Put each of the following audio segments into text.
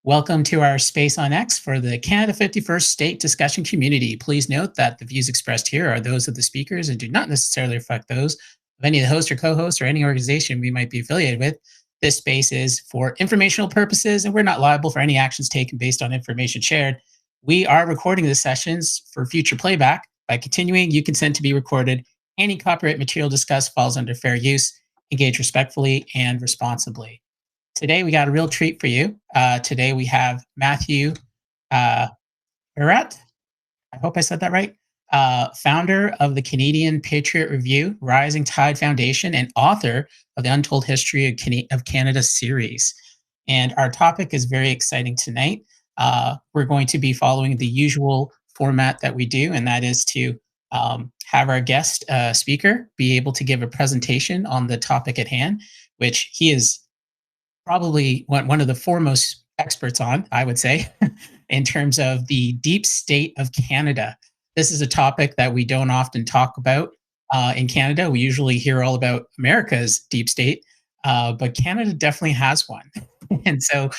Welcome to our Space on X for the Canada 51st State Discussion Community. Please note that the views expressed here are those of the speakers and do not necessarily reflect those of any of the hosts or co-hosts or any organization we might be affiliated with. This space is for informational purposes, and we're not liable for any actions taken based on information shared. We are recording the sessions for future playback. By continuing, you consent to be recorded. Any copyright material discussed falls under fair use. Engage respectfully and responsibly. Today, we got a real treat for you. Today, we have Matthew Ehret. I hope I said that right. Founder of the Canadian Patriot Review, Rising Tide Foundation, and author of the Untold History of Canada series. And our topic is very exciting tonight. We're going to be following the usual format that we do, and that is to have our guest speaker be able to give a presentation on the topic at hand, which he is probably one of the foremost experts on, I would say, in terms of the deep state of Canada. This is a topic that we don't often talk about in Canada. We usually hear all about America's deep state, but Canada definitely has one. And so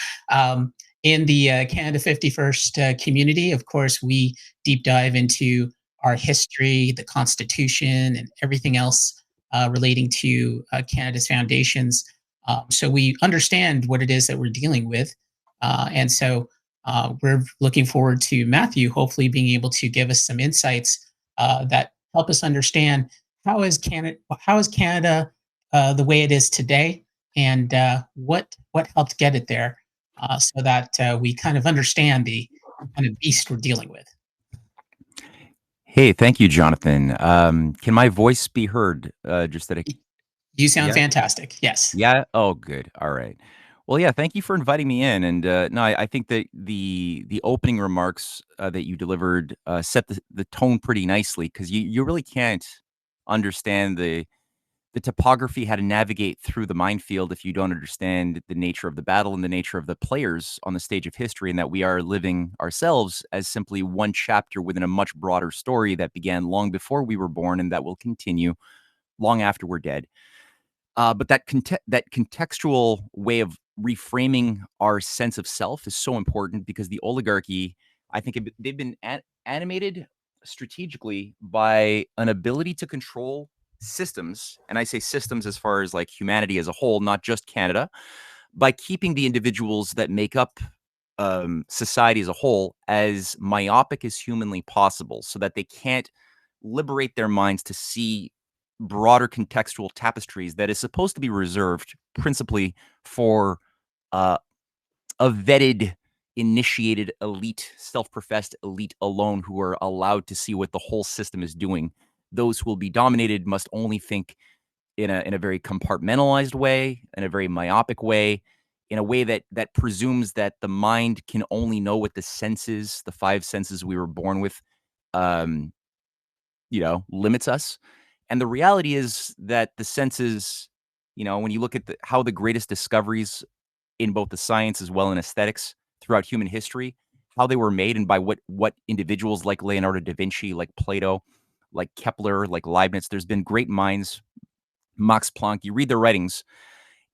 in the Canada 51st community, of course, we deep dive into our history, the Constitution, and everything else relating to Canada's foundations. So we understand what it is that we're dealing with. And so we're looking forward to Matthew hopefully being able to give us some insights that help us understand how is Canada the way it is today, and what helped get it there, so that we kind of understand the kind of beast we're dealing with. Hey, thank you, Jonathan. Can my voice be heard? You sound fantastic. Yes. Yeah. Oh, good. All right. Well, yeah. Thank you for inviting me in. And no, I think that the opening remarks that you delivered set the tone pretty nicely, because you really can't understand the topography, how to navigate through the minefield, if you don't understand the nature of the battle and the nature of the players on the stage of history, and that we are living ourselves as simply one chapter within a much broader story that began long before we were born and that will continue long after we're dead. But that contextual way of reframing our sense of self is so important, because the oligarchy, I think they've been animated strategically by an ability to control systems. And I say systems as far as like humanity as a whole, not just Canada, by keeping the individuals that make up society as a whole as myopic as humanly possible, so that they can't liberate their minds to see broader contextual tapestries that is supposed to be reserved principally for a vetted, initiated elite, self-professed elite alone, who are allowed to see what the whole system is doing. Those who will be dominated must only think in a very compartmentalized way, in a very myopic way, in a way that presumes that the mind can only know what the senses, the five senses we were born with, limits us. And the reality is that the senses, when you look at how the greatest discoveries in both the science as well as aesthetics throughout human history, how they were made, and by what individuals like Leonardo da Vinci, like Plato, like Kepler, like Leibniz. There's been great minds, Max Planck. You read their writings,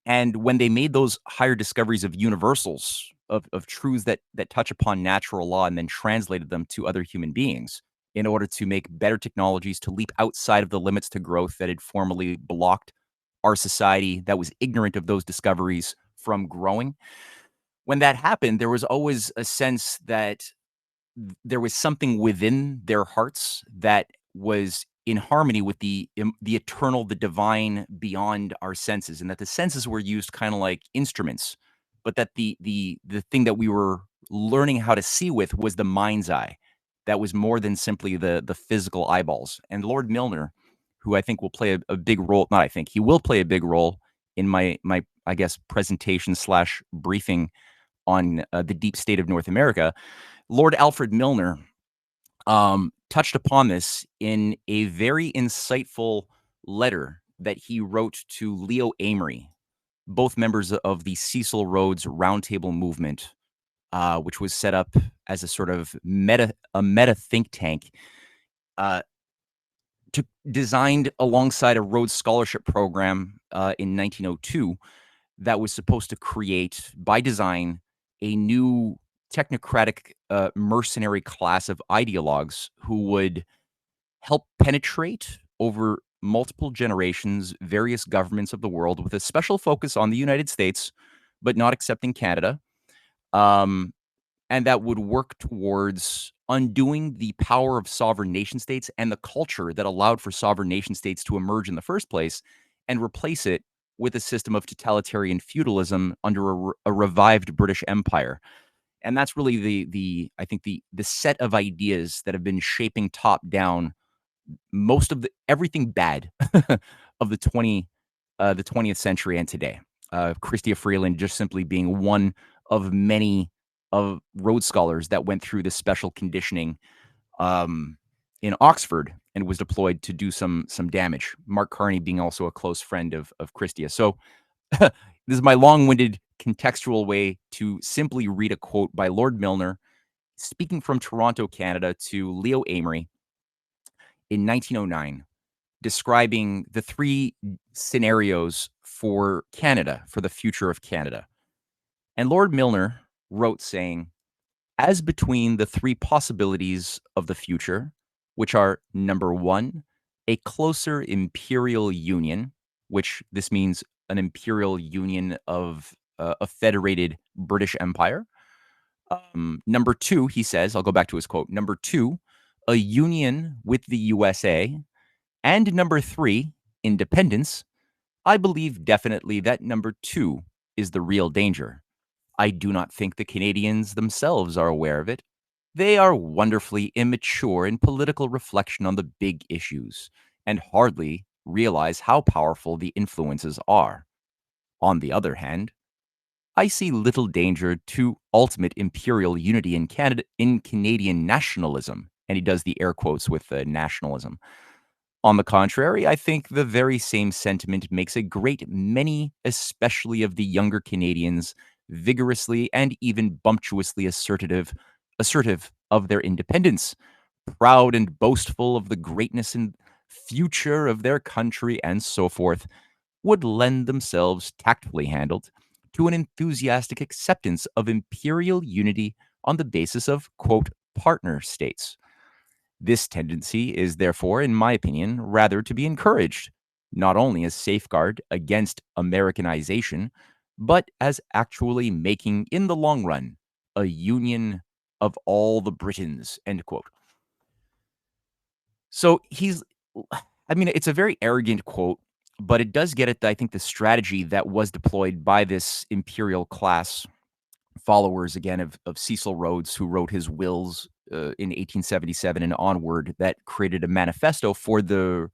and when they made those higher discoveries of universals, of truths that touch upon natural law, and then translated them to other human beings in order to make better technologies, to leap outside of the limits to growth that had formerly blocked our society that was ignorant of those discoveries from growing. When that happened, there was always a sense that there was something within their hearts that was in harmony with the eternal, the divine beyond our senses, and that the senses were used kind of like instruments, but that the thing that we were learning how to see with was the mind's eye. That was more than simply the physical eyeballs. And Lord Milner, who I think will play a big role, not I think, he will play a big role in my I guess, presentation / briefing on the deep state of North America. Lord Alfred Milner touched upon this in a very insightful letter that he wrote to Leo Amory, both members of the Cecil Rhodes Roundtable movement, which was set up as a sort of meta think tank, designed alongside a Rhodes Scholarship program in 1902 that was supposed to create, by design, a new technocratic mercenary class of ideologues who would help penetrate over multiple generations various governments of the world with a special focus on the United States, but not accepting Canada. And that would work towards undoing the power of sovereign nation states and the culture that allowed for sovereign nation states to emerge in the first place, and replace it with a system of totalitarian feudalism under a revived British Empire. And that's really the I think the set of ideas that have been shaping top down most of everything bad of the 20th century and today. Chrystia Freeland just simply being one of many of Rhodes scholars that went through this special conditioning in Oxford and was deployed to do some damage. Mark Carney being also a close friend of Chrystia. So this is my long-winded contextual way to simply read a quote by Lord Milner, speaking from Toronto, Canada, to Leo Amery in 1909, describing the three scenarios for Canada, for the future of Canada. And Lord Milner wrote saying, as between the three possibilities of the future, which are number one, a closer imperial union, which this means an imperial union of a federated British Empire. Number two, he says, I'll go back to his quote. Number two, a union with the USA. And number three, independence. I believe definitely that number two is the real danger. I do not think the Canadians themselves are aware of it. They are wonderfully immature in political reflection on the big issues and hardly realize how powerful the influences are. On the other hand, I see little danger to ultimate imperial unity in Canada in Canadian nationalism. And he does the air quotes with nationalism. On the contrary, I think the very same sentiment makes a great many, especially of the younger Canadians, vigorously and even bumptiously assertive of their independence, proud and boastful of the greatness and future of their country, and so forth, would lend themselves, tactfully handled, to an enthusiastic acceptance of imperial unity on the basis of, quote, partner states. This tendency is therefore, in my opinion, rather to be encouraged, not only as safeguard against Americanization, but as actually making, in the long run, a union of all the Britons, end quote. So it's a very arrogant quote, but it does get at, I think, the strategy that was deployed by this imperial class, followers, again, of Cecil Rhodes, who wrote his wills in 1877 and onward, that created a manifesto for the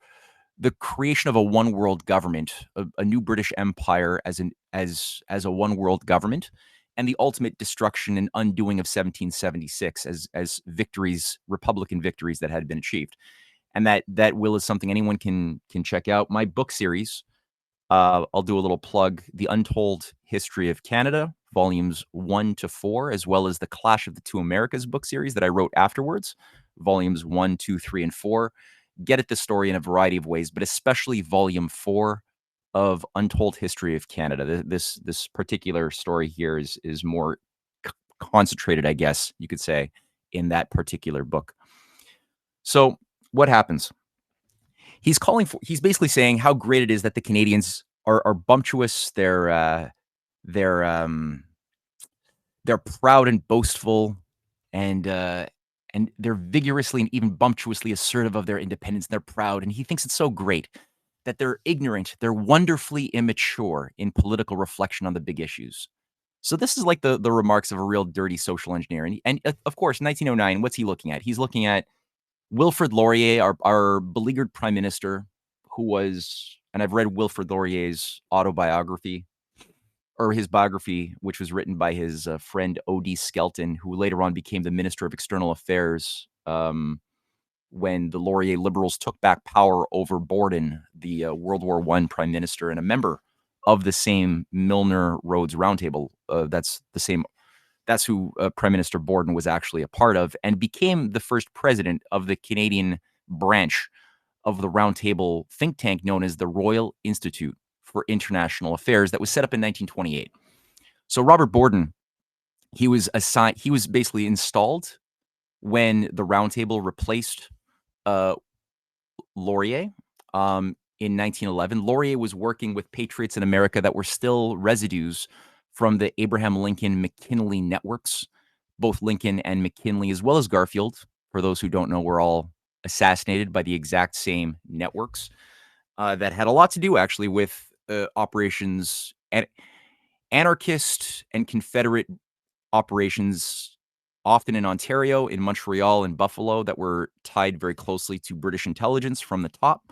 creation of a one world government, a new British Empire as a one world government, and the ultimate destruction and undoing of 1776 as victories, Republican victories that had been achieved. And that will is something anyone can check out. My book series, I'll do a little plug, The Untold History of Canada, volumes 1 to 4, as well as the Clash of the Two Americas book series that I wrote afterwards, volumes 1, 2, 3, and 4. Get at the story in a variety of ways, but especially volume 4 of Untold History of Canada. This particular story here is more concentrated, I guess you could say, in that particular book. So what happens? He's basically saying how great it is that the Canadians are bumptious. They're proud and boastful, and they're vigorously and even bumptiously assertive of their independence. They're proud, and he thinks it's so great that they're ignorant. They're wonderfully immature in political reflection on the big issues. So this is like the remarks of a real dirty social engineer. And of course, 1909, what's he looking at? He's looking at Wilfrid Laurier, our beleaguered prime minister, who was, and I've read Wilfrid Laurier's autobiography, or his biography, which was written by his friend O.D. Skelton, who later on became the Minister of External Affairs when the Laurier Liberals took back power over Borden, the World War I prime minister, and a member of the same Milner Rhodes Roundtable. That's who Prime Minister Borden was actually a part of, and became the first president of the Canadian branch of the Roundtable think tank known as the Royal Institute for International Affairs that was set up in 1928. So Robert Borden He was assigned. He was basically installed when the Round Table replaced Laurier in 1911. Laurier was working with patriots in America that were still residues from the Abraham Lincoln McKinley networks. Both Lincoln and McKinley, as well as Garfield, for those who don't know, were all assassinated by the exact same networks that had a lot to do actually with operations and anarchist and Confederate operations, often in Ontario, in Montreal, and Buffalo, that were tied very closely to British intelligence from the top.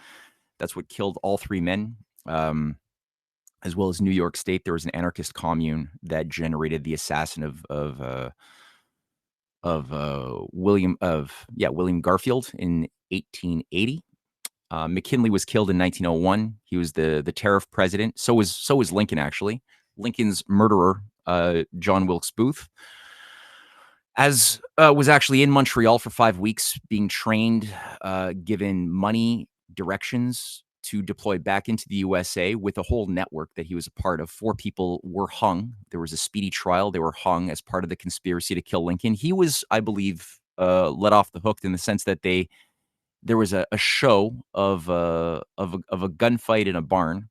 That's what killed all three men. As well as New York State, there was an anarchist commune that generated the assassin of William Garfield in 1880. McKinley was killed in 1901. He was the tariff president. So was Lincoln, actually. Lincoln's murderer, John Wilkes Booth, was actually in Montreal for 5 weeks, being trained, given money, directions to deploy back into the USA with a whole network that he was a part of. 4 people were hung. There was a speedy trial. They were hung as part of the conspiracy to kill Lincoln. He was, I believe, let off the hook in the sense that there was a show of a gunfight in a barn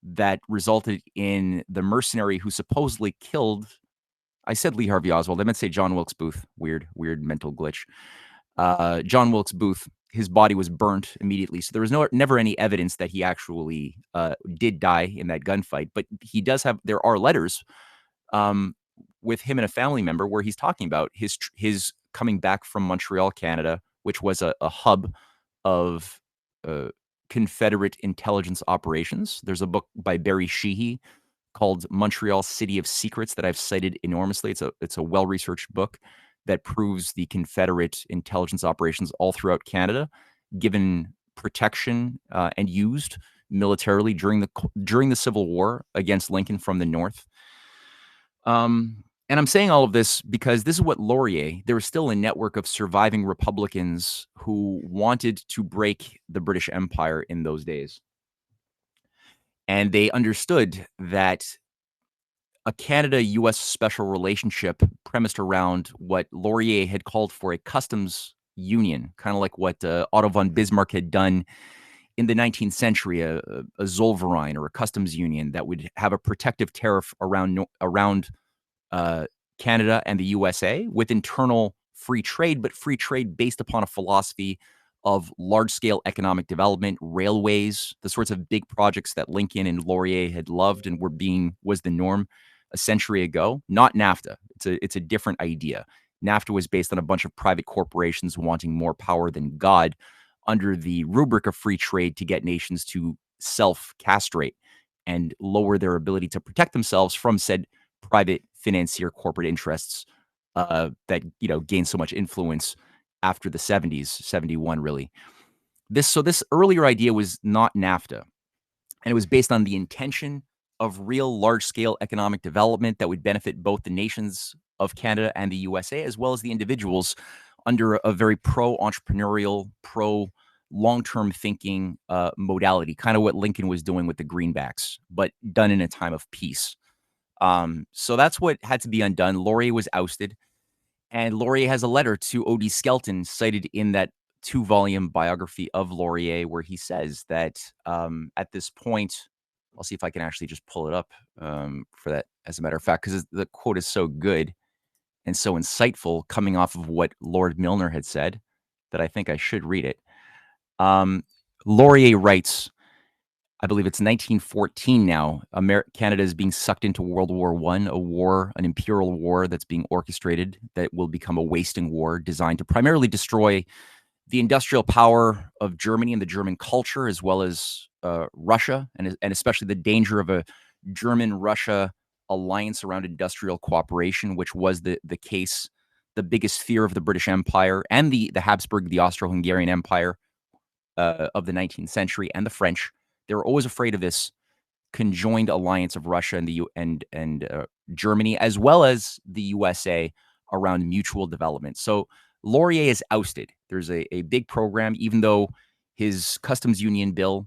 that resulted in the mercenary who supposedly killed. I said Lee Harvey Oswald. I meant to say John Wilkes Booth. Weird mental glitch. John Wilkes Booth, his body was burnt immediately. So there was never any evidence that he actually did die in that gunfight. But there are letters with him and a family member where he's talking about his coming back from Montreal, Canada, which was a hub of Confederate intelligence operations. There's a book by Barry Sheehy called Montreal City of Secrets that I've cited enormously. It's a well-researched book that proves the Confederate intelligence operations all throughout Canada, given protection and used militarily during the Civil War against Lincoln from the North. And I'm saying all of this because this is what Laurier, there was still a network of surviving Republicans who wanted to break the British Empire in those days. And they understood that a Canada-U.S. special relationship premised around what Laurier had called for a customs union, kind of like what Otto von Bismarck had done in the 19th century, a Zollverein or a customs union that would have a protective tariff around Canada and the USA with internal free trade, but free trade based upon a philosophy of large-scale economic development, railways, the sorts of big projects that Lincoln and Laurier had loved and was the norm a century ago. Not NAFTA. It's a different idea. NAFTA was based on a bunch of private corporations wanting more power than God under the rubric of free trade to get nations to self-castrate and lower their ability to protect themselves from said private financier corporate interests that gained so much influence after the 70s, 71 really. This earlier idea was not NAFTA, and it was based on the intention of real large-scale economic development that would benefit both the nations of Canada and the USA, as well as the individuals under a very pro-entrepreneurial, pro-long-term thinking modality, kind of what Lincoln was doing with the greenbacks, but done in a time of peace. So that's what had to be undone. Laurier was ousted, and Laurier has a letter to O.D. Skelton cited in that 2-volume biography of Laurier, where he says that at this point, I'll see if I can actually just pull it up for that, as a matter of fact, because the quote is so good and so insightful coming off of what Lord Milner had said that I think I should read it. Laurier writes, I believe it's 1914 now, Canada is being sucked into World War I, an imperial war that's being orchestrated that will become a wasting war designed to primarily destroy the industrial power of Germany and the German culture, as well as Russia, and especially the danger of a German-Russia alliance around industrial cooperation, which was the case, the biggest fear of the British Empire and the Habsburg, the Austro-Hungarian Empire of the 19th century, and the French. They were always afraid of this conjoined alliance of Russia and Germany, as well as the USA, around mutual development. So Laurier is ousted. There's a big program, even though his customs union bill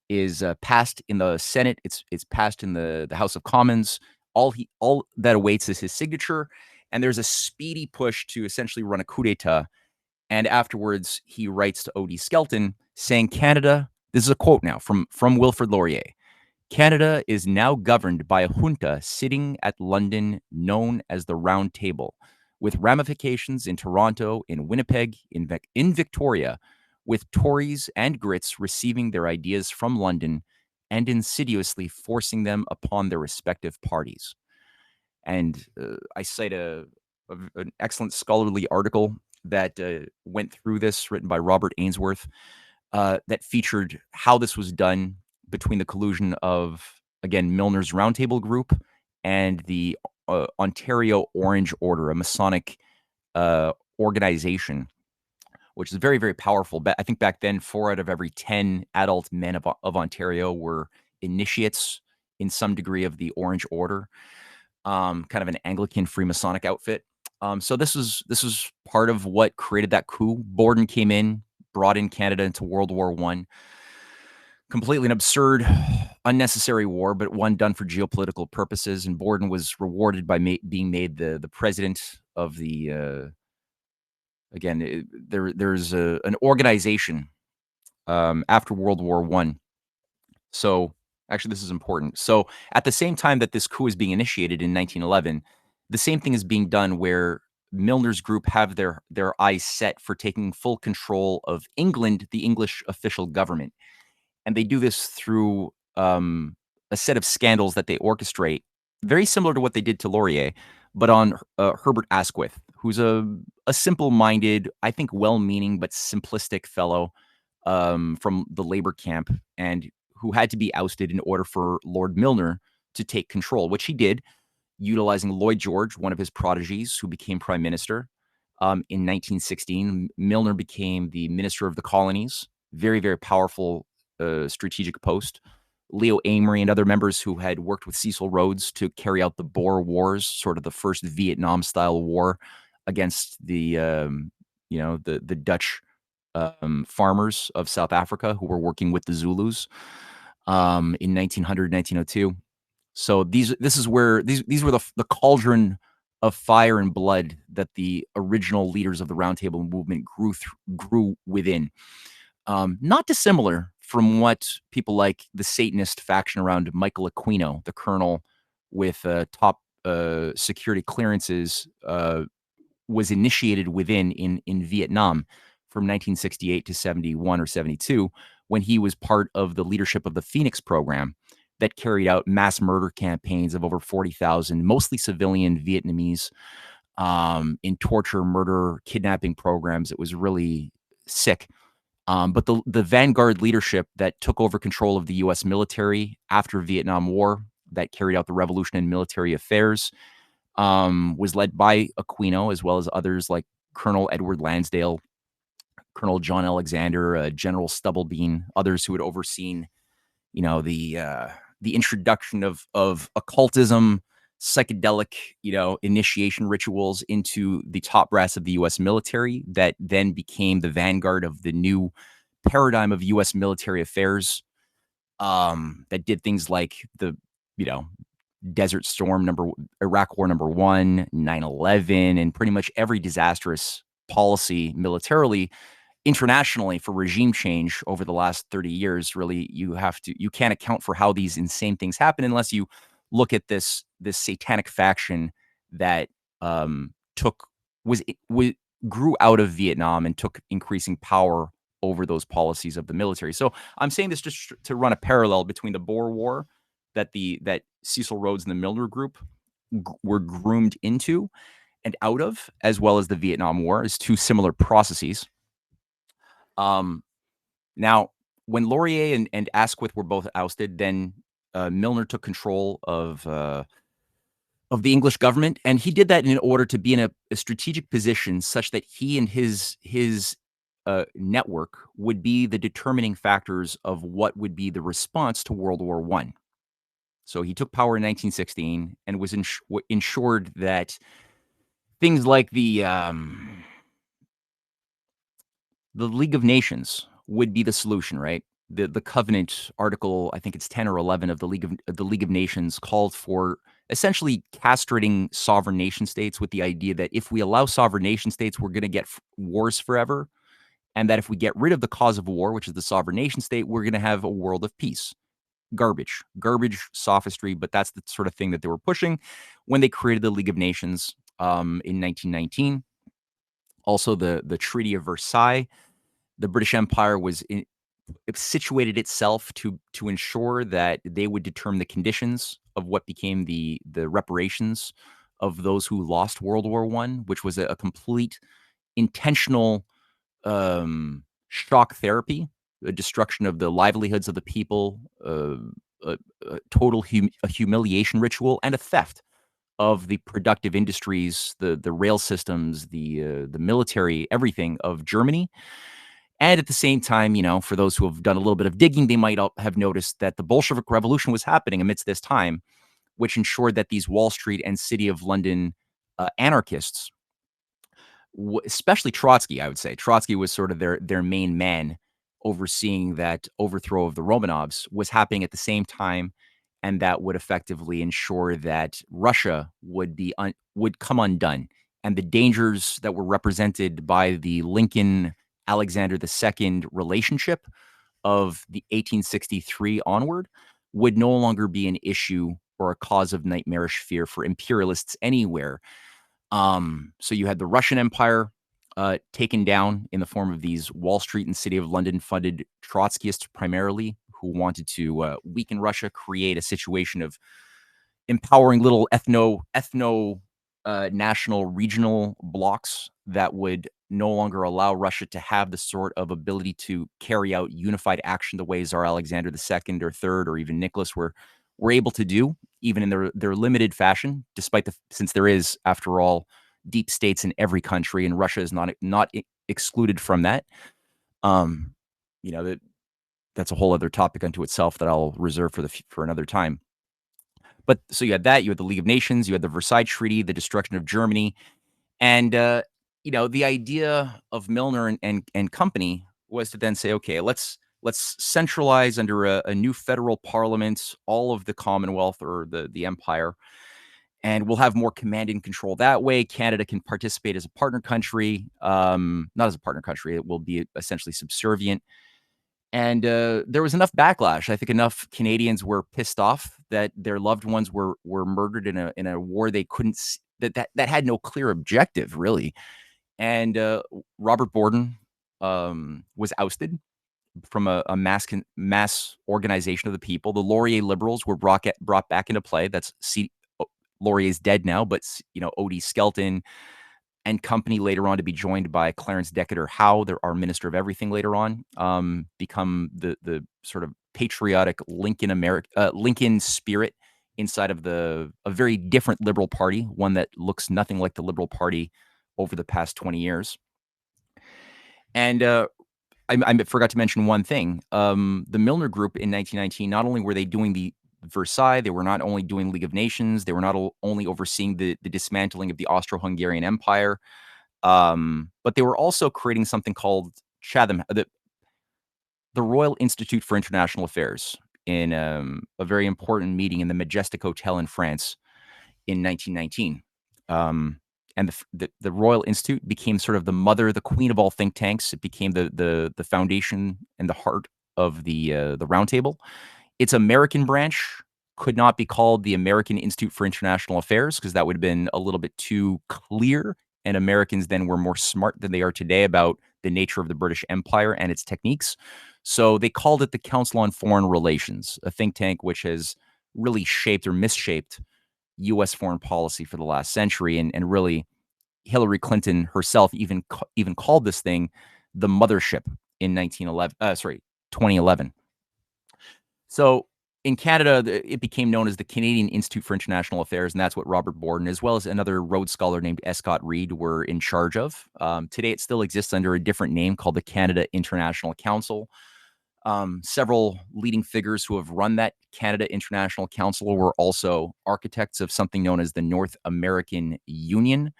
is passed in the Senate. It's passed in the House of Commons. All that awaits is his signature, And there's a speedy push to essentially run a coup d'etat. And afterwards, he writes to O.D. Skelton saying, Canada, this is a quote now from Wilfrid Laurier, Canada is now governed by a junta sitting at London known as the Round Table, with ramifications in Toronto, in Winnipeg, in Victoria, with Tories and Grits receiving their ideas from London and insidiously forcing them upon their respective parties. And I cite an excellent scholarly article that went through this, written by Robert Ainsworth, that featured how this was done between the collusion of, again, Milner's Roundtable Group and the Ontario Orange Order, a Masonic organization, which is very, very powerful. But I think back then, 4 out of every 10 adult men of Ontario were initiates in some degree of the Orange Order, kind of an Anglican Freemasonic outfit. So this was part of what created that coup. Borden came in, brought in Canada into World War I. Completely an absurd, unnecessary war, but one done for geopolitical purposes. And Borden was rewarded by being made the president of the. Again, there's an organization after World War I. So actually, this is important. So at the same time that this coup is being initiated in 1911, the same thing is being done where Milner's group have their eyes set for taking full control of England, the English official government. And they do this through a set of scandals that they orchestrate, very similar to what they did to Laurier, but on Herbert Asquith, who's a simple-minded, I think well-meaning but simplistic fellow from the labor camp, and who had to be ousted in order for Lord Milner to take control, which he did, utilizing Lloyd George, one of his prodigies, who became prime minister. In 1916, Milner became the Minister of the Colonies, very, very powerful strategic post. Leo Amory and other members who had worked with Cecil Rhodes to carry out the Boer Wars, sort of the first Vietnam-style war against the Dutch farmers of South Africa who were working with the Zulus in 1900, 1902. So these were the cauldron of fire and blood that the original leaders of the Round Table movement grew within. Not dissimilar from what people like the Satanist faction around Michael Aquino, the colonel with top security clearances, was initiated within in Vietnam from 1968 to 71 or 72, when he was part of the leadership of the Phoenix program that carried out mass murder campaigns of over 40,000, mostly civilian Vietnamese, in torture, murder, kidnapping programs. It was really sick. But the vanguard leadership that took over control of the U.S. military after Vietnam War, that carried out the revolution in military affairs, was led by Aquino, as well as others like Colonel Edward Lansdale, Colonel John Alexander, General Stubblebean, others who had overseen, the introduction of occultism, psychedelic, initiation rituals into the top brass of the U.S. military, that then became the vanguard of the new paradigm of U.S. military affairs, that did things like the, Desert Storm Iraq War #1, 9/11, and pretty much every disastrous policy militarily, internationally, for regime change over the last 30 years. Really, you can't account for how these insane things happen unless you look at this satanic faction that grew out of Vietnam and took increasing power over those policies of the military. So I'm saying this just to run a parallel between the Boer War that Cecil Rhodes and the Milner group were groomed into and out of, as well as the Vietnam War, as two similar processes. Now, when Laurier and Asquith were both ousted, then Milner took control of the English government, and he did that in order to be in a strategic position such that he and his network would be the determining factors of what would be the response to World War I. So he took power in 1916 and was ensured that things like the League of Nations would be the solution, right? The Covenant Article, I think it's 10 or 11 of the League of Nations, called for essentially castrating sovereign nation states with the idea that if we allow sovereign nation states, we're going to get wars forever. And that if we get rid of the cause of war, which is the sovereign nation state, we're going to have a world of peace. Garbage, sophistry, but that's the sort of thing that they were pushing when they created the League of Nations in 1919. Also, the Treaty of Versailles, the British Empire it situated itself to ensure that they would determine the conditions of what became the reparations of those who lost World War I, which was a complete intentional shock therapy, the destruction of the livelihoods of the people, a total humiliation ritual, and a theft of the productive industries, the rail systems, the military, everything of Germany. And at the same time, for those who have done a little bit of digging, they might have noticed that the Bolshevik Revolution was happening amidst this time, which ensured that these Wall Street and City of London anarchists, especially Trotsky, I would say. Trotsky was sort of their main man overseeing that overthrow of the Romanovs, was happening at the same time, and that would effectively ensure that Russia would come undone, and the dangers that were represented by the Lincoln Alexander II relationship of the 1863 onward would no longer be an issue or a cause of nightmarish fear for imperialists anywhere. So you had the Russian Empire taken down in the form of these Wall Street and City of London funded Trotskyists primarily, who wanted to weaken Russia, create a situation of empowering little national regional blocks that would no longer allow Russia to have the sort of ability to carry out unified action the way Tsar Alexander II or III or even Nicholas were able to do, even in their limited fashion, despite since there is, after all, deep states in every country, and Russia is not excluded from that. That's a whole other topic unto itself that I'll reserve for another time. But so you had that, you had the League of Nations, you had the Versailles Treaty, the destruction of Germany, and the idea of Milner and company was to then say, okay, let's centralize under a new federal parliament all of the Commonwealth or the empire, and we'll have more command and control that way. Canada can participate as a partner country, not as a partner country. It will be essentially subservient. And there was enough backlash. I think enough Canadians were pissed off that their loved ones were murdered in a war they couldn't that had no clear objective, really. And Robert Borden was ousted from a mass organization of the people. The Laurier Liberals were brought back into play. Laurier's dead now, but Odie Skelton and company later on to be joined by Clarence Decatur Howe, our Minister of Everything later on, become the sort of patriotic Lincoln spirit inside of a very different Liberal Party, one that looks nothing like the Liberal Party over the past 20 years. And I forgot to mention one thing. The Milner Group in 1919, not only were they doing the Versailles, they were not only doing League of Nations, they were not only overseeing the dismantling of the Austro-Hungarian Empire, but they were also creating something called Chatham, the Royal Institute for International Affairs, in a very important meeting in the Majestic Hotel in France in 1919. And the Royal Institute became sort of the queen of all think tanks. It became the foundation and the heart of the Round Table. Its American branch could not be called the American Institute for International Affairs because that would have been a little bit too clear, and Americans then were more smart than they are today about the nature of the British Empire and its techniques. So they called it the Council on Foreign Relations, a think tank which has really shaped or misshaped U.S. foreign policy for the last century, and really Hillary Clinton herself even called this thing the mothership in 2011. So in Canada, it became known as the Canadian Institute for International Affairs, and that's what Robert Borden, as well as another Rhodes scholar named Escott Reed, were in charge of. Today, it still exists under a different name called the Canada International Council. Several leading figures who have run that Canada International Council were also architects of something known as the North American Union,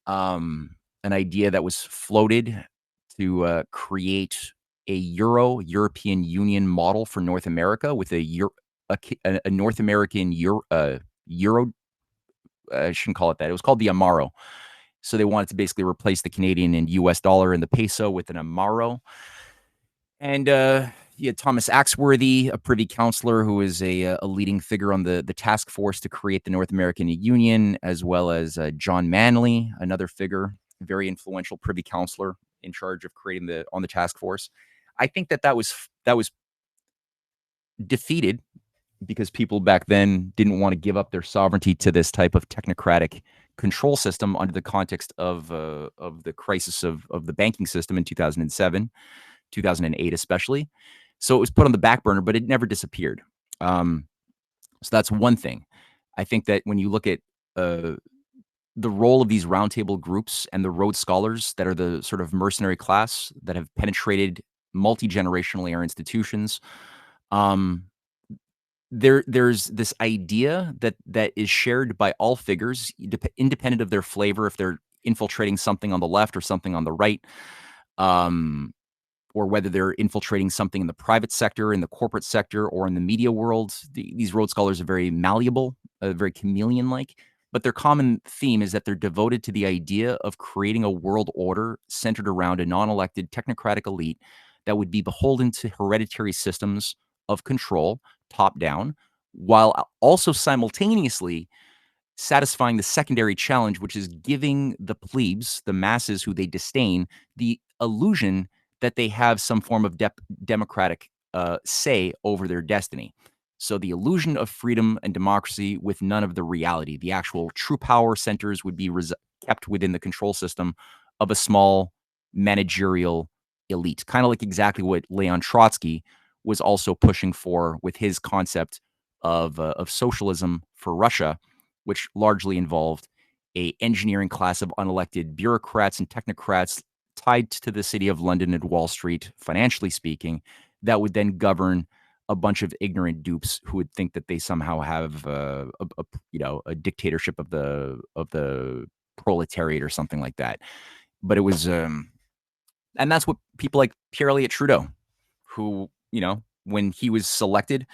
an idea that was floated to create a European Union model for North America with a North American euro. I shouldn't call it that. It was called the Amaro. So they wanted to basically replace the Canadian and US dollar and the peso with an Amaro. And you had Thomas Axworthy, a privy councillor who is a leading figure on the task force to create the North American Union, as well as John Manley, another figure, very influential privy councillor in charge of creating the task force. I think that was defeated because people back then didn't want to give up their sovereignty to this type of technocratic control system under the context of the crisis of the banking system in 2007, 2008 especially. So it was put on the back burner, but it never disappeared. So that's one thing. I think that when you look at the role of these roundtable groups and the Rhodes scholars that are the sort of mercenary class that have penetrated multi-generationally our institutions, there's this idea that is shared by all figures, independent of their flavor, if they're infiltrating something on the left or something on the right, or whether they're infiltrating something in the private sector, in the corporate sector, or in the media world. These Rhodes scholars are very malleable, very chameleon-like, but their common theme is that they're devoted to the idea of creating a world order centered around a non-elected technocratic elite that would be beholden to hereditary systems of control, top down, while also simultaneously satisfying the secondary challenge, which is giving the plebes, the masses who they disdain, the illusion that they have some form of democratic say over their destiny. So the illusion of freedom and democracy with none of the reality. The actual true power centers would be kept within the control system of a small managerial elite, kind of like exactly what Leon Trotsky was also pushing for with his concept of socialism for Russia, which largely involved a engineering class of unelected bureaucrats and technocrats tied to the city of London and Wall Street, financially speaking, that would then govern a bunch of ignorant dupes who would think that they somehow have a dictatorship of the proletariat or something like that. But it was, and that's what people like Pierre-Elliott Trudeau, who, when he was selected,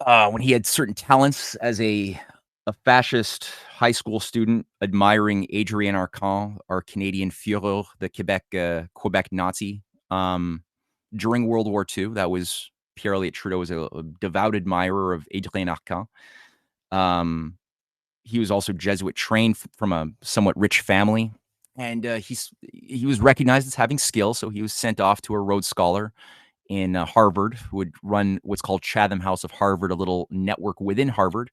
when he had certain talents as a fascist high school student admiring Adrien Arcand, our Canadian Führer, the Quebec Nazi, during World War II. That was Pierre-Elliott Trudeau was a devout admirer of Adrien Arcand. He was also Jesuit trained from a somewhat rich family, and he was recognized as having skill, so he was sent off to a Rhodes Scholar in Harvard, who would run what's called Chatham House of Harvard, a little network within Harvard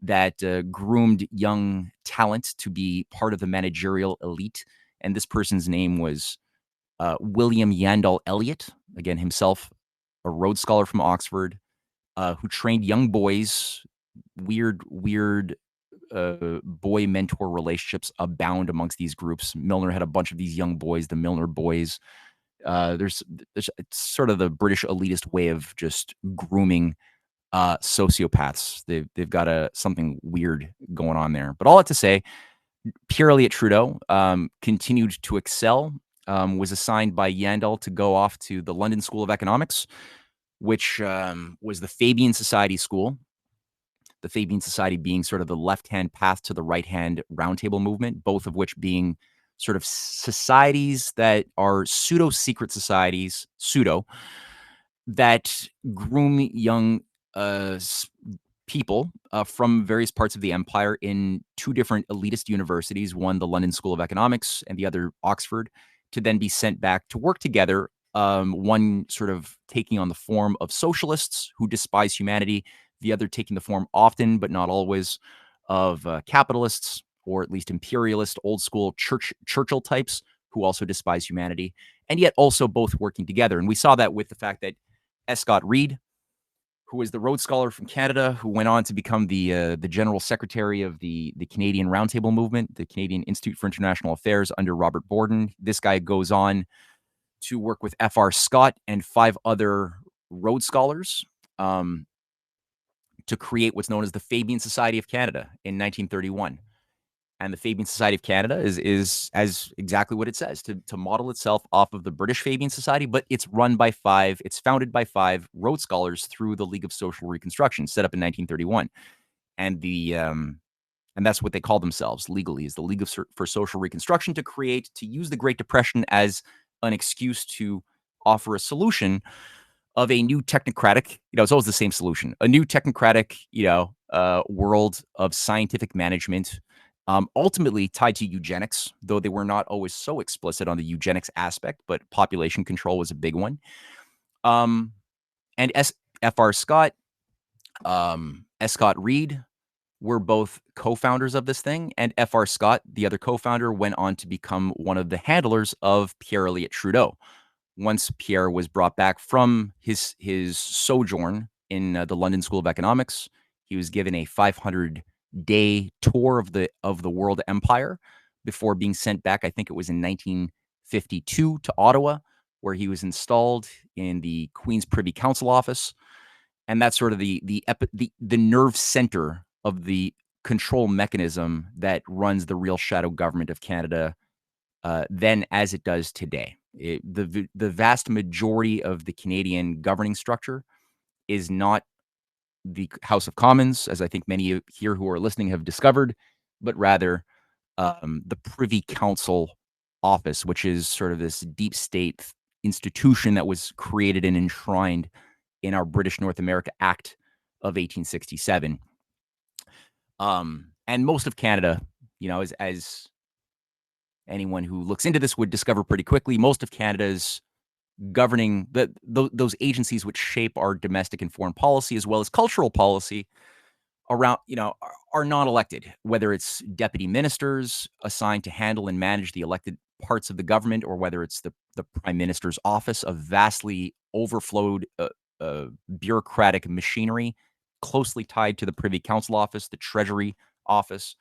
that groomed young talent to be part of the managerial elite. And this person's name was William Yandell Elliott, again, himself a Rhodes Scholar from Oxford, who trained young boys. Weird boy mentor relationships abound amongst these groups. Milner had a bunch of these young boys, the Milner boys. There's it's sort of the British elitist way of just grooming sociopaths. They've got something weird going on there. But all that to say, Pierre-Elliott Trudeau continued to excel, was assigned by Yandell to go off to the London School of Economics, which was the Fabian Society school. The Fabian Society being sort of the left-hand path to the right-hand roundtable movement, both of which being sort of societies that are pseudo-secret societies, that groom young people from various parts of the empire in two different elitist universities, one the London School of Economics and the other Oxford, to then be sent back to work together, one sort of taking on the form of socialists who despise humanity, the other taking the form often, but not always, of capitalists, or at least imperialist, old school Churchill types who also despise humanity, and yet also both working together. And we saw that with the fact that Scott Reed, who was the Rhodes Scholar from Canada, who went on to become the General Secretary of the Canadian Roundtable Movement, the Canadian Institute for International Affairs under Robert Borden. This guy goes on to work with F.R. Scott and 5 other Rhodes Scholars to create what's known as the Fabian Society of Canada in 1931. And the Fabian Society of Canada is as exactly what it says, to model itself off of the British Fabian Society, but it's founded by 5 Rhodes Scholars through the League of Social Reconstruction, set up in 1931. and that's what they call themselves legally, is the League for Social Reconstruction, to use the Great Depression as an excuse to offer a solution of a new technocratic, it's always the same solution, a new technocratic, world of scientific management, ultimately tied to eugenics, though they were not always so explicit on the eugenics aspect, but population control was a big one. And F.R. Scott, S. Scott Reed were both co-founders of this thing, and F.R. Scott, the other co-founder, went on to become one of the handlers of Pierre Elliott Trudeau. Once Pierre was brought back from his sojourn in the London School of Economics, he was given a 500-day tour of the world empire before being sent back. I think it was in 1952 to Ottawa, where he was installed in the Queen's Privy Council office, and that's sort of the nerve center of the control mechanism that runs the real shadow government of Canada then as it does today. The vast majority of the Canadian governing structure is not the House of Commons, as I think many here who are listening have discovered, but rather the Privy Council office, which is sort of this deep state institution that was created and enshrined in our British North America Act of 1867. And most of Canada, as anyone who looks into this would discover pretty quickly, most of Canada's governing those agencies which shape our domestic and foreign policy as well as cultural policy around, are not elected, whether it's deputy ministers assigned to handle and manage the elected parts of the government, or whether it's the prime minister's office, a vastly overflowed bureaucratic machinery closely tied to the Privy Council office, the Treasury office,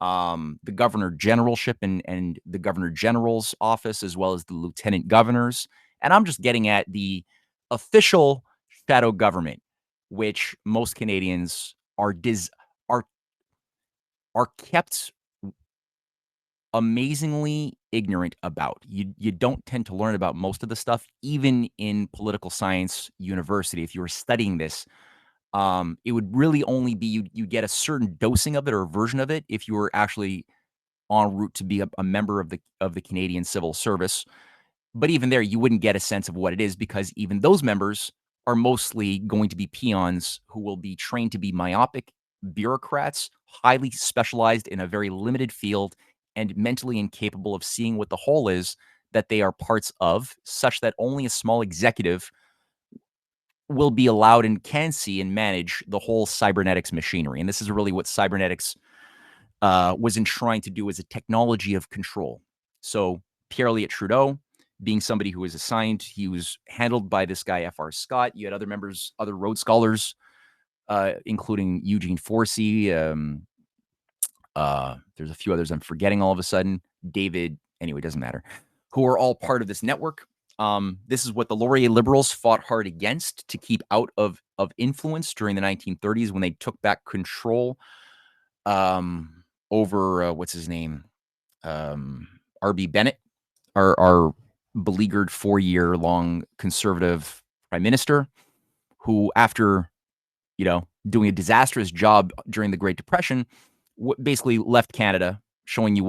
the Governor Generalship and the Governor General's office, as well as the Lieutenant Governors. And I'm just getting at the official shadow government, which most Canadians are kept amazingly ignorant about. You don't tend to learn about most of the stuff, even in political science university. If you were studying this, it would really only be you get a certain dosing of it or a version of it if you were actually en route to be a member of the Canadian Civil Service. But even there, you wouldn't get a sense of what it is, because even those members are mostly going to be peons who will be trained to be myopic bureaucrats, highly specialized in a very limited field and mentally incapable of seeing what the whole is that they are parts of, such that only a small executive will be allowed and can see and manage the whole cybernetics machinery. And this is really what cybernetics was enshrined to do as a technology of control. So Pierre Elliott Trudeau, being somebody who was assigned, he was handled by this guy, F.R. Scott. You had other members, other Rhodes scholars, including Eugene Forsey. There's a few others I'm forgetting all of a sudden. David, anyway, doesn't matter, who are all part of this network. This is what the Laurier liberals fought hard against to keep out of influence during the 1930s when they took back control over, what's his name? R.B. Bennett, our beleaguered 4-year-long conservative prime minister, who, after, doing a disastrous job during the Great Depression, basically left Canada, showing you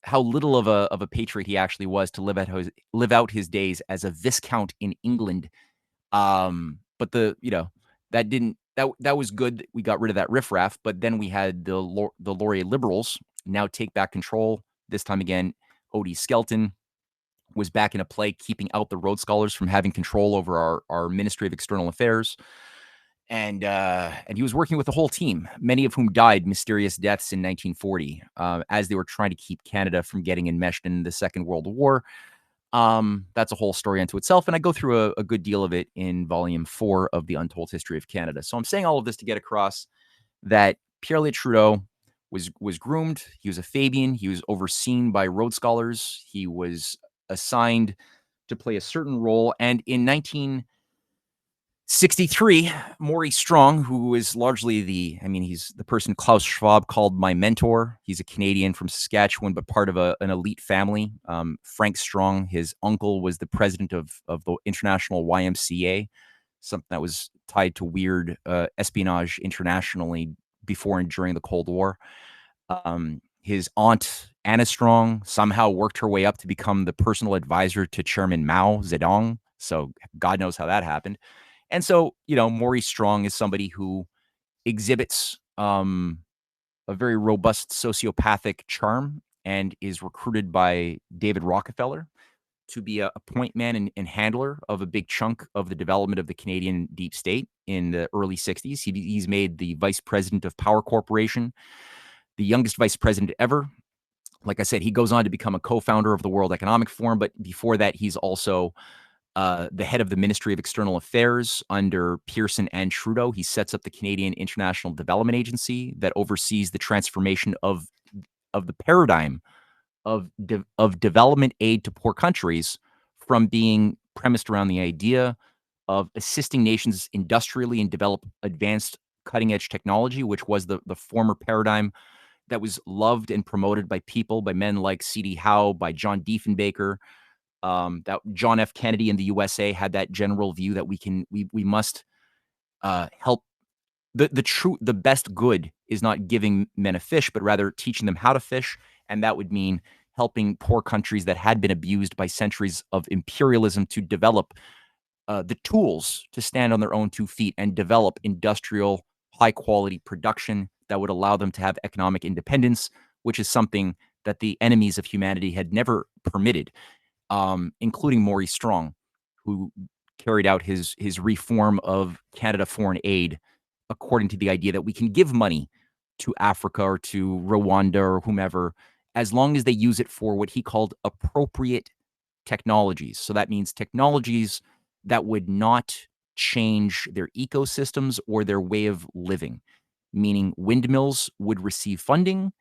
how little of a patriot he actually was to live out his days as a viscount in England. But that was good. We got rid of that riffraff, but then we had the Laurier liberals now take back control. This time again, Odie Skelton was back in a play, keeping out the Rhodes scholars from having control over our Ministry of External Affairs. And he was working with the whole team, many of whom died mysterious deaths in 1940 as they were trying to keep Canada from getting enmeshed in the Second World War. That's a whole story unto itself, and I go through a good deal of it in Volume 4 of the Untold History of Canada. So I'm saying all of this to get across that Pierre Elliott Trudeau was groomed. He was a Fabian. He was overseen by Rhodes scholars. He was assigned to play a certain role, and in 1963, Maurice Strong, who is largely he's the person Klaus Schwab called my mentor. He's a Canadian from Saskatchewan, but part of an elite family. Frank Strong, his uncle, was the president of the International YMCA. something that was tied to weird espionage internationally before and during the Cold War. His aunt, Anna Strong, somehow worked her way up to become the personal advisor to Chairman Mao Zedong. So God knows how that happened. And so, Maurice Strong is somebody who exhibits a very robust sociopathic charm and is recruited by David Rockefeller to be a point man and handler of a big chunk of the development of the Canadian deep state in the early 60s. He's made the vice president of Power Corporation, the youngest vice president ever. Like I said, he goes on to become a co-founder of the World Economic Forum, but before that, he's also the head of the Ministry of External Affairs under Pearson and Trudeau. He sets up the Canadian International Development Agency that oversees the transformation of the paradigm of development aid to poor countries from being premised around the idea of assisting nations industrially and develop advanced cutting-edge technology, which was the former paradigm that was loved and promoted by people, by men like C.D. Howe, by John Diefenbaker. That John F. Kennedy in the USA had that general view that we must help. The best good is not giving men a fish, but rather teaching them how to fish. And that would mean helping poor countries that had been abused by centuries of imperialism to develop the tools to stand on their own 2 feet and develop industrial, high quality production that would allow them to have economic independence, which is something that the enemies of humanity had never permitted, including Maurice Strong, who carried out his reform of Canada foreign aid according to the idea that we can give money to Africa or to Rwanda or whomever, as long as they use it for what he called appropriate technologies. So that means technologies that would not change their ecosystems or their way of living, meaning windmills would receive funding,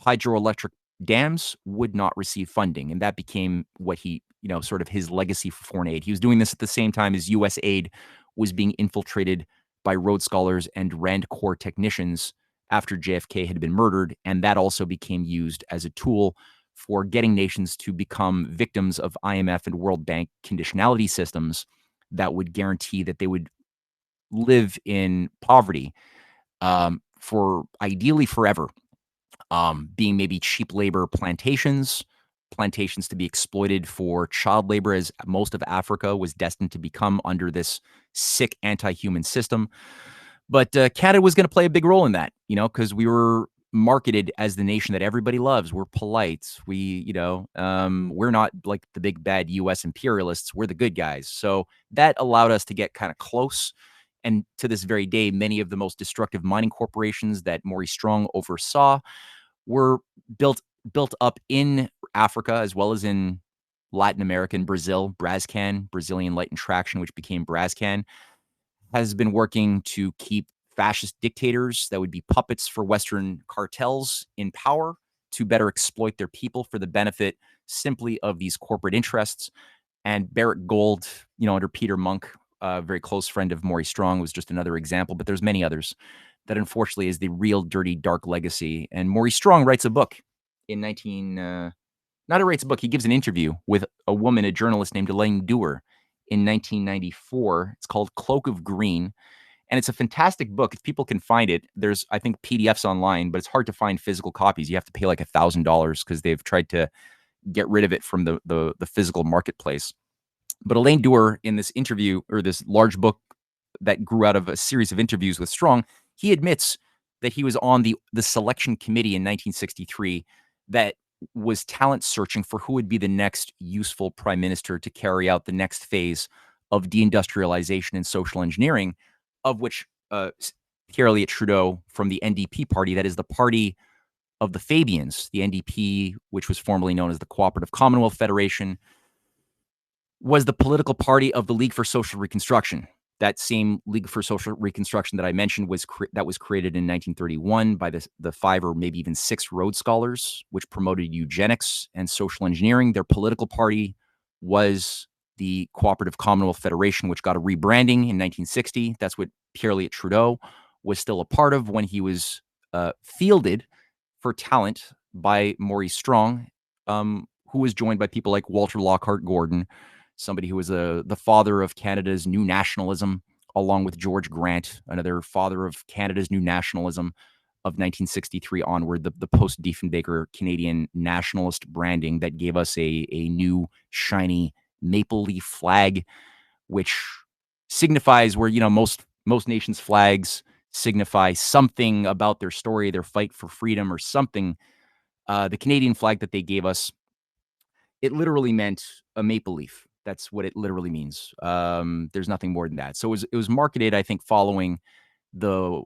hydroelectric dams would not receive funding. And that became what he, sort of his legacy for foreign aid. He was doing this at the same time as U.S. aid was being infiltrated by Rhodes scholars and Rand Corps technicians after JFK had been murdered. And that also became used as a tool for getting nations to become victims of IMF and World Bank conditionality systems that would guarantee that they would live in poverty for ideally forever, being maybe cheap labor plantations to be exploited for child labor, as most of Africa was destined to become under this sick anti-human system. But Canada was going to play a big role in that, because we were marketed as the nation that everybody loves. We're polite. We're not like the big bad U.S. imperialists. We're the good guys. So that allowed us to get kind of close. And to this very day, many of the most destructive mining corporations that Maurice Strong oversaw were built up in Africa as well as in Latin America and Brazil. Brascan, Brazilian Light and Traction, which became Brascan, has been working to keep fascist dictators that would be puppets for Western cartels in power to better exploit their people for the benefit simply of these corporate interests. And Barrick Gold, under Peter Monk, a very close friend of Maurice Strong, was just another example, but there's many others that unfortunately is the real dirty, dark legacy. And Maurice Strong writes a book in he gives an interview with a woman, a journalist named Elaine Dewar in 1994. It's called Cloak of Green. And it's a fantastic book. If people can find it, there's, I think, PDFs online, but it's hard to find physical copies. You have to pay like $1,000 because they've tried to get rid of it from the physical marketplace. But Elaine Dewar, in this interview, or this large book that grew out of a series of interviews with Strong, he admits that he was on the selection committee in 1963 that was talent searching for who would be the next useful prime minister to carry out the next phase of deindustrialization and social engineering, of which Pierre Elliott Trudeau from the NDP party, that is the party of the Fabians, the NDP, which was formerly known as the Cooperative Commonwealth Federation, was the political party of the League for Social Reconstruction. That same League for Social Reconstruction that I mentioned was created in 1931 by the 5 or maybe even 6 Rhodes scholars, which promoted eugenics and social engineering. Their political party was the Cooperative Commonwealth Federation, which got a rebranding in 1960. That's what Pierre Elliott Trudeau was still a part of when he was fielded for talent by Maurice Strong, who was joined by people like Walter Lockhart Gordon, somebody who was the father of Canada's new nationalism, along with George Grant, another father of Canada's new nationalism of 1963 onward, the post-Diefenbaker Canadian nationalist branding that gave us a new shiny maple leaf flag, which signifies where, most nations' flags signify something about their story, their fight for freedom or something. The Canadian flag that they gave us, it literally meant a maple leaf. That's what it literally means. There's nothing more than that. So it was marketed, I think, following the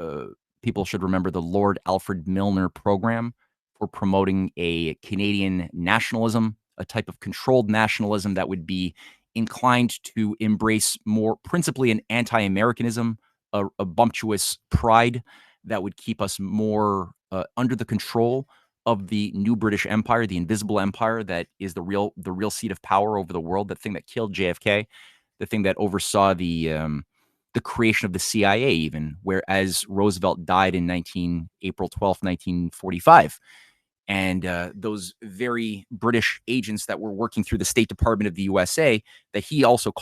uh, people should remember the Lord Alfred Milner program for promoting a Canadian nationalism, a type of controlled nationalism that would be inclined to embrace more principally an anti-Americanism, a bumptious pride that would keep us more under the control of the new British Empire, the invisible empire that is the real seat of power over the world, the thing that killed JFK, the thing that oversaw the creation of the CIA, even, whereas Roosevelt died in April 12th, 1945. And those very British agents that were working through the State Department of the USA that he also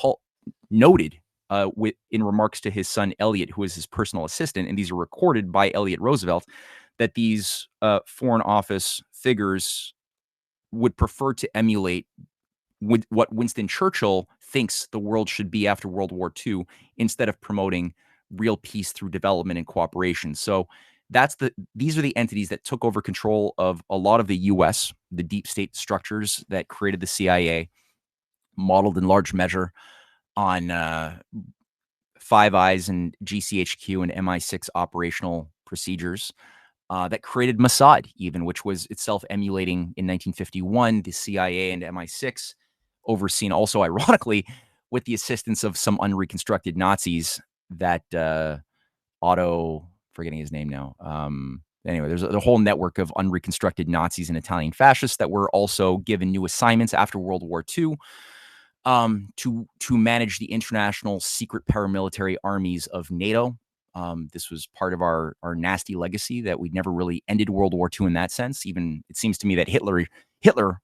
noted in remarks to his son Elliot, who was his personal assistant, and these are recorded by Elliot Roosevelt, that these Foreign Office figures would prefer to emulate what Winston Churchill thinks the world should be after World War II, instead of promoting real peace through development and cooperation. So these are the entities that took over control of a lot of the US, the deep state structures that created the CIA, modeled in large measure on Five Eyes and GCHQ and MI6 operational procedures that created Mossad, even, which was itself emulating in 1951 the CIA and MI6, overseen also, ironically, with the assistance of some unreconstructed Nazis that Otto, forgetting his name now. Anyway, there's a whole network of unreconstructed Nazis and Italian fascists that were also given new assignments after World War II to manage the international secret paramilitary armies of NATO. This was part of our nasty legacy, that we never really ended World War II in that sense. Even it seems to me that Hitler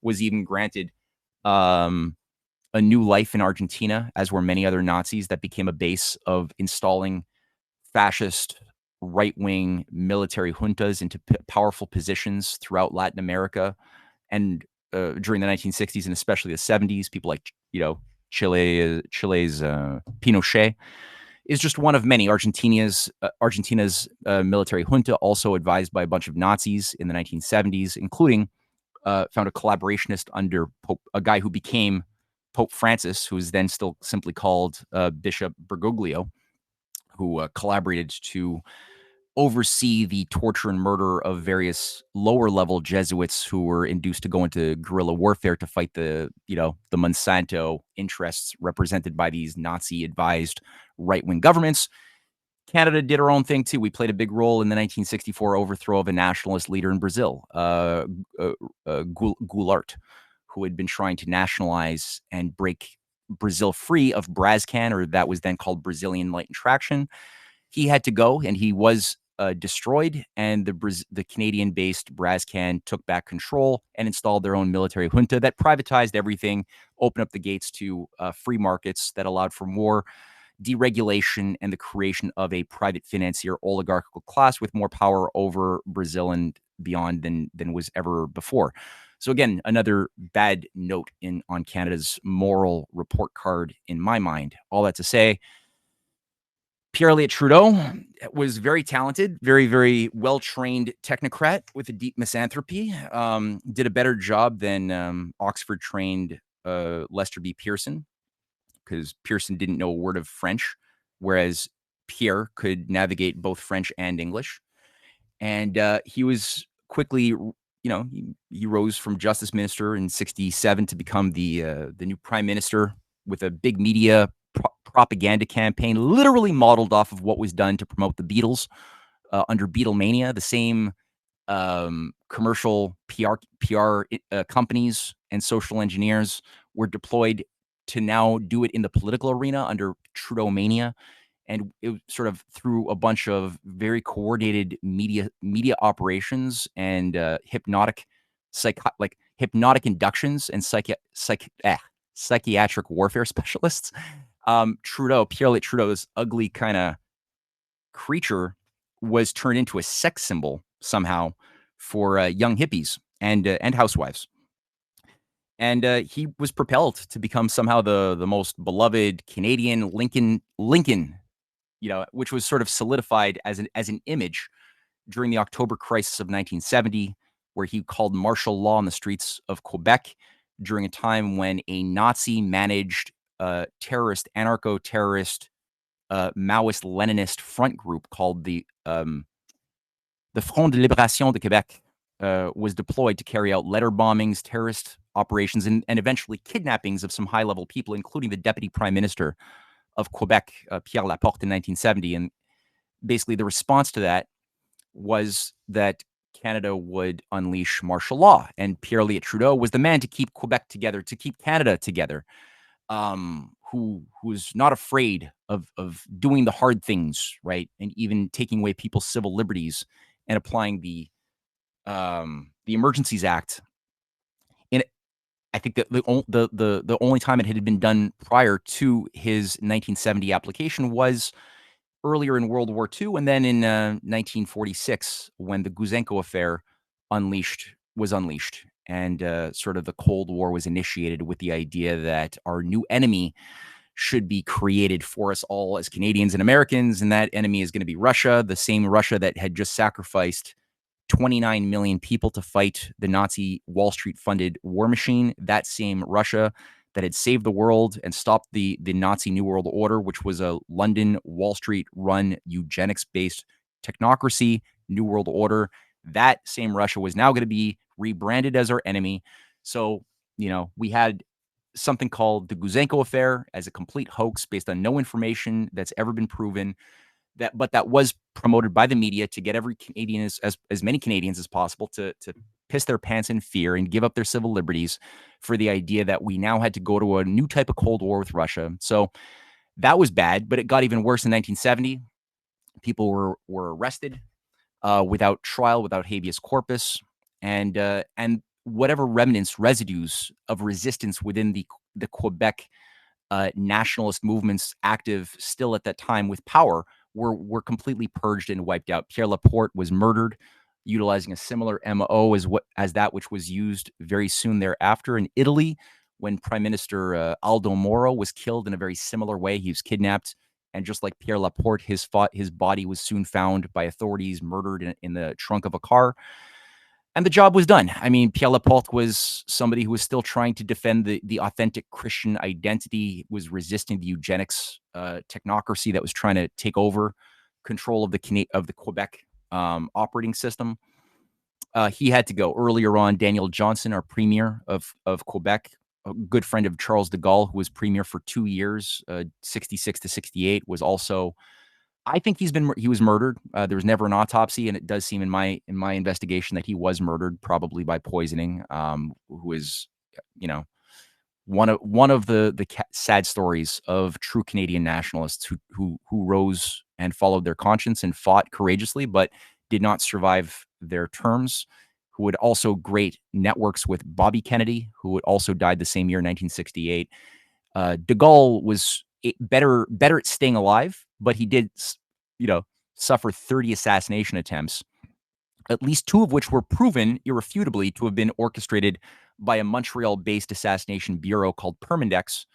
was even granted a new life in Argentina, as were many other Nazis, that became a base of installing fascist right-wing military juntas into powerful positions throughout Latin America. And during the 1960s and especially the 70s, people like, Chile's Pinochet is just one of many. Argentina's military junta, also advised by a bunch of Nazis in the 1970s, including found a collaborationist under a guy who became Pope Francis, who is then still simply called Bishop Bergoglio, who collaborated to oversee the torture and murder of various lower level Jesuits who were induced to go into guerrilla warfare to fight the Monsanto interests represented by these Nazi advised right wing governments. Canada did our own thing too. We played a big role in the 1964 overthrow of a nationalist leader in Brazil, Goulart, who had been trying to nationalize and break Brazil free of Brascan, or that was then called Brazilian Light and Traction. He had to go, and he was destroyed, and the Canadian-based Brascan took back control and installed their own military junta that privatized everything, opened up the gates to free markets that allowed for more deregulation and the creation of a private financier oligarchical class with more power over Brazil and beyond than was ever before. So again, another bad note on Canada's moral report card in my mind. All that to say, Pierre Elliott Trudeau was very talented, very, very well-trained technocrat with a deep misanthropy. Did a better job than Oxford-trained Lester B. Pearson, because Pearson didn't know a word of French, whereas Pierre could navigate both French and English. And he was quickly, he rose from justice minister in 1967 to become the new prime minister with a big media propaganda campaign, literally modeled off of what was done to promote the Beatles under Beatlemania. The same commercial PR companies and social engineers were deployed to now do it in the political arena under Trudeau Mania. And it sort of through a bunch of very coordinated media operations and hypnotic inductions and psychiatric warfare specialists. Pierre Trudeau, this ugly kind of creature, was turned into a sex symbol somehow for young hippies and housewives. And he was propelled to become somehow the most beloved Canadian Lincoln, which was sort of solidified as an image during the October crisis of 1970, where he called martial law on the streets of Quebec during a time when a Nazi-managed terrorist, anarcho-terrorist, Maoist-Leninist front group called the Front de Libération de Québec was deployed to carry out letter bombings, terrorist operations, and eventually kidnappings of some high-level people, including the Deputy Prime Minister of Quebec, Pierre Laporte, in 1970. And basically the response to that was that Canada would unleash martial law, and Pierre Trudeau was the man to keep Quebec together, to keep Canada together, who was not afraid of doing the hard things, right, and even taking away people's civil liberties and applying the Emergencies Act. And I think that the only time it had been done prior to his 1970 application was earlier in World War II, and then in 1946, when the Guzenko affair was unleashed, and sort of the Cold War was initiated with the idea that our new enemy should be created for us all as Canadians and Americans, and that enemy is going to be Russia, the same Russia that had just sacrificed 29 million people to fight the Nazi Wall Street-funded war machine, that same Russia that had saved the world and stopped the Nazi New World Order, which was a London, Wall Street-run, eugenics-based technocracy, New World Order. That same Russia was now going to be rebranded as our enemy. So, we had something called the Guzenko affair as a complete hoax based on no information that's ever been proven, but that was promoted by the media to get every Canadian, as many Canadians as possible, to piss their pants in fear and give up their civil liberties for the idea that we now had to go to a new type of Cold War with Russia. So that was bad, but it got even worse in 1970. People were arrested without trial, without habeas corpus, and whatever residues of resistance within the Quebec nationalist movements active still at that time with power were completely purged and wiped out. Pierre Laporte was murdered, utilizing a similar MO as that which was used very soon thereafter in Italy, when Prime Minister Aldo Moro was killed in a very similar way. He was kidnapped, and just like Pierre Laporte, his body was soon found by authorities, murdered in the trunk of a car. And the job was done. I mean, Pierre Laporte was somebody who was still trying to defend the authentic Christian identity, was resisting the eugenics technocracy that was trying to take over control of the Quebec operating system. He had to go. Earlier on, Daniel Johnson, our premier of Quebec, a good friend of Charles de Gaulle, who was premier for 2 years, 66 to 68, was also, I think he was murdered. There was never an autopsy, and it does seem in my investigation that he was murdered, probably by poisoning. Who is, one of the sad stories of true Canadian nationalists who rose and followed their conscience and fought courageously, but did not survive their terms. Who would also great networks with Bobby Kennedy, who also died the same year, 1968. De Gaulle was better at staying alive, but he did, suffer 30 assassination attempts, at least 2 of which were proven irrefutably to have been orchestrated by a Montreal-based assassination bureau called Permindex,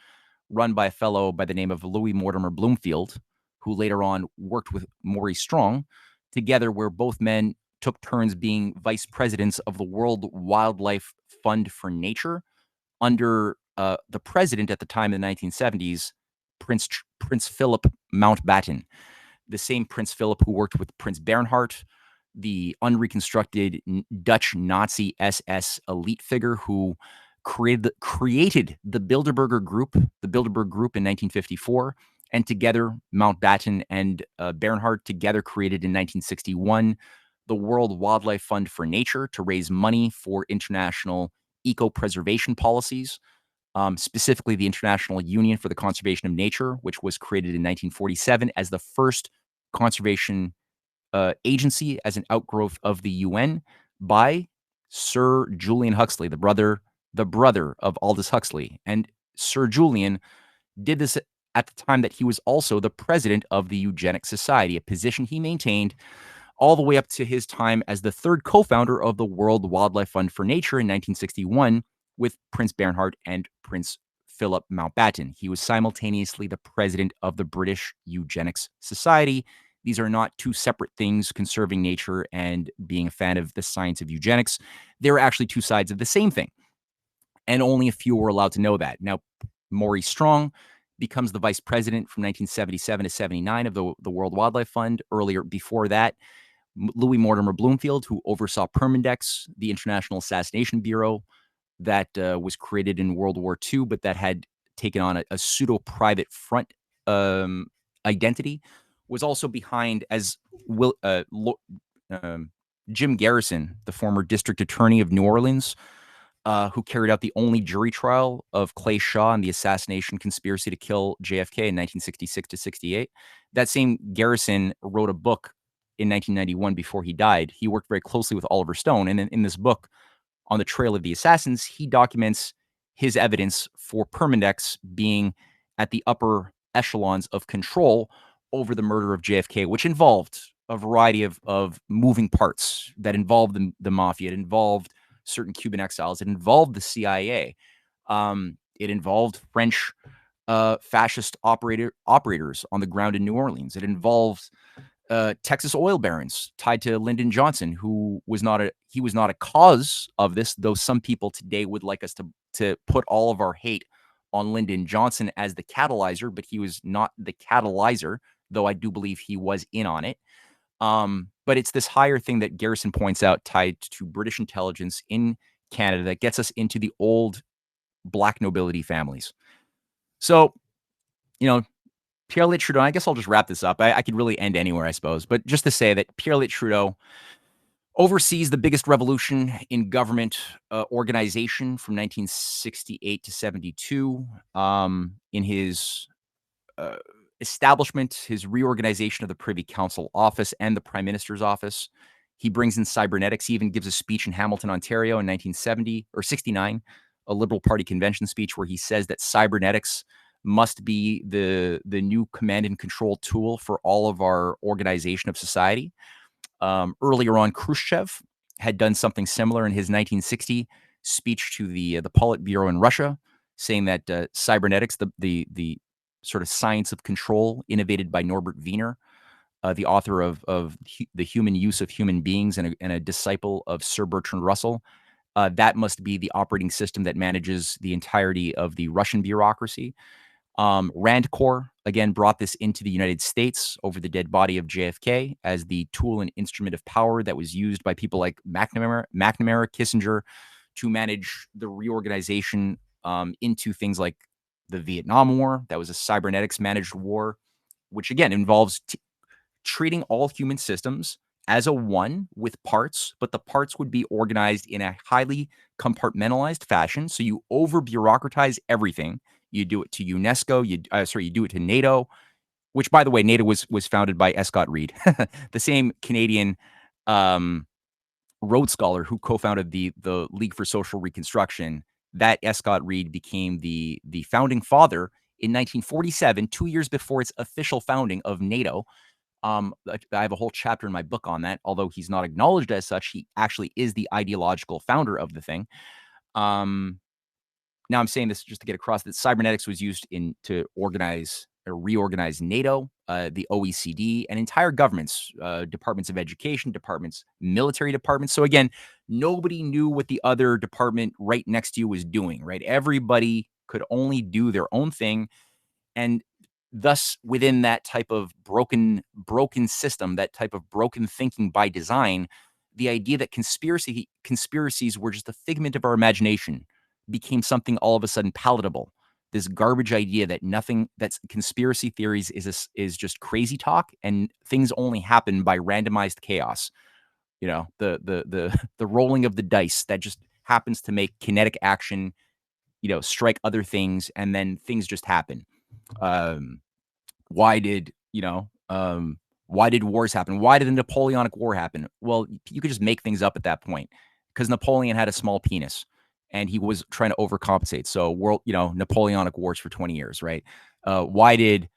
run by a fellow by the name of Louis Mortimer Bloomfield, who later on worked with Maurice Strong together, where both men took turns being vice presidents of the World Wildlife Fund for Nature under the president at the time in the 1970s, Prince Philip Mountbatten, the same Prince Philip who worked with Prince Bernhard, the unreconstructed Dutch Nazi SS elite figure who created the Bilderberg Group in 1954, and together Mountbatten and Bernhard together created in 1961 the World Wildlife Fund for Nature to raise money for international eco-preservation policies, specifically the International Union for the Conservation of Nature, which was created in 1947 as the first conservation agency as an outgrowth of the UN by Sir Julian Huxley, the brother of Aldous Huxley. And Sir Julian did this at the time that he was also the president of the Eugenics Society, a position he maintained all the way up to his time as the third co-founder of the World Wildlife Fund for Nature in 1961 with Prince Bernhard and Prince Philip Mountbatten. He was simultaneously the president of the British Eugenics Society. These are not two separate things, conserving nature and being a fan of the science of eugenics. They're actually two sides of the same thing. And only a few were allowed to know that. Now, Maurice Strong becomes the vice president from 1977 to 79 of the World Wildlife Fund. Earlier, before that, Louis Mortimer Bloomfield, who oversaw Permindex, the International Assassination Bureau that was created in World War II, but that had taken on a pseudo-private front identity, was also behind as Jim Garrison, the former district attorney of New Orleans, who carried out the only jury trial of Clay Shaw and the assassination conspiracy to kill JFK in 1966 to 68. That same Garrison wrote a book in 1991 before he died. He worked very closely with Oliver Stone. And in this book, On the Trail of the Assassins, he documents his evidence for Permindex being at the upper echelons of control over the murder of JFK, which involved a variety of moving parts that involved the mafia. It involved certain Cuban exiles. It involved the CIA. It involved French fascist operators on the ground in New Orleans. It involved Texas oil barons tied to Lyndon Johnson, who was not a cause of this, though some people today would like us to put all of our hate on Lyndon Johnson as the catalyzer, but he was not the catalyzer, though I do believe he was in on it. But it's this higher thing that Garrison points out tied to British intelligence in Canada that gets us into the old black nobility families. So, Pierre Trudeau, I guess I'll just wrap this up. I could really end anywhere, I suppose. But just to say that Pierre Trudeau oversees the biggest revolution in government organization from 1968 to 72. In his establishment, his reorganization of the Privy Council office and the Prime Minister's office. He brings in cybernetics. He even gives a speech in Hamilton, Ontario in 1970 or 69, a Liberal Party convention speech where he says that cybernetics must be the new command and control tool for all of our organization of society. Earlier on, Khrushchev had done something similar in his 1960 speech to the Politburo in Russia, saying that cybernetics, the sort of science of control innovated by Norbert Wiener, the author of The Human Use of Human Beings and a disciple of Sir Bertrand Russell, that must be the operating system that manages the entirety of the Russian bureaucracy. Rand Corps, again, brought this into the United States over the dead body of JFK as the tool and instrument of power that was used by people like McNamara, Kissinger, to manage the reorganization into things like the Vietnam War. That was a cybernetics managed war, which again involves treating all human systems as a one with parts, but the parts would be organized in a highly compartmentalized fashion. So you over bureaucratize everything. You do it to UNESCO. You do it to NATO, which, by the way, NATO was founded by Escott Reed, the same Canadian Rhodes Scholar who co-founded the League for Social Reconstruction. That Escott Reed became the founding father in 1947, 2 years before its official founding of NATO. I have a whole chapter in my book on that. Although he's not acknowledged as such, he actually is the ideological founder of the thing. Now I'm saying this just to get across that cybernetics was used to organize or reorganize NATO, the OECD, and entire governments, departments of education, military departments. So again, nobody knew what the other department right next to you was doing, right? Everybody could only do their own thing. And thus, within that type of broken system, that type of broken thinking by design, the idea that conspiracies were just a figment of our imagination became something all of a sudden palatable. This garbage idea that that's conspiracy theories is just crazy talk and things only happen by randomized chaos. The rolling of the dice that just happens to make kinetic action, strike other things, and then things just happen. Why did wars happen? Why did the Napoleonic War happen? Well, you could just make things up at that point because Napoleon had a small penis and he was trying to overcompensate. So Napoleonic Wars for 20 years, right? Why did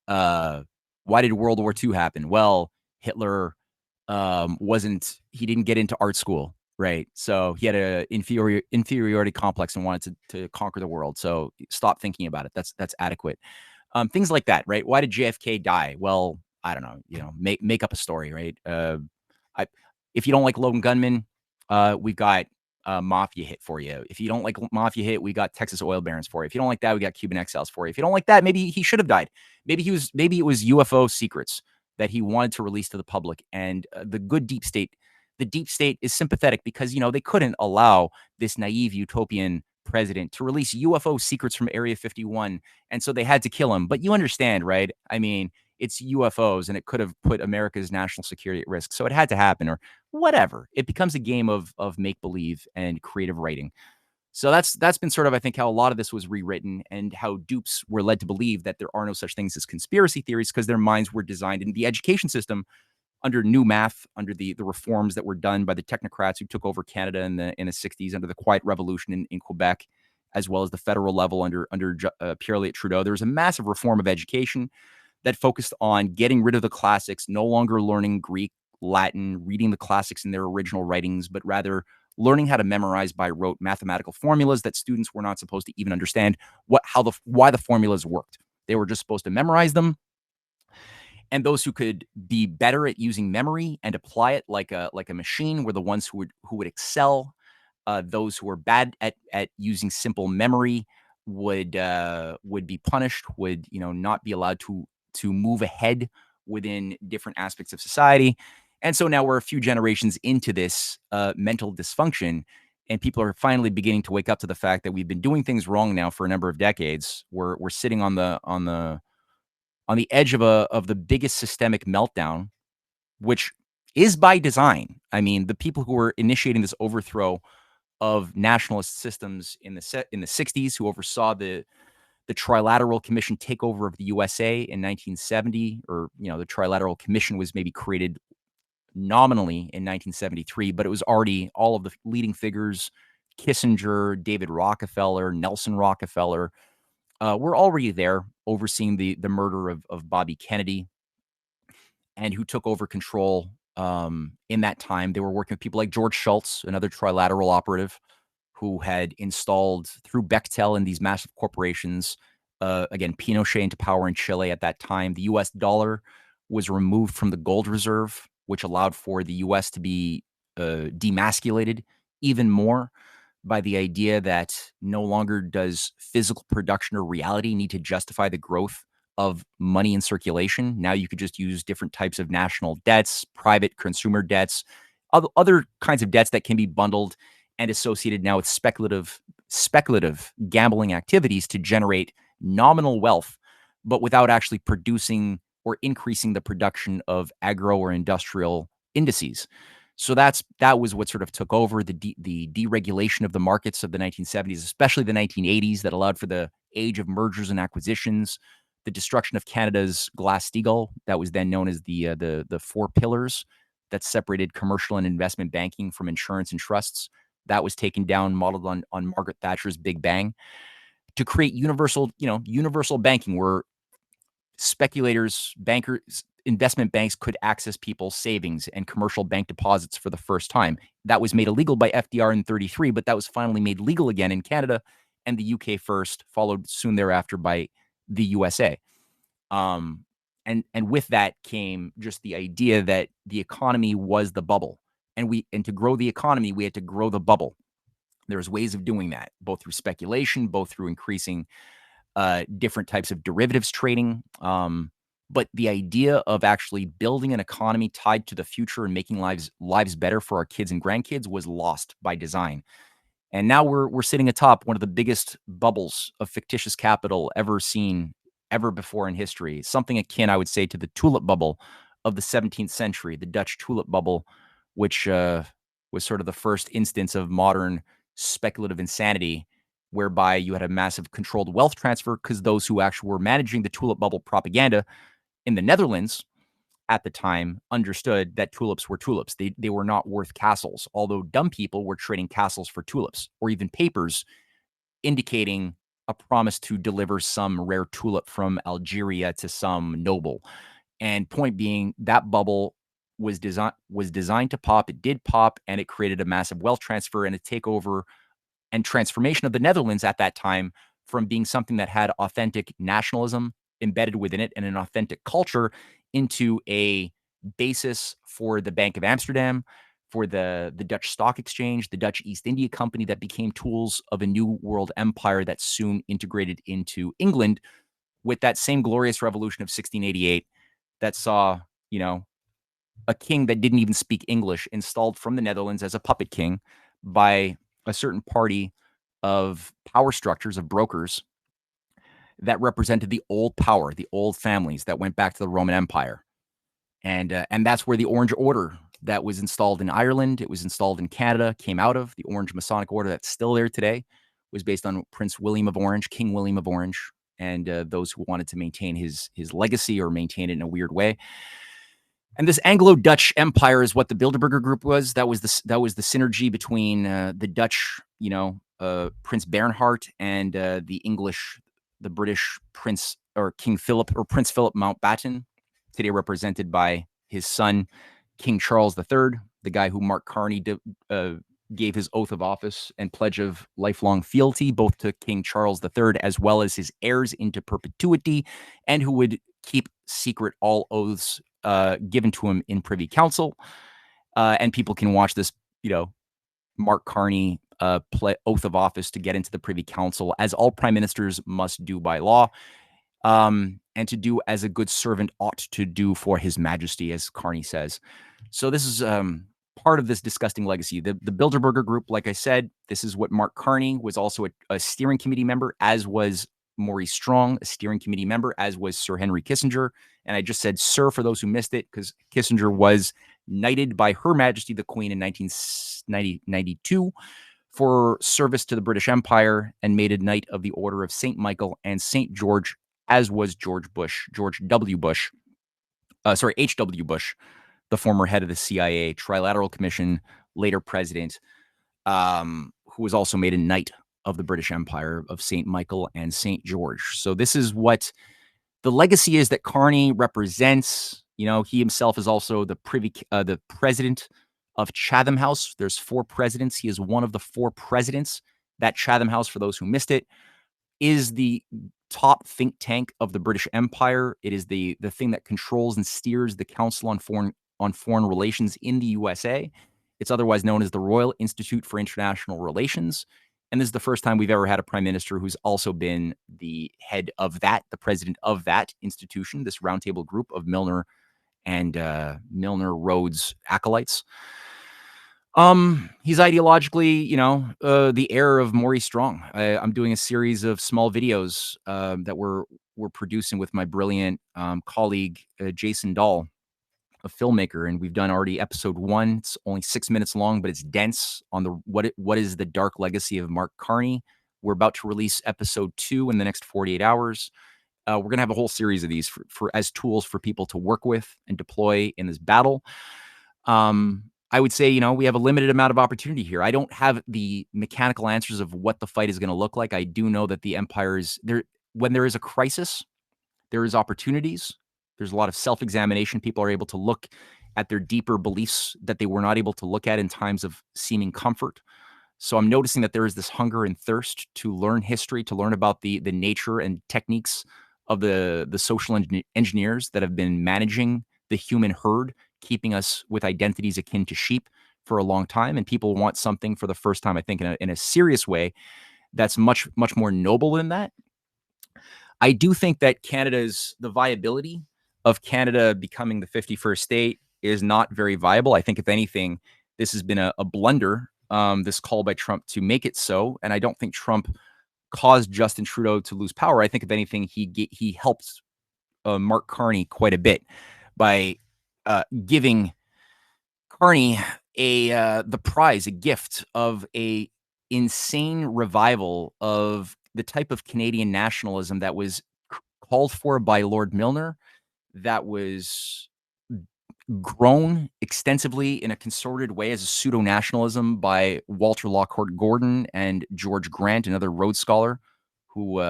World War II happen? Well, Hitler he didn't get into art school, right? So he had a inferiority complex and wanted to conquer the world. So stop thinking about it. That's adequate. Things like that, right? Why did JFK die? Well, I don't know. Make up a story, right? If you don't like Logan Gunman, we've got Mafia Hit for you. If you don't like Mafia Hit, we got Texas Oil Barons for you. If you don't like that, we got Cuban Exiles for you. If you don't like that, maybe he should have died. Maybe it was UFO secrets that he wanted to release to the public. And the deep state is sympathetic because they couldn't allow this naive utopian president to release UFO secrets from Area 51, and so they had to kill him. But you understand, right? I mean, it's UFOs, and it could have put America's national security at risk, so it had to happen, or whatever. It becomes a game of make believe and creative writing. So that's been sort of, I think, how a lot of this was rewritten, and how dupes were led to believe that there are no such things as conspiracy theories because their minds were designed in the education system under new math, under the reforms that were done by the technocrats who took over Canada in the 60s under the Quiet Revolution in Quebec, as well as the federal level under Pierre-Elliott Trudeau. There was a massive reform of education that focused on getting rid of the classics, no longer learning Greek, Latin, reading the classics in their original writings, but rather learning how to memorize by rote mathematical formulas that students were not supposed to even understand why the formulas worked. They were just supposed to memorize them. And those who could be better at using memory and apply it like a machine were the ones who would excel. Those who were bad at using simple memory would be punished, would not be allowed to move ahead within different aspects of society. And so now we're a few generations into this mental dysfunction, and people are finally beginning to wake up to the fact that we've been doing things wrong now for a number of decades. We're sitting on the edge of the biggest systemic meltdown, which is by design. I mean, the people who were initiating this overthrow of nationalist systems in the 60s, who oversaw the Trilateral Commission takeover of the USA in 1970, or the Trilateral Commission was maybe created nominally in 1973, but it was already all of the leading figures, Kissinger, David Rockefeller, Nelson Rockefeller, were already there overseeing the murder of Bobby Kennedy, and who took over control in that time. They were working with people like George Shultz, another trilateral operative, who had installed through Bechtel and these massive corporations, again, Pinochet into power in Chile at that time. The US dollar was removed from the gold reserve, which allowed for the US to be demasculated even more by the idea that no longer does physical production or reality need to justify the growth of money in circulation. Now you could just use different types of national debts, private consumer debts, other kinds of debts that can be bundled and associated now with speculative gambling activities to generate nominal wealth, but without actually producing or increasing the production of agro or industrial indices. So that was what sort of took over the deregulation of the markets of the 1970s, especially the 1980s, that allowed for the age of mergers and acquisitions, the destruction of Canada's Glass-Steagall, that was then known as the four pillars that separated commercial and investment banking from insurance and trusts. That was taken down, modeled on Margaret Thatcher's Big Bang, to create universal banking, where speculators, bankers, investment banks could access people's savings and commercial bank deposits for the first time. That was made illegal by FDR in 1933, but that was finally made legal again in Canada and the UK first, followed soon thereafter by the USA. And with that came just the idea that the economy was the bubble, and to grow the economy, we had to grow the bubble. There's ways of doing that, both through speculation, both through increasing different types of derivatives trading. But the idea of actually building an economy tied to the future and making lives better for our kids and grandkids was lost by design. And now we're sitting atop one of the biggest bubbles of fictitious capital ever seen, ever before in history. Something akin, I would say, to the tulip bubble of the 17th century, the Dutch tulip bubble, which was sort of the first instance of modern speculative insanity, whereby you had a massive controlled wealth transfer because those who actually were managing the tulip bubble propaganda in the Netherlands at the time understood that tulips were tulips. They were not worth castles, although dumb people were trading castles for tulips, or even papers indicating a promise to deliver some rare tulip from Algeria to some noble. And point being, that bubble was designed to pop. It did pop, and it created a massive wealth transfer and a takeover and transformation of the Netherlands at that time from being something that had authentic nationalism embedded within it and an authentic culture into a basis for the Bank of Amsterdam, for the Dutch Stock Exchange, the Dutch East India Company, that became tools of a new world empire that soon integrated into England with that same glorious revolution of 1688 that saw, you know, a king that didn't even speak English installed from the Netherlands as a puppet king by a certain party of power structures, of brokers that represented the old power, the old families that went back to the Roman Empire. And that's where the Orange Order that was installed in Ireland, it was installed in Canada, came out of. The Orange Masonic Order that's still there today was based on Prince William of Orange, King William of Orange, and those who wanted to maintain his legacy or maintain it in a weird way. And this Anglo-Dutch Empire is what the Bilderberger Group was. That was the synergy between the Dutch, Prince Bernhard, and the British Prince or King Philip or Prince Philip Mountbatten, today represented by his son, King Charles III, the guy who Mark Carney gave his oath of office and pledge of lifelong fealty, both to King Charles III as well as his heirs into perpetuity, and who would keep secret all oaths given to him in Privy Council. And people can watch this, Mark Carney oath of office to get into the Privy Council, as all prime ministers must do by law, and to do as a good servant ought to do for his majesty, as Carney says. So this is part of this disgusting legacy. The Bilderberger Group, like I said, this is what Mark Carney was also a steering committee member, as was Maurice Strong, a steering committee member, as was Sir Henry Kissinger. And I just said sir for those who missed it, because Kissinger was knighted by Her Majesty the Queen in 1992 for service to the British Empire, and made a Knight of the Order of St. Michael and St. George, as was George W. Bush, H.W. Bush, the former head of the CIA, Trilateral Commission, later president, who was also made a Knight of the British Empire of St. Michael and St. George. So this is what the legacy is that Carney represents. He himself is also the president of Chatham House. There's 4 presidents. He is one of the 4 presidents. That Chatham House, for those who missed it, is the top think tank of the British Empire. It is the thing that controls and steers the Council on Foreign Relations in the USA. It's otherwise known as the Royal Institute for International Relations. And this is the first time we've ever had a prime minister who's also been the head of that, the president of that institution, this roundtable group of Milner and Rhodes acolytes. He's ideologically, the heir of Maurice Strong. I'm doing a series of small videos that we're producing with my brilliant colleague, Jason Dahl, a filmmaker, and we've done already episode 1. It's only 6 minutes long, but it's dense on what is the dark legacy of Mark Carney. We're about to release episode 2 in the next 48 hours. We're going to have a whole series of these for as tools for people to work with and deploy in this battle. I would say, we have a limited amount of opportunity here. I don't have the mechanical answers of what the fight is going to look like. I do know that the empire is there. When there is a crisis, there is opportunities. There's a lot of self-examination. People are able to look at their deeper beliefs that they were not able to look at in times of seeming comfort. So I'm noticing that there is this hunger and thirst to learn history, to learn about the nature and techniques of the social engineers that have been managing the human herd, keeping us with identities akin to sheep for a long time. And people want something for the first time, I think, in a serious way that's much, much more noble than that. I do think that the viability of Canada becoming the 51st state is not very viable. I think, if anything, this has been a blunder, this call by Trump to make it so. And I don't think Trump caused Justin Trudeau to lose power. I think, if anything, he helped Mark Carney quite a bit by giving Carney the prize, a gift of a insane revival of the type of Canadian nationalism that was called for by Lord Milner, that was grown extensively in a consorted way as a pseudo-nationalism by Walter Lockhart Gordon and George Grant, another Rhodes scholar, who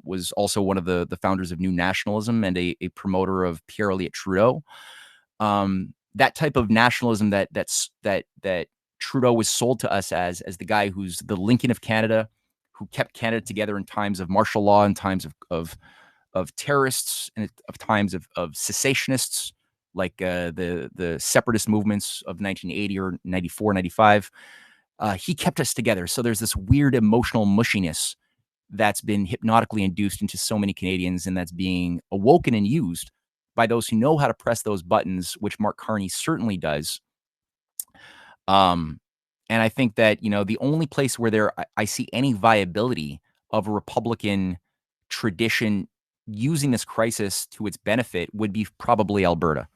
was also one of the founders of New Nationalism and a promoter of Pierre Elliott Trudeau. That type of nationalism that Trudeau was sold to us as the guy who's the Lincoln of Canada, who kept Canada together in times of martial law, in times of terrorists, and of times of cessationists, like the separatist movements of 1980 or 94, 95. He kept us together. So there's this weird emotional mushiness that's been hypnotically induced into so many Canadians, and that's being awoken and used by those who know how to press those buttons, which Mark Carney certainly does. And I think that, the only place where I see any viability of a Republican tradition using this crisis to its benefit would be probably Alberta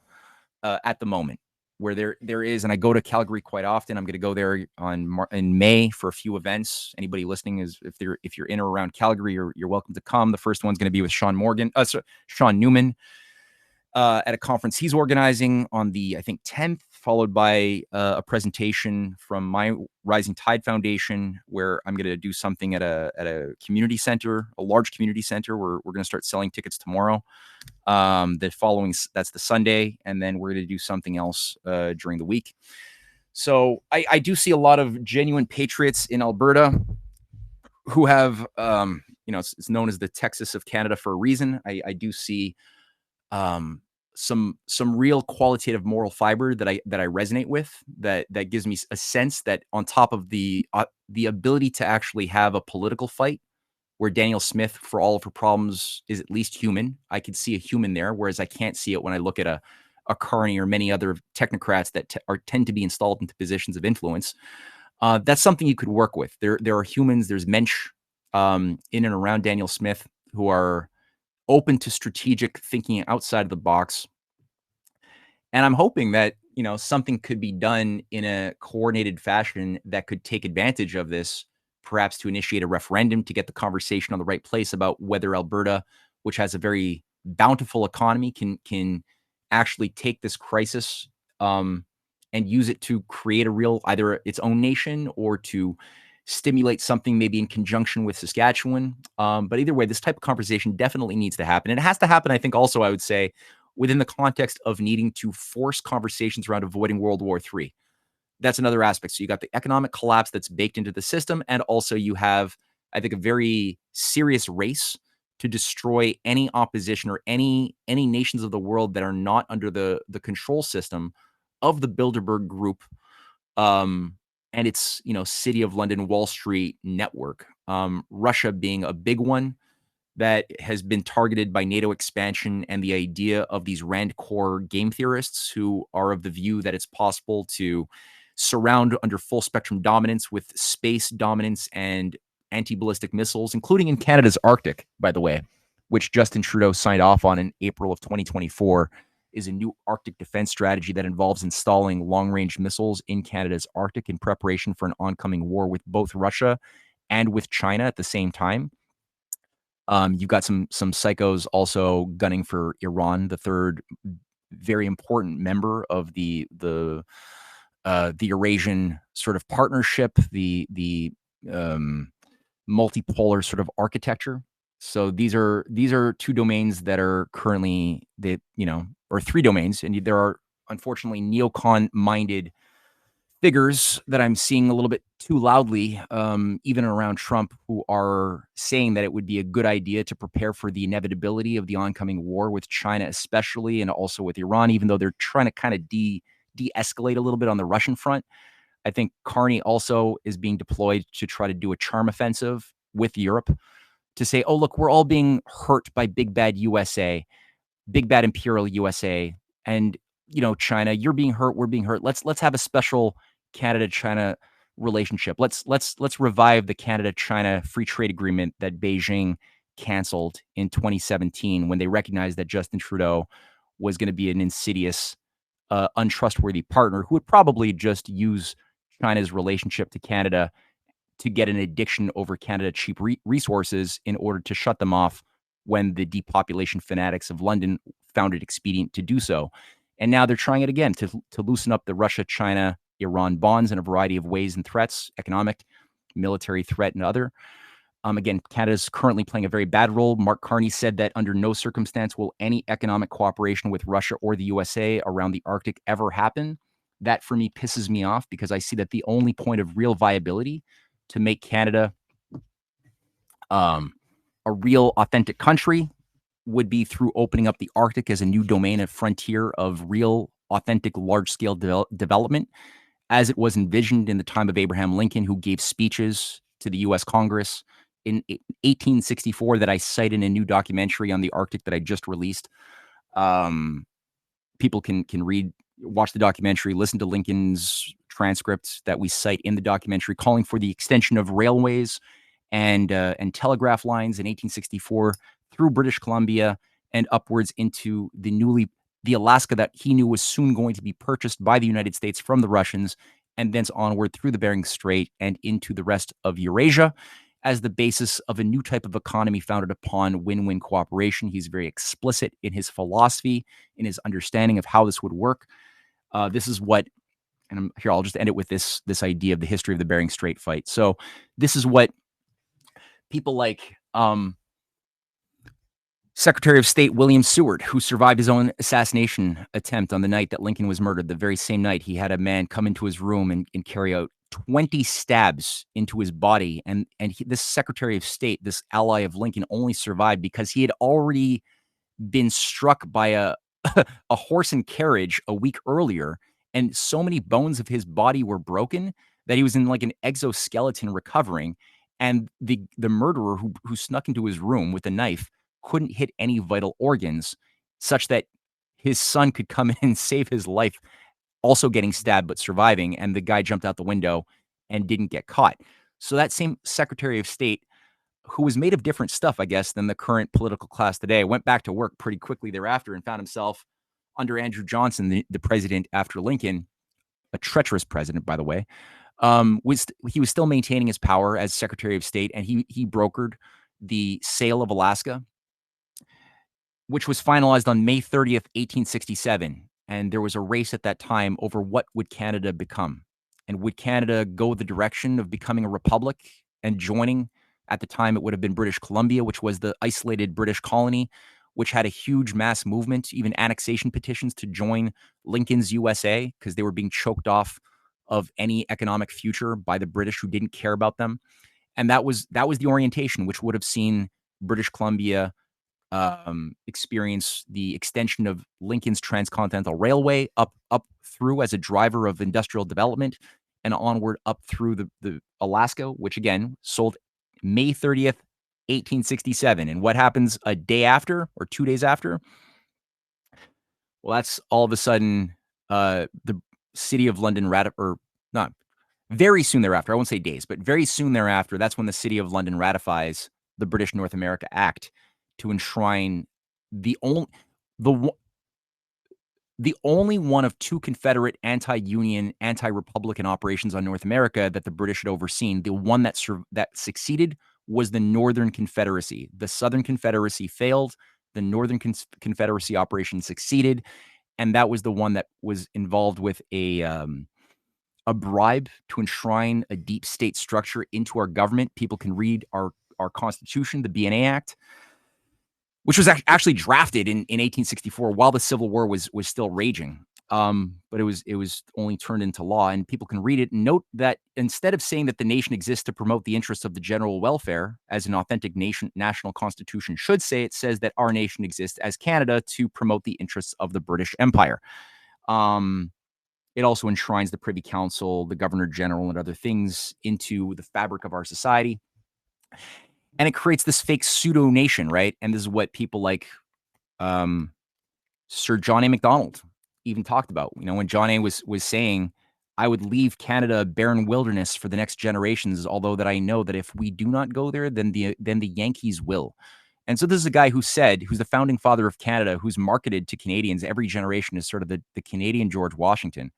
at the moment, where there is, and I go to Calgary quite often. I'm going to go there in May for a few events. Anybody listening if you're in or around Calgary, you're welcome to come. The first one's going to be with Sean Newman at a conference he's organizing on the, I think, 10th, followed by a presentation from my Rising Tide Foundation, where I'm going to do something at a community center, a large community center, where we're going to start selling tickets tomorrow. That's the Sunday, and then we're going to do something else during the week. So I do see a lot of genuine patriots in Alberta who have, it's known as the Texas of Canada for a reason. I do see some real qualitative moral fiber that I resonate with, that gives me a sense that on top of the ability to actually have a political fight, where Danielle Smith, for all of her problems, is at least human. I could see a human there, whereas I can't see it when I look at a Carney or many other technocrats that tend to be installed into positions of influence. That's something you could work with. There are humans, there's mensch in and around Danielle Smith who are open to strategic thinking outside of the box. And I'm hoping that, something could be done in a coordinated fashion that could take advantage of this, perhaps to initiate a referendum to get the conversation on the right place about whether Alberta, which has a very bountiful economy, can actually take this crisis and use it to create a real, either its own nation or to stimulate something maybe in conjunction with Saskatchewan. But either way, this type of conversation definitely needs to happen. And it has to happen, I think, also, I would say, within the context of needing to force conversations around avoiding World War III. That's another aspect. So you got the economic collapse that's baked into the system, and also you have, I think, a very serious race to destroy any opposition or any nations of the world that are not under the control system of the Bilderberg Group, and its, City of London, Wall Street network. Russia being a big one that has been targeted by NATO expansion and the idea of these Rand core game theorists who are of the view that it's possible to surround under full spectrum dominance with space dominance and anti-ballistic missiles, including in Canada's Arctic, by the way, which Justin Trudeau signed off on in April of 2024, is a new Arctic defense strategy that involves installing long-range missiles in Canada's Arctic in preparation for an oncoming war with both Russia and with China at the same time. You've got some psychos also gunning for Iran, the third very important member of the Eurasian sort of partnership, the multipolar sort of architecture. So these are two domains that are currently or three domains, and there are unfortunately neocon-minded figures that I'm seeing a little bit too loudly, even around Trump, who are saying that it would be a good idea to prepare for the inevitability of the oncoming war with China, especially, and also with Iran, even though they're trying to kind of de-escalate a little bit on the Russian front. I think Carney also is being deployed to try to do a charm offensive with Europe to say, oh, look, we're all being hurt by big bad USA, big bad imperial USA, and China, you're being hurt, we're being hurt. Let's have a special Canada-China relationship. Let's revive the Canada-China free trade agreement that Beijing canceled in 2017 when they recognized that Justin Trudeau was going to be an insidious, untrustworthy partner who would probably just use China's relationship to Canada to get an addiction over Canada cheap resources in order to shut them off when the depopulation fanatics of London found it expedient to do so. And now they're trying it again to loosen up the Russia, China, Iran bonds in a variety of ways and threats, economic, military threat, and other. Again, Canada's currently playing a very bad role. Mark Carney said that under no circumstance will any economic cooperation with Russia or the USA around the Arctic ever happen. That, for me, pisses me off because I see that the only point of real viability to make Canada a real, authentic country would be through opening up the Arctic as a new domain and frontier of real, authentic, large-scale development, as it was envisioned in the time of Abraham Lincoln, who gave speeches to the U.S. Congress in 1864 that I cite in a new documentary on the Arctic that I just released. People can watch the documentary, listen to Lincoln's transcripts that we cite in the documentary, calling for the extension of railways and telegraph lines in 1864 through British Columbia and upwards into the Alaska that he knew was soon going to be purchased by the United States from the Russians, and thence onward through the Bering Strait and into the rest of Eurasia as the basis of a new type of economy founded upon win-win cooperation. He's very explicit in his philosophy, in his understanding of how this would work. This is what, and here I'll just end it with this idea of the history of the Bering Strait fight. So this is what people like Secretary of State William Seward, who survived his own assassination attempt on the night that Lincoln was murdered, the very same night, he had a man come into his room and carry out 20 stabs into his body. And this Secretary of State, this ally of Lincoln, only survived because he had already been struck by a horse and carriage a week earlier. And so many bones of his body were broken that he was in like an exoskeleton recovering. And the murderer who snuck into his room with a knife couldn't hit any vital organs, such that his son could come in and save his life, also getting stabbed but surviving, and the guy jumped out the window and didn't get caught. So that same Secretary of State, who was made of different stuff, I guess, than the current political class today, went back to work pretty quickly thereafter and found himself under Andrew Johnson, the president after Lincoln, a treacherous president, by the way. He was still maintaining his power as Secretary of State, and he brokered the sale of Alaska, which was finalized on May 30th, 1867. And there was a race at that time over what would Canada become. And would Canada go the direction of becoming a republic and joining, at the time it would have been British Columbia, which was the isolated British colony, which had a huge mass movement, even annexation petitions to join Lincoln's USA, because they were being choked off of any economic future by the British, who didn't care about them. And that was the orientation, which would have seen British Columbia experience the extension of Lincoln's transcontinental railway up through as a driver of industrial development, and onward up through the Alaska, which again sold May 30th, 1867. And what happens a day after or 2 days after? Well, that's all of a sudden the city of London not very soon thereafter. I won't say days, but very soon thereafter, that's when the city of London ratifies the British North America Act to enshrine the only one of two Confederate anti-Union, anti-Republican operations on North America that the British had overseen. The one that succeeded was the Northern Confederacy. The Southern Confederacy failed. The Northern Confederacy operation succeeded, and that was the one that was involved with a bribe to enshrine a deep state structure into our government. People can read our Constitution, the BNA Act, which was actually drafted in 1864 while the Civil War was still raging. But it was only turned into law, and people can read it and note that instead of saying that the nation exists to promote the interests of the general welfare, as an authentic national constitution should say, it says that our nation exists as Canada to promote the interests of the British Empire. It also enshrines the Privy Council, the Governor General, and other things into the fabric of our society. And it creates this fake pseudo nation, right? And this is what people like Sir John A. Macdonald even talked about. You know, when John A. was saying, "I would leave Canada a barren wilderness for the next generations, although that I know that if we do not go there, then the Yankees will." And so this is a guy who's the founding father of Canada, who's marketed to Canadians every generation as sort of the Canadian George Washington,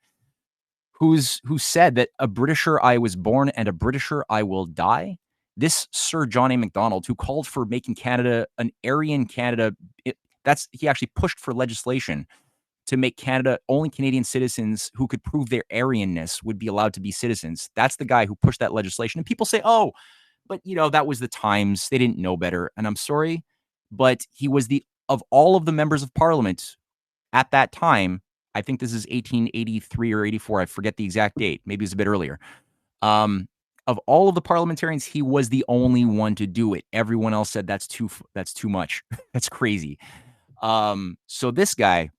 who said that a Britisher I was born and a Britisher I will die. This Sir John A. Macdonald, who called for making Canada an Aryan Canada, he actually pushed for legislation to make Canada, only Canadian citizens who could prove their Aryanness would be allowed to be citizens. That's the guy who pushed that legislation. And people say, oh, but that was the times. They didn't know better. And I'm sorry, but he was of all of the members of parliament at that time, I think this is 1883 or 84. I forget the exact date. Maybe it was a bit earlier. Of all of the parliamentarians, he was the only one to do it. Everyone else said that's too much. That's crazy. So this guy,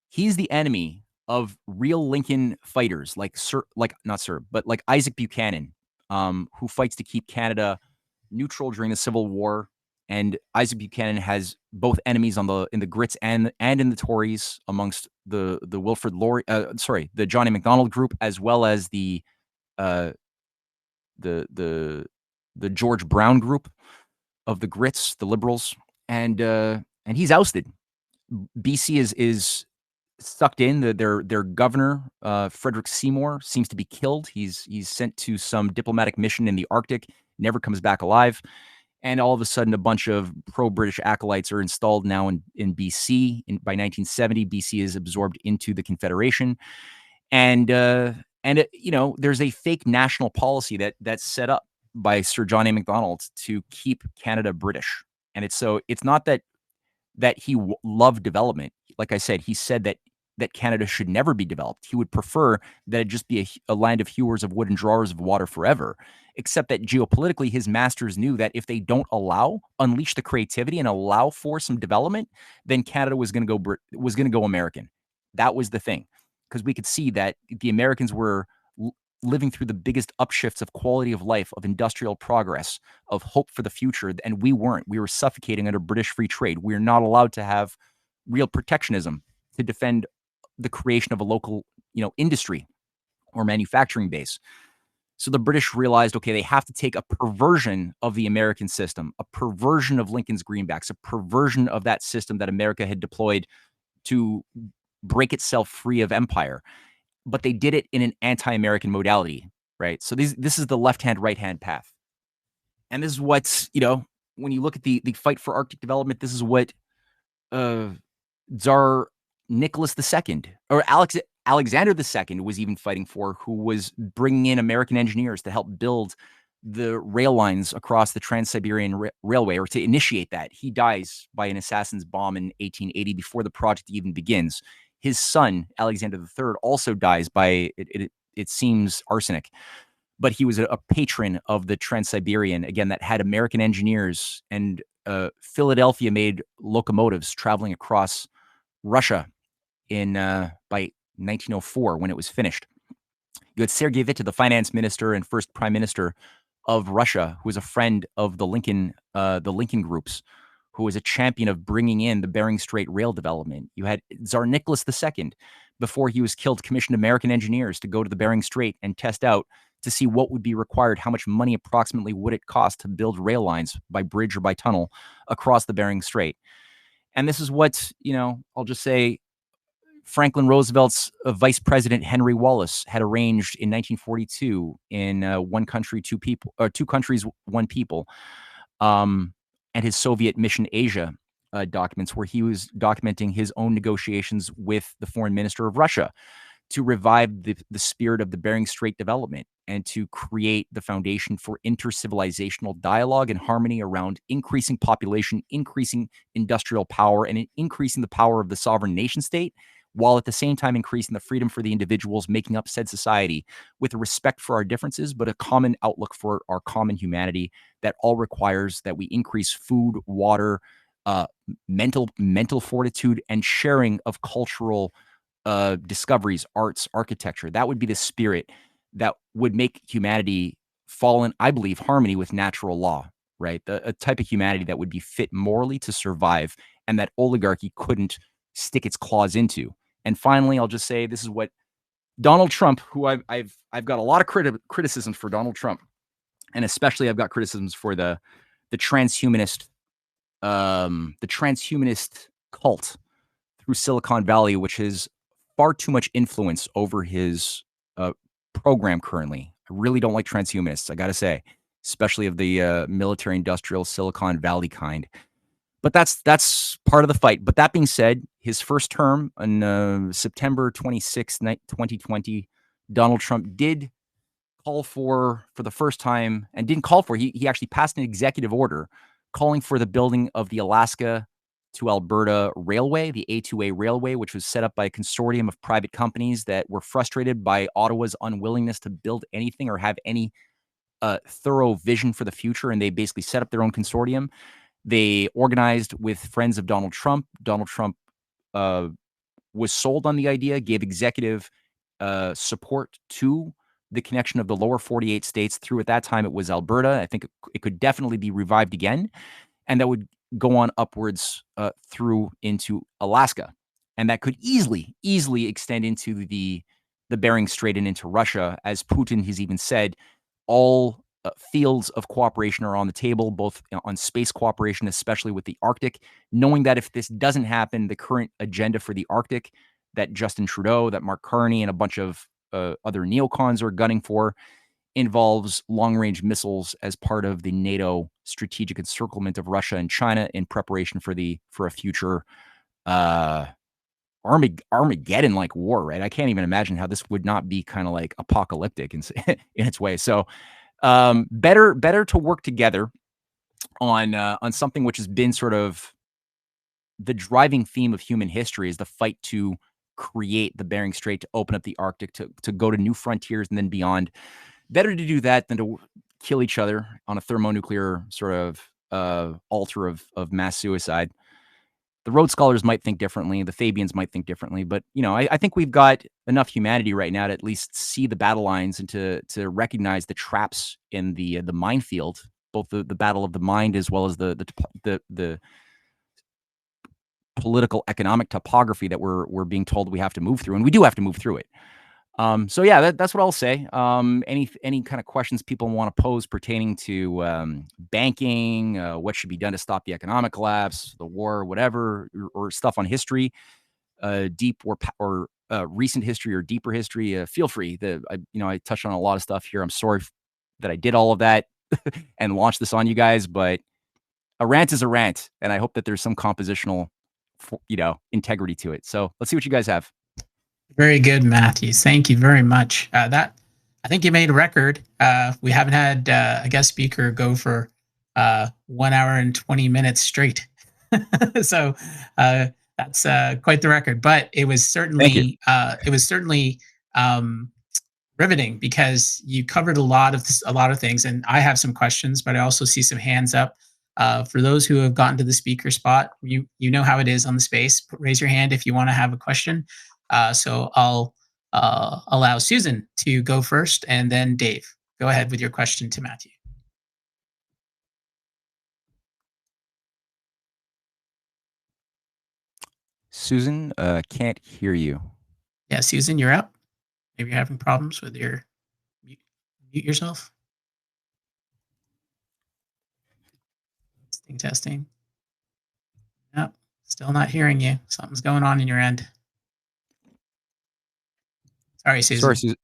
he's the enemy of real Lincoln fighters like Isaac Buchanan, who fights to keep Canada neutral during the Civil War. And Isaac Buchanan has both enemies in the Grits and in the Tories, amongst the Wilfrid Laurier, the John A. Macdonald group, as well as the George Brown group of the Grits, the Liberals, and he's ousted. BC is sucked in. Their governor, Frederick Seymour, seems to be killed. He's sent to some diplomatic mission in the Arctic, never comes back alive. And all of a sudden, a bunch of pro-British acolytes are installed now in BC. By 1970, BC is absorbed into the Confederation. And there's a fake national policy that's set up by Sir John A. Macdonald to keep Canada British. And it's not that he loved development. Like I said, he said that Canada should never be developed. He would prefer that it just be a land of hewers of wood and drawers of water forever, except that geopolitically, his masters knew that if they don't unleash the creativity and allow for some development, then Canada was going to go American. That was the thing, because we could see that the Americans were living through the biggest upshifts of quality of life, of industrial progress, of hope for the future, and we weren't. We were suffocating under British free trade. We are not allowed to have real protectionism to defend the creation of a local, industry or manufacturing base. So the British realized, okay, they have to take a perversion of the American system, a perversion of Lincoln's greenbacks, a perversion of that system that America had deployed to break itself free of empire. But they did it in an anti-American modality, right? So this is the left-hand, right-hand path. And this is what, when you look at the fight for Arctic development, this is what Tsar Nicholas II, or Alexander II was even fighting for, who was bringing in American engineers to help build the rail lines across the Trans-Siberian Railway, or to initiate that. He dies by an assassin's bomb in 1880 before the project even begins. His son, Alexander III, also dies by, it seems, arsenic. But he was a patron of the Trans-Siberian, again, that had American engineers, and Philadelphia-made locomotives traveling across Russia by 1904, when it was finished. You had Sergei Witte, the finance minister and first prime minister of Russia, who was a friend of the Lincoln groups, who was a champion of bringing in the Bering Strait rail development. You had Tsar Nicholas II, before he was killed, commissioned American engineers to go to the Bering Strait and test out to see what would be required, how much money approximately would it cost to build rail lines by bridge or by tunnel across the Bering Strait. And this is what, I'll just say, Franklin Roosevelt's vice president, Henry Wallace, had arranged in 1942 in One Country, Two People, or Two Countries, One People, and his Soviet Mission Asia documents, where he was documenting his own negotiations with the foreign minister of Russia to revive the spirit of the Bering Strait development and to create the foundation for intercivilizational dialogue and harmony around increasing population, increasing industrial power, and increasing the power of the sovereign nation state, while at the same time increasing the freedom for the individuals making up said society, with a respect for our differences, but a common outlook for our common humanity that all requires that we increase food, water, mental fortitude, and sharing of cultural discoveries, arts, architecture. That would be the spirit that would make humanity fall in, I believe, harmony with natural law, right? A type of humanity that would be fit morally to survive, and that oligarchy couldn't stick its claws into. And finally, I'll just say, this is what Donald Trump, who I've got a lot of criticisms for Donald Trump, and especially I've got criticisms for the transhumanist cult through Silicon Valley, which has far too much influence over his program currently. I really don't like transhumanists, I got to say, especially of the military industrial Silicon Valley kind. But that's part of the fight. But that being said, his first term on September 26, 2020, Donald Trump did call for the first time, and didn't call for, he actually passed an executive order calling for the building of the Alaska to Alberta Railway, the A2A Railway, which was set up by a consortium of private companies that were frustrated by Ottawa's unwillingness to build anything or have any thorough vision for the future. And they basically set up their own consortium. They organized with friends of Donald Trump. Donald Trump was sold on the idea, gave executive support to the connection of the lower 48 states through, at that time, it was Alberta. I think it could definitely be revived again. And that would go on upwards through into Alaska. And that could easily extend into the Bering Strait and into Russia. As Putin has even said, all fields of cooperation are on the table, both on space cooperation, especially with the Arctic, knowing that if this doesn't happen, the current agenda for the Arctic that Justin Trudeau, that Mark Carney, and a bunch of other neocons are gunning for involves long-range missiles as part of the NATO strategic encirclement of Russia and China in preparation for a future Armageddon-like war, right? I can't even imagine how this would not be kind of like apocalyptic in its way. So better to work together on something which has been sort of the driving theme of human history, is the fight to create the Bering Strait, to open up the Arctic, to go to new frontiers and then beyond. Better to do that than to kill each other on a thermonuclear sort of altar of mass suicide. The Rhodes scholars might think differently. The Fabians might think differently. But, I think we've got enough humanity right now to at least see the battle lines and to recognize the traps in the minefield, both the battle of the mind as well as the political economic topography that we're being told we have to move through, and we do have to move through it. So yeah, that's what I'll say. Any kind of questions people want to pose pertaining to banking, what should be done to stop the economic collapse, the war, whatever, or stuff on history, deep or recent history or deeper history, feel free. I touched on a lot of stuff here. I'm sorry that I did all of that and launched this on you guys, but a rant is a rant, and I hope that there's some compositional integrity to it. So let's see what you guys have. Very good, Matthew. Thank you very much. I think you made a record. We haven't had a guest speaker go for 1 hour and 20 minutes straight. So that's quite the record. But it was certainly riveting, because you covered a lot of things, and I have some questions, but I also see some hands up. For those who have gotten to the speaker spot, you know how it is on the space. Raise your hand if you want to have a question. So I'll allow Susan to go first, and then Dave. Go ahead with your question to Matthew. Susan, can't hear you. Yeah, Susan, you're up. Maybe you're having problems with your mute yourself. Testing. Nope, still not hearing you. Something's going on in your end. Sorry, Susan.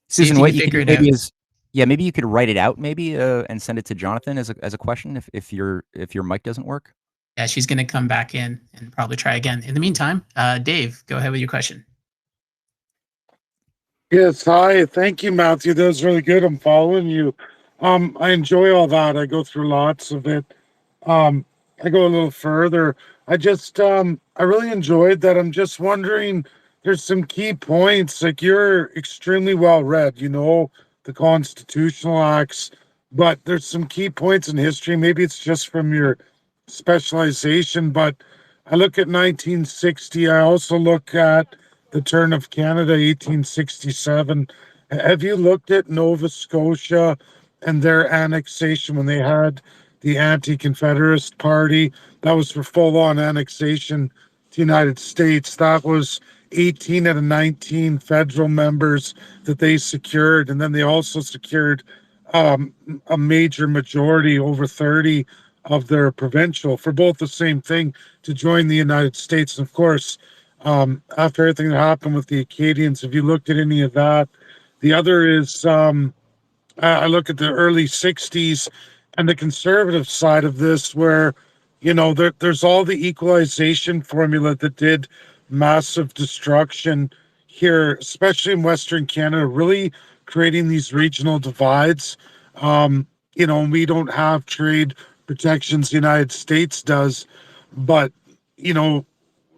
Susan, what you could maybe is, maybe you could write it out, and send it to Jonathan as a question if your mic doesn't work. Yeah, she's going to come back in and probably try again. In the meantime, Dave, go ahead with your question. Yes, hi. Thank you, Matthew. That was really good. I'm following you. I enjoy all that. I go through lots of it. I go a little further. I really enjoyed that. I'm just wondering, there's some key points. Like, you're extremely well read, the constitutional acts, but there's some key points in history. Maybe it's just from your specialization, but I look at 1960. I also look at the turn of Canada, 1867. Have you looked at Nova Scotia and their annexation when they had the anti-Confederate Party? That was for full-on annexation to the United States. That was 18 out of 19 federal members that they secured, and then they also secured a major majority, over 30 of their provincial, for both the same thing, to join the United States. And of course, after everything that happened with the Acadians, have you looked at any of that? The other is, I look at the early 60s and the conservative side of this, where, there's all the equalization formula that did massive destruction here, especially in Western Canada, really creating these regional divides. And we don't have trade protections the United States does, but you know,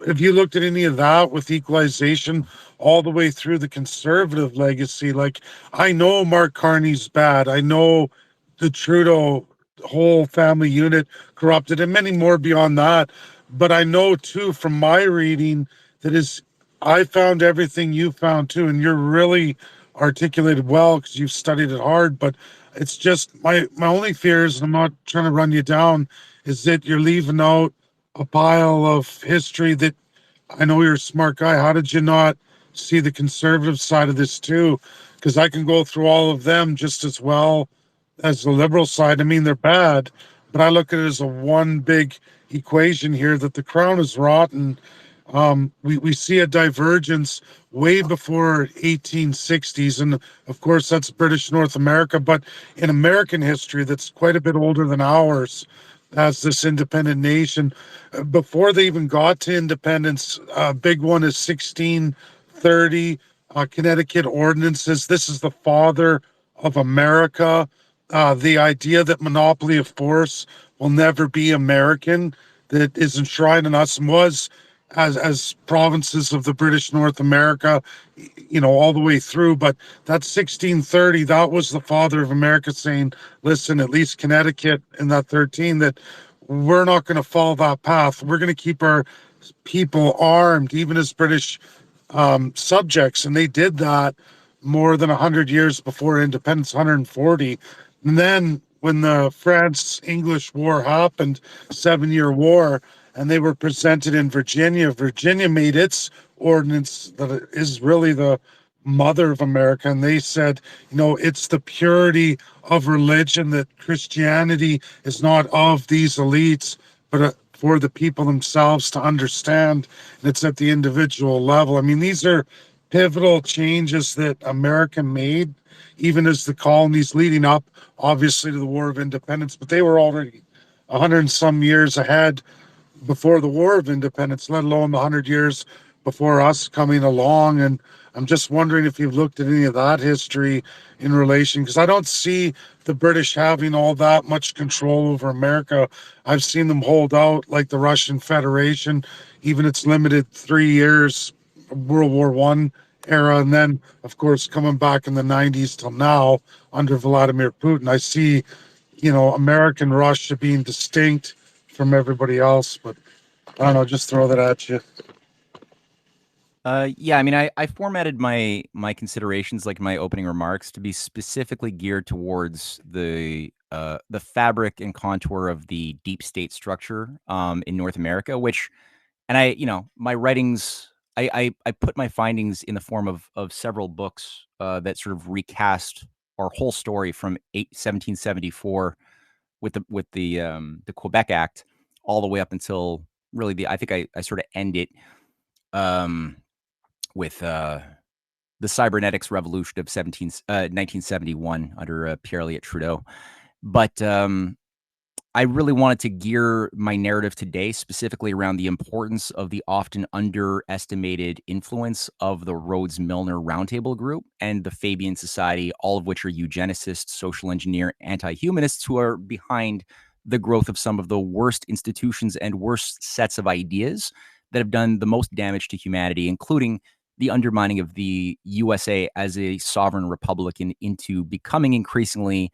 if you looked at any of that with equalization all the way through the conservative legacy, like I know Mark Carney's bad. I know the Trudeau whole family unit corrupted and many more beyond that. But I know too from my reading that is I found everything you found too, and you're really articulated well because you've studied it hard. But it's just my only fear is, and I'm not trying to run you down, is that you're leaving out a pile of history that I know you're a smart guy. How did you not see the conservative side of this too? Because I can go through all of them just as well as the liberal side. I mean, they're bad, but I look at it as a one big equation here that the crown is rotten. We see a divergence way before 1860s, and of course that's British North America, but in American history that's quite a bit older than ours as this independent nation. Before they even got to independence, big one is 1630 Connecticut ordinances. This is the father of America. The idea that monopoly of force will never be American, that is enshrined in us and was as provinces of the British North America, all the way through. But that 1630, that was the father of America saying, listen, at least Connecticut in that 13, that we're not going to follow that path. We're going to keep our people armed, even as British subjects. And they did that more than 100 years before independence, 140. And then when the France-English War happened, 7-Year War, and they were presented in Virginia, Virginia made its ordinance that is really the mother of America. And they said, it's the purity of religion, that Christianity is not of these elites, but for the people themselves to understand. And it's at the individual level. I mean, these are pivotal changes that America made, even as the colonies leading up, obviously, to the War of Independence, but they were already 100 and some years ahead before the War of Independence, let alone the 100 years before us coming along. And I'm just wondering if you've looked at any of that history in relation, because I don't see the British having all that much control over America. I've seen them hold out like the Russian Federation, even its limited 3 years, World War I era, and then, of course, coming back in the 90s till now under Vladimir Putin. I see, American Russia being distinct from everybody else, but I don't know, just throw that at you. Yeah, I mean, I formatted my considerations, like my opening remarks, to be specifically geared towards the fabric and contour of the deep state structure in North America, which, and my writings, I put my findings in the form of several books that sort of recast our whole story from 1774 with the Quebec Act all the way up until really I think I sort of end it with the cybernetics revolution of 1971 under Pierre Elliott Trudeau. But I really wanted to gear my narrative today specifically around the importance of the often underestimated influence of the Rhodes Milner Roundtable Group and the Fabian Society, all of which are eugenicists, social engineer, anti-humanists who are behind the growth of some of the worst institutions and worst sets of ideas that have done the most damage to humanity, including the undermining of the USA as a sovereign republic into becoming increasingly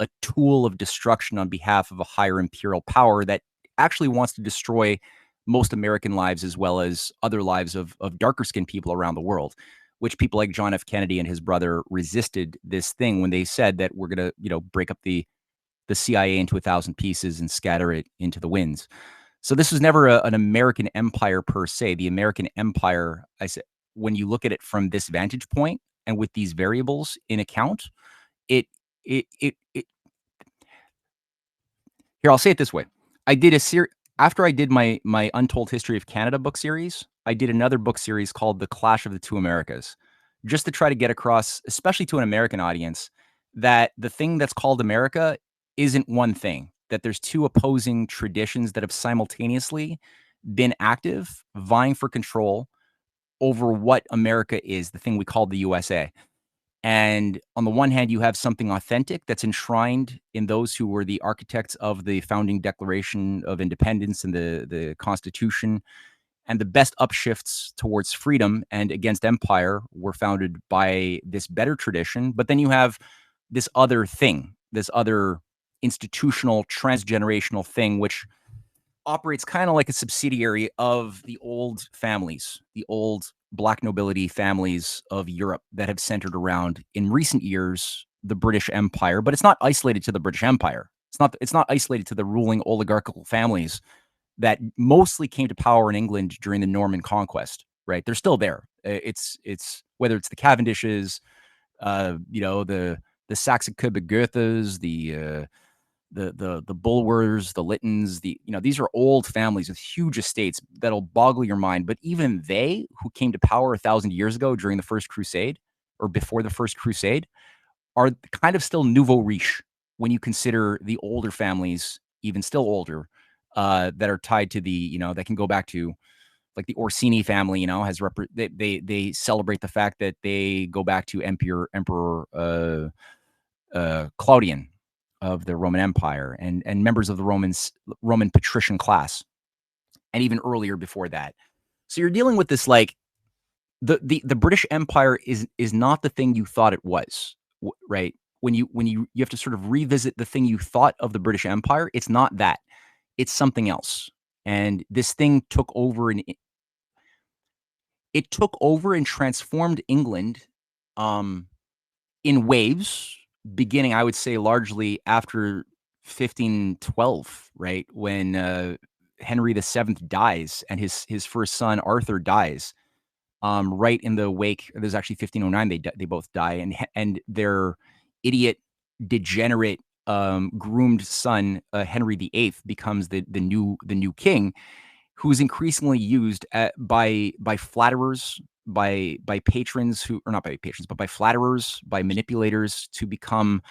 a tool of destruction on behalf of a higher imperial power that actually wants to destroy most American lives as well as other lives of darker skinned people around the world, which people like John F. Kennedy and his brother resisted this thing when they said that we're going to, break up the CIA into 1,000 pieces and scatter it into the winds. So this was never an American empire per se. The American empire, I said, when you look at it from this vantage point and with these variables in account, here, I'll say it this way. I did after I did my Untold History of Canada book series, I did another book series called The Clash of the Two Americas, just to try to get across, especially to an American audience, that the thing that's called America isn't one thing. that there's two opposing traditions that have simultaneously been active, vying for control over what America is, the thing we call the USA. And on the one hand, you have something authentic that's enshrined in those who were the architects of the founding Declaration of Independence and the Constitution. And the best upshifts towards freedom and against empire were founded by this better tradition. But then you have this other thing, this other institutional, transgenerational thing, which operates kind of like a subsidiary of the old families, the old Black nobility families of Europe that have centered around, in recent years, the British Empire. But it's not isolated to the British Empire. It's not isolated to the ruling oligarchical families that mostly came to power in England during the Norman conquest, right? They're still there. It's whether it's the Cavendishes, the Saxe-Coburg-Goethas, the Bulwers, the Littons, these are old families with huge estates that'll boggle your mind. But even they, who came to power 1,000 years ago during the First Crusade or before the First Crusade, are kind of still nouveau riche when you consider the older families, even still older, that are tied to that can go back to, like, the Orsini family. They celebrate the fact that they go back to Emperor Claudian of the Roman Empire, and members of the Roman patrician class, and even earlier before that. So you're dealing with this, like, the British Empire is not the thing you thought it was, right? When you have to sort of revisit the thing you thought of the British Empire, it's not that. It's something else. And this thing took over and transformed England in waves, beginning, I would say, largely after 1512, right? When Henry VII dies and his first son Arthur dies. Right in the wake, there's actually 1509, they both die, and their idiot, degenerate, groomed son, Henry VIII, becomes the new king, who's increasingly used by flatterers, by patrons not by patrons, but by flatterers, by manipulators, to become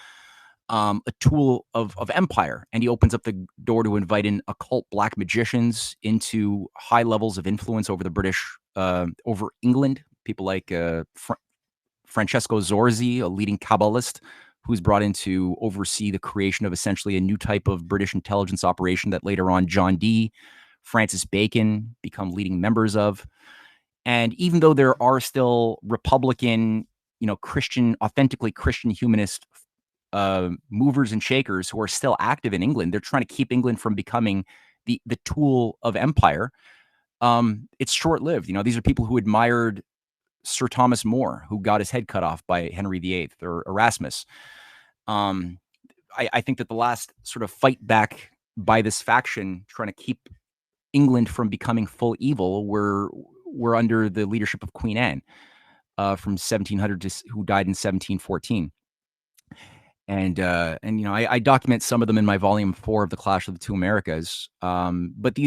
a tool of empire. And he opens up the door to invite in occult black magicians into high levels of influence over the British, over England. People like Francesco Zorzi, a leading Kabbalist, who's brought in to oversee the creation of essentially a new type of British intelligence operation that later on John Dee, Francis Bacon become leading members of. And even though there are still Republican, Christian, authentically Christian humanist movers and shakers who are still active in England, they're trying to keep England from becoming the tool of empire. It's short-lived. These are people who admired Sir Thomas More, who got his head cut off by Henry VIII, or Erasmus. I think that the last sort of fight back by this faction trying to keep England from becoming full evil were under the leadership of Queen Anne, from 1700 who died in 1714. And I document some of them in my volume 4 of The Clash of the Two Americas. But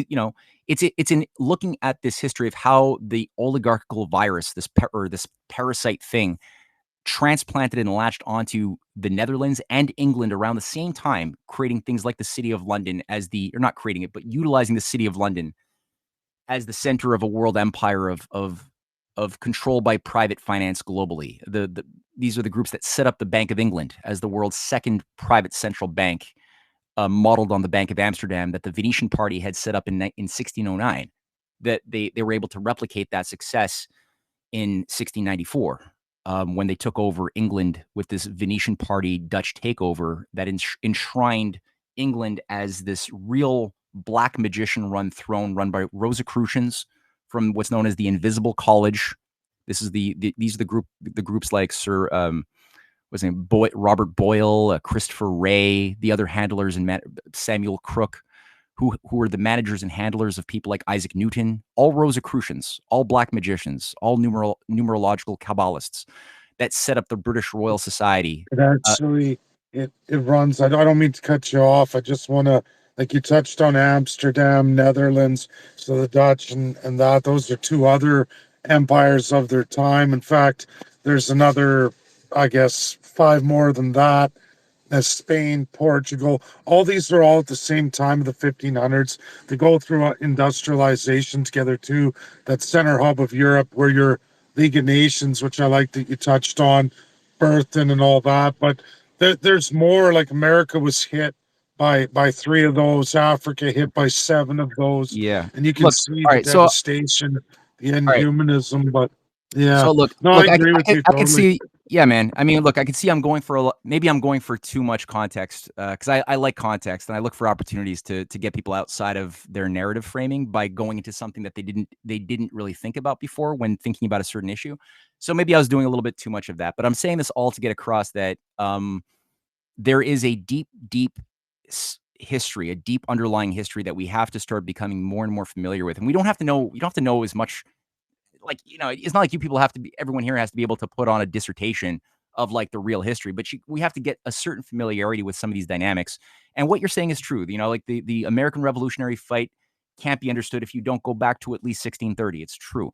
it's in looking at this history of how the oligarchical virus, this parasite thing, transplanted and latched onto the Netherlands and England around the same time, creating things like the City of London not creating it, but utilizing the City of London as the center of a world empire of control by private finance globally. These are the groups that set up the Bank of England as the world's second private central bank, modeled on the Bank of Amsterdam that the Venetian Party had set up in 1609. That they were able to replicate that success in 1694, when they took over England with this Venetian Party Dutch takeover that enshrined England as this real black magician-run throne run by Rosicrucians from what's known as the Invisible College. These are the groups like Sir what's his name, Robert Boyle, Christopher Wray, the other handlers, and Samuel Crook, who were the managers and handlers of people like Isaac Newton, all Rosicrucians, all black magicians, all numerological Kabbalists that set up the British Royal Society. It actually, it runs, I don't mean to cut you off. I just want to, like, you touched on Amsterdam, Netherlands, so the Dutch and that, those are two other empires of their time. In fact, there's another, I guess, 5 more than that as Spain, Portugal. All these are all at the same time of the 1500s. They go through industrialization together too. That center hub of Europe where your League of Nations, which I like that you touched on, birthed in and all that. But there's more. Like America was hit by three of those, Africa hit by seven of those, Yeah. and you can Look, see all the right. So, devastation, the all right. inhumanism. But yeah, So look, no, I look, agree with you I can totally. see, yeah, man. I mean, look, I can see I'm going for maybe I'm going for too much context because I like context and I look for opportunities to get people outside of their narrative framing by going into something that they didn't really think about before when thinking about a certain issue. So maybe I was doing a little bit too much of that, but I'm saying this all to get across that there is a deep history, a deep underlying history that we have to start becoming more and more familiar with, and we don't have to know. You don't have to know as much. Like, it's not like you people have to be, everyone here has to be able to put on a dissertation of like the real history, but we have to get a certain familiarity with some of these dynamics. And what you're saying is true. Like the American Revolutionary fight can't be understood if you don't go back to at least 1630. It's true.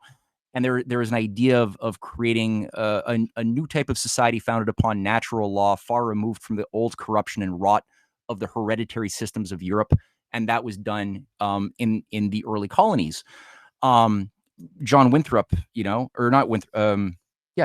And there is an idea of creating a new type of society founded upon natural law, far removed from the old corruption and rot of the hereditary systems of Europe. And that was done in the early colonies. John Winthrop, or not Winthrop,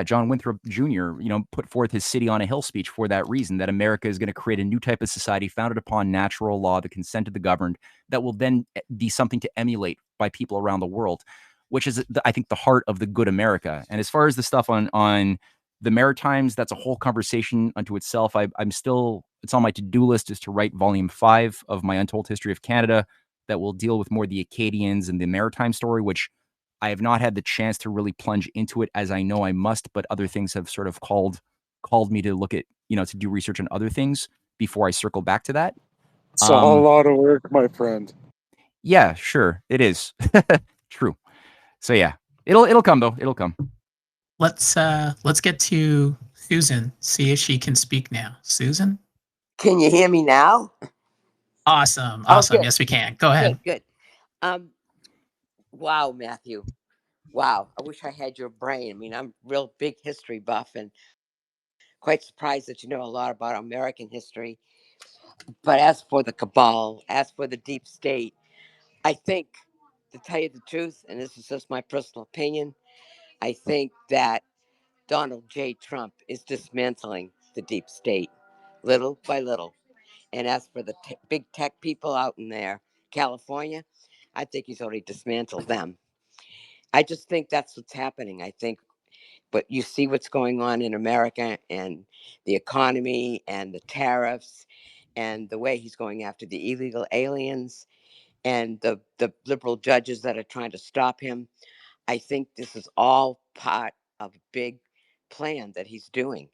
John Winthrop Jr., put forth his City on a Hill speech for that reason, that America is going to create a new type of society founded upon natural law, the consent of the governed, that will then be something to emulate by people around the world, which is, I think, the heart of the good America. And as far as the stuff on the Maritimes, that's a whole conversation unto itself. I'm still, it's on my to-do list is to write volume 5 of my Untold History of Canada that will deal with more the Acadians and the maritime story, which I have not had the chance to really plunge into it as I know I must, but other things have sort of called me to look at, to do research on other things before I circle back to that. It's a whole lot of work, my friend. Yeah, sure. It is. True. So yeah, it'll come though. It'll come. Let's get to Susan, see if she can speak now. Susan? Can you hear me now? Awesome. Oh, Awesome. good. Yes, we can. Go ahead. Good. Wow, Matthew. Wow. I wish I had your brain. I mean, I'm a real big history buff and quite surprised that you know a lot about American history. But as for the cabal, as for the deep state, I think, to tell you the truth, and this is just my personal opinion, I think that Donald J. Trump is dismantling the deep state little by little. And as for the big tech people out in there, California, I think he's already dismantled them. I just think that's what's happening. I think, but you see what's going on in America and the economy and the tariffs and the way he's going after the illegal aliens and the liberal judges that are trying to stop him. I think this is all part of a big plan that he's doing.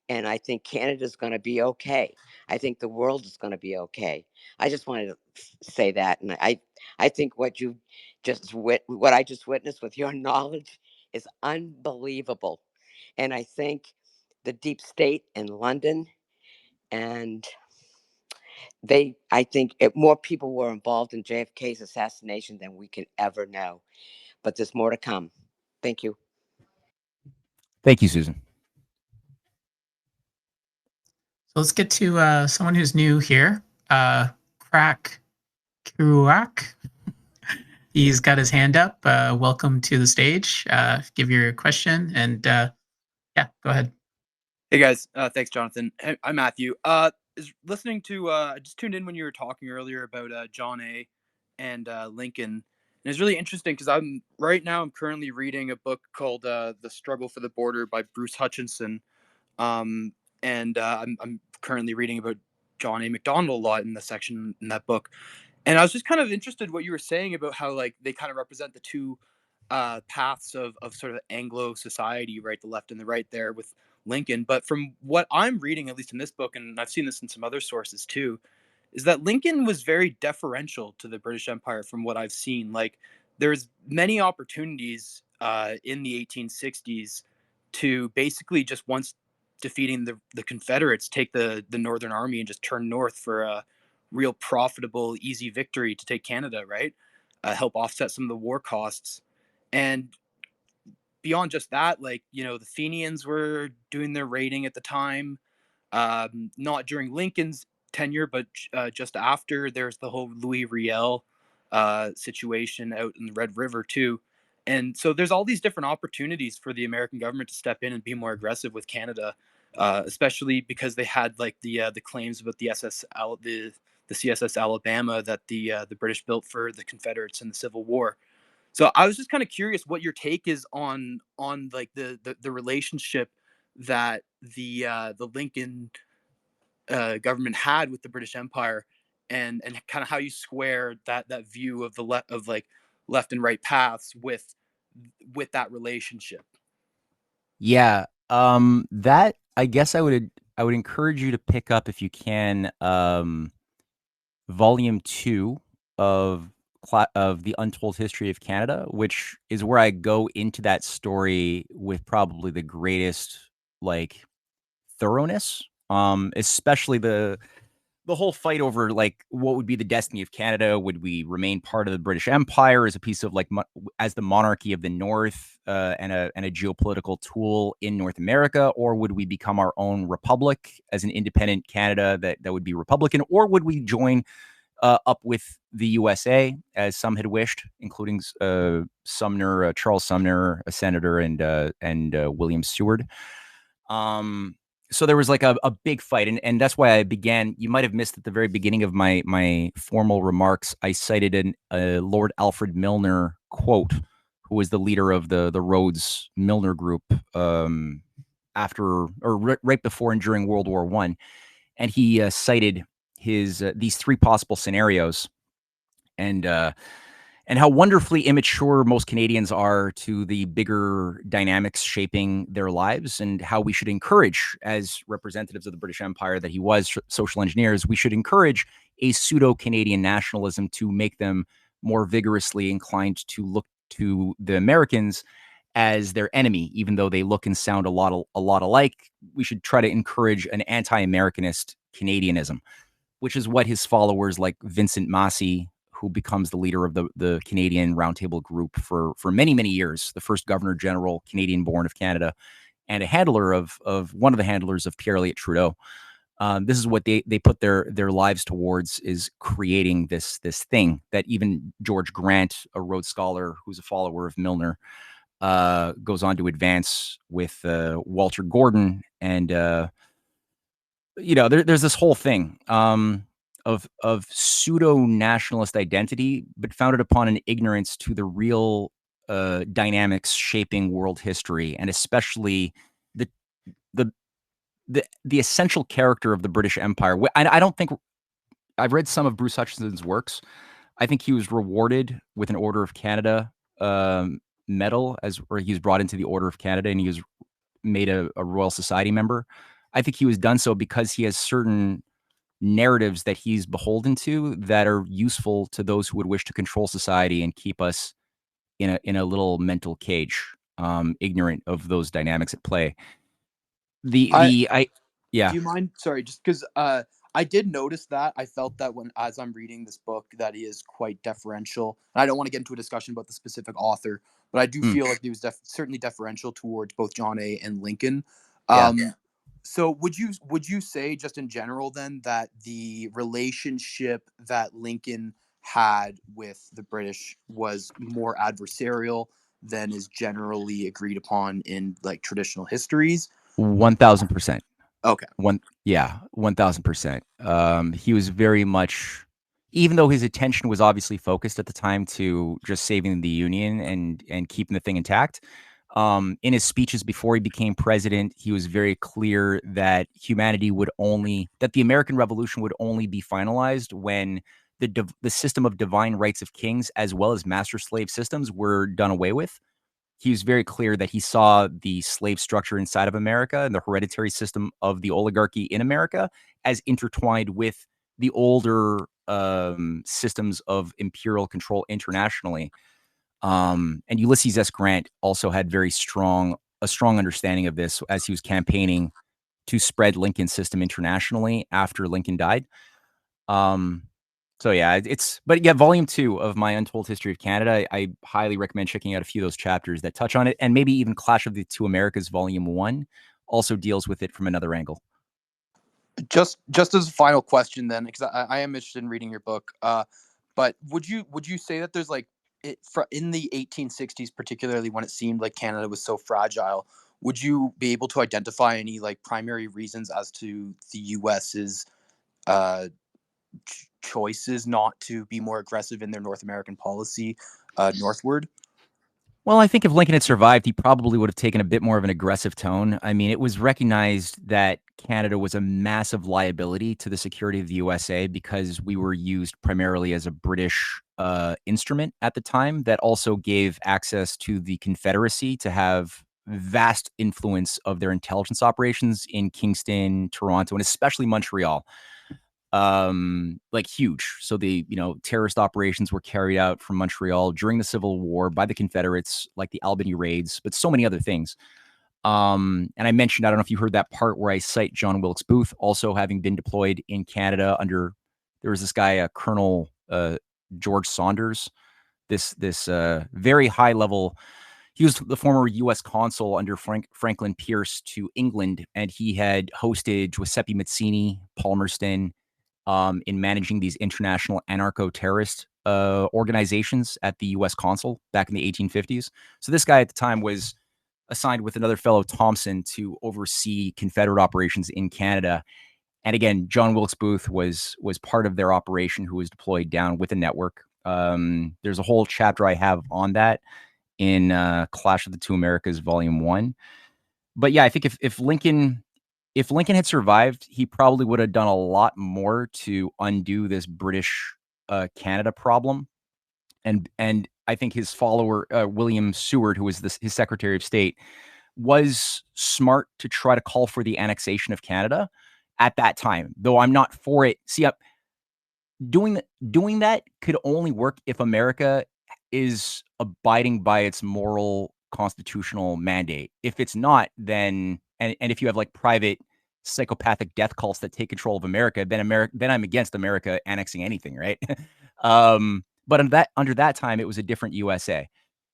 And I think Canada's going to be okay. I think the world is going to be okay. I just wanted to say that, and I think what I just witnessed with your knowledge is unbelievable. And I think the deep state in London, and I think more people were involved in JFK's assassination than we could ever know. But there's more to come. Thank you. Thank you, Susan. So let's get to someone who's new here. Crack Kuak. He's got his hand up. Welcome to the stage. Give your question and yeah, go ahead. Hey guys, thanks, Jonathan. I'm Matthew. Listening to I just tuned in when you were talking earlier about John A. and Lincoln, and it's really interesting because I'm currently reading a book called "The Struggle for the Border" by Bruce Hutchinson, and I'm currently reading about John A. Macdonald a lot in the section in that book, and I was just kind of interested what you were saying about how like they kind of represent the two paths of sort of Anglo society, right, the left and the right there with Lincoln. But from what I'm reading, at least in this book, and I've seen this in some other sources too, is that Lincoln was very deferential to the British Empire from what I've seen. Like there's many opportunities in the 1860s to basically just once defeating the Confederates, take the Northern Army and just turn north for a real profitable, easy victory to take Canada, right? Help offset some of the war costs. And beyond just that, like, the Fenians were doing their raiding at the time. not during Lincoln's tenure, but just after. There's the whole Louis Riel situation out in the Red River too. And so there's all these different opportunities for the American government to step in and be more aggressive with Canada, especially because they had like the claims about the the CSS Alabama that the British built for the Confederates in the Civil War. So I was just kind of curious what your take is on like the relationship that the Lincoln government had with the British Empire, and kind of how you square that view of the of like left and right paths with that relationship. Yeah, that I guess I would encourage you to pick up if you can, volume 2 of the Untold History of Canada, which is where I go into that story with probably the greatest like thoroughness, especially the whole fight over like what would be the destiny of Canada. Would we remain part of the British Empire as a piece of like as the monarchy of the North, and a geopolitical tool in North America, or would we become our own republic as an independent Canada that would be Republican, or would we join up with the USA as some had wished, including Sumner, Charles Sumner, a senator, and William Seward. So there was like a big fight, and that's why I began. You might have missed at the very beginning of my formal remarks. I cited a Lord Alfred Milner quote, who was the leader of the Rhodes Milner group, after or right before and during World War I, and he cited his these 3 possible scenarios, and how wonderfully immature most Canadians are to the bigger dynamics shaping their lives, and how we should encourage, as representatives of the British Empire that he was, social engineers, we should encourage a pseudo-Canadian nationalism to make them more vigorously inclined to look to the Americans as their enemy, even though they look and sound a lot alike. We should try to encourage an anti-Americanist Canadianism, which is what his followers like Vincent Massey, who becomes the leader of the Canadian Roundtable Group for many, many years, the first Governor General, Canadian-born of Canada, and a handler of one of the handlers of Pierre Elliott Trudeau. This is what they put their lives towards, is creating this thing that even George Grant, a Rhodes Scholar who's a follower of Milner, goes on to advance with Walter Gordon. And there's this whole thing of pseudo-nationalist identity, but founded upon an ignorance to the real dynamics shaping world history, and especially the essential character of the British Empire. I don't think I've read some of Bruce Hutchinson's works. I think he was rewarded with an Order of Canada medal, or he was brought into the Order of Canada, and he was made a Royal Society member. I think he was done so because he has certain narratives that he's beholden to that are useful to those who would wish to control society and keep us in a little mental cage, ignorant of those dynamics at play. Yeah. Do you mind? Sorry, just because I did notice that. I felt that as I'm reading this book, that he is quite deferential. And I don't want to get into a discussion about the specific author, but I do feel like he was certainly deferential towards both John A. and Lincoln. So would you say, just in general, then, that the relationship that Lincoln had with the British was more adversarial than is generally agreed upon in like traditional histories? 1,000%. Okay. 1,000%. He was very much, even though his attention was obviously focused at the time to just saving the Union and keeping the thing intact. In his speeches before he became president, he was very clear that that the American Revolution would only be finalized when the system of divine rights of kings, as well as master slave systems, were done away with. He was very clear that he saw the slave structure inside of America and the hereditary system of the oligarchy in America as intertwined with the older systems of imperial control internationally. And Ulysses S. Grant also had a strong understanding of this as he was campaigning to spread Lincoln's system internationally after Lincoln died. So yeah, volume 2 of my Untold History of Canada, I highly recommend checking out a few of those chapters that touch on it, and maybe even Clash of the Two Americas volume 1 also deals with it from another angle. Just as a final question, then, because I am interested in reading your book. But would you say that there's like in the 1860s, particularly when it seemed like Canada was so fragile, would you be able to identify any like primary reasons as to the U.S.'s choices not to be more aggressive in their North American policy northward? Well, I think if Lincoln had survived, he probably would have taken a bit more of an aggressive tone. I mean, it was recognized that Canada was a massive liability to the security of the USA because we were used primarily as a British instrument at the time that also gave access to the Confederacy to have vast influence of their intelligence operations in Kingston, Toronto, and especially Montreal. Like huge. So the, terrorist operations were carried out from Montreal during the Civil War by the Confederates, like the Albany raids, but so many other things. And I mentioned, I don't know if you heard that part where I cite John Wilkes Booth also having been deployed in Canada there was this guy, Colonel George Saunders, this very high level. He was the former U.S. consul under Franklin Pierce to England, and he had hosted Giuseppe Mazzini, Palmerston, in managing these international anarcho-terrorist organizations at the U.S. consul back in the 1850s. So this guy at the time was assigned with another fellow, Thompson, to oversee Confederate operations in Canada. And again, John Wilkes Booth was part of their operation, who was deployed down with a network. There's a whole chapter I have on that in Clash of the Two Americas, Volume 1. But yeah, I think if Lincoln had survived, he probably would have done a lot more to undo this British Canada problem. And I think his follower, William Seward, who was his Secretary of State, was smart to try to call for the annexation of Canada at that time, though I'm not for it. See, doing that could only work if America is abiding by its moral constitutional mandate. If it's not, then and if you have like private psychopathic death cults that take control of America, then I'm against America annexing anything, right? But under that time, it was a different USA.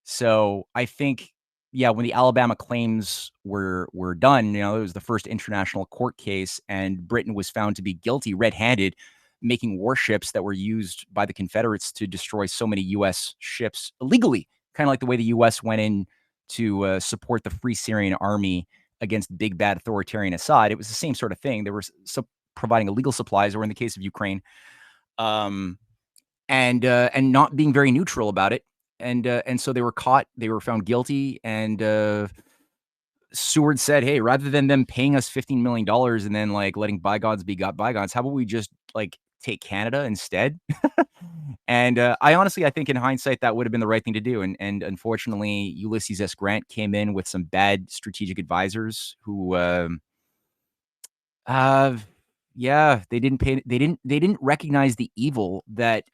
So I think, yeah, when the Alabama claims were done, it was the first international court case, and Britain was found to be guilty, red-handed, making warships that were used by the Confederates to destroy so many U.S. ships illegally, kind of like the way the U.S. went in to support the Free Syrian Army against big bad authoritarian Assad. It was the same sort of thing. They were providing illegal supplies, or in the case of Ukraine, and not being very neutral about it. And so they were caught. They were found guilty, and Seward said, "Hey, rather than them paying us $15 million and then like letting bygones be bygones, how about we just like take Canada instead?" And I think in hindsight, that would have been the right thing to do. And unfortunately, Ulysses S. Grant came in with some bad strategic advisors who, they didn't recognize the evil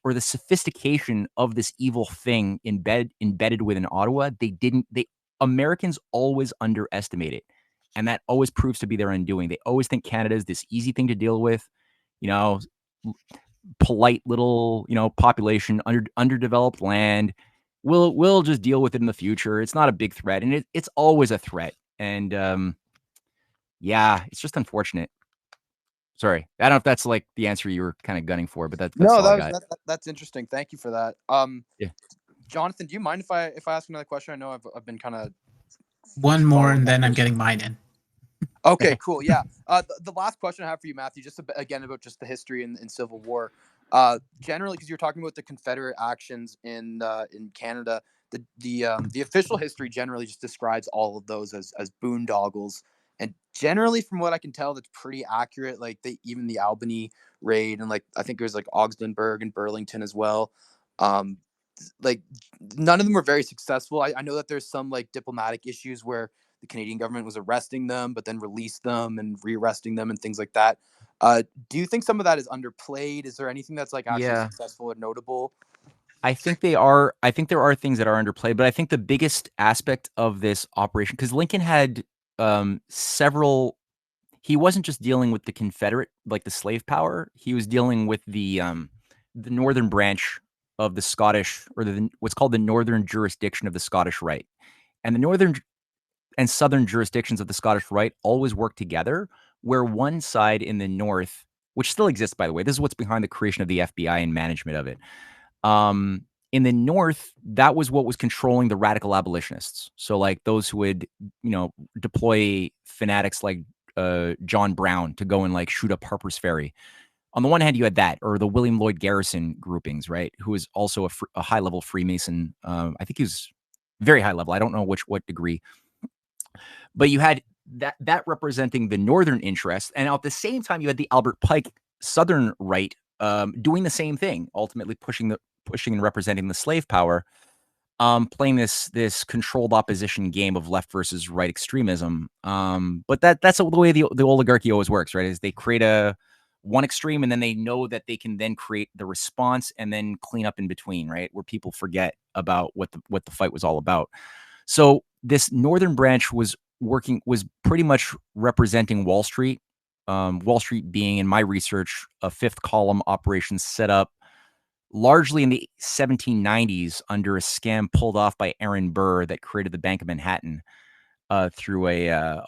or the sophistication of this evil thing embedded within Ottawa. Americans always underestimate it. And that always proves to be their undoing. They always think Canada is this easy thing to deal with, polite little, population, underdeveloped land. We'll just deal with it in the future. It's not a big threat, and it's always a threat. And it's just unfortunate. Sorry, I don't know if that's like the answer you were kind of gunning for, but that's all I got. That's interesting. Thank you for that. Yeah. Jonathan, do you mind if I ask another question? I know I've been kind of one more, and then I'm getting mine in. Okay, cool. Yeah. The last question I have for you, Matthew, just again about just the history in Civil War. Generally, because you're talking about the Confederate actions in Canada, the official history generally just describes all of those as boondoggles, and generally, from what I can tell, that's pretty accurate. Like even the Albany raid, and like I think there's like Augsburg and Burlington as well. Like none of them were very successful. I know that there's some like diplomatic issues where the Canadian government was arresting them, but then released them and rearresting them and things like that. Do you think some of that is underplayed? Is there anything that's like actually successful or notable? I think there are things that are underplayed, but I think the biggest aspect of this operation, because Lincoln had several, he wasn't just dealing with the Confederate, like the slave power. He was dealing with the northern branch of the Scottish, or what's called the northern jurisdiction of the Scottish Rite. And the northern and southern jurisdictions of the Scottish Rite always work together where one side in the North, which still exists, by the way, this is what's behind the creation of the FBI and management of it. In the North, that was what was controlling the radical abolitionists. So like those who would, deploy fanatics like John Brown to go and like shoot up Harper's Ferry. On the one hand, you had that, or the William Lloyd Garrison groupings, right? Who was also a high-level Freemason. I think he was very high level. I don't know what degree. But you had that representing the Northern interest. And at the same time, you had the Albert Pike Southern right doing the same thing, ultimately pushing and representing the slave power, playing this controlled opposition game of left versus right extremism. But that's the way the oligarchy always works, right? Is they create one extreme, and then they know that they can then create the response and then clean up in between, right? Where people forget about what the fight was all about. So this northern branch was pretty much representing Wall Street. Wall Street being, in my research, a fifth column operation set up largely in the 1790s under a scam pulled off by Aaron Burr that created the Bank of Manhattan through a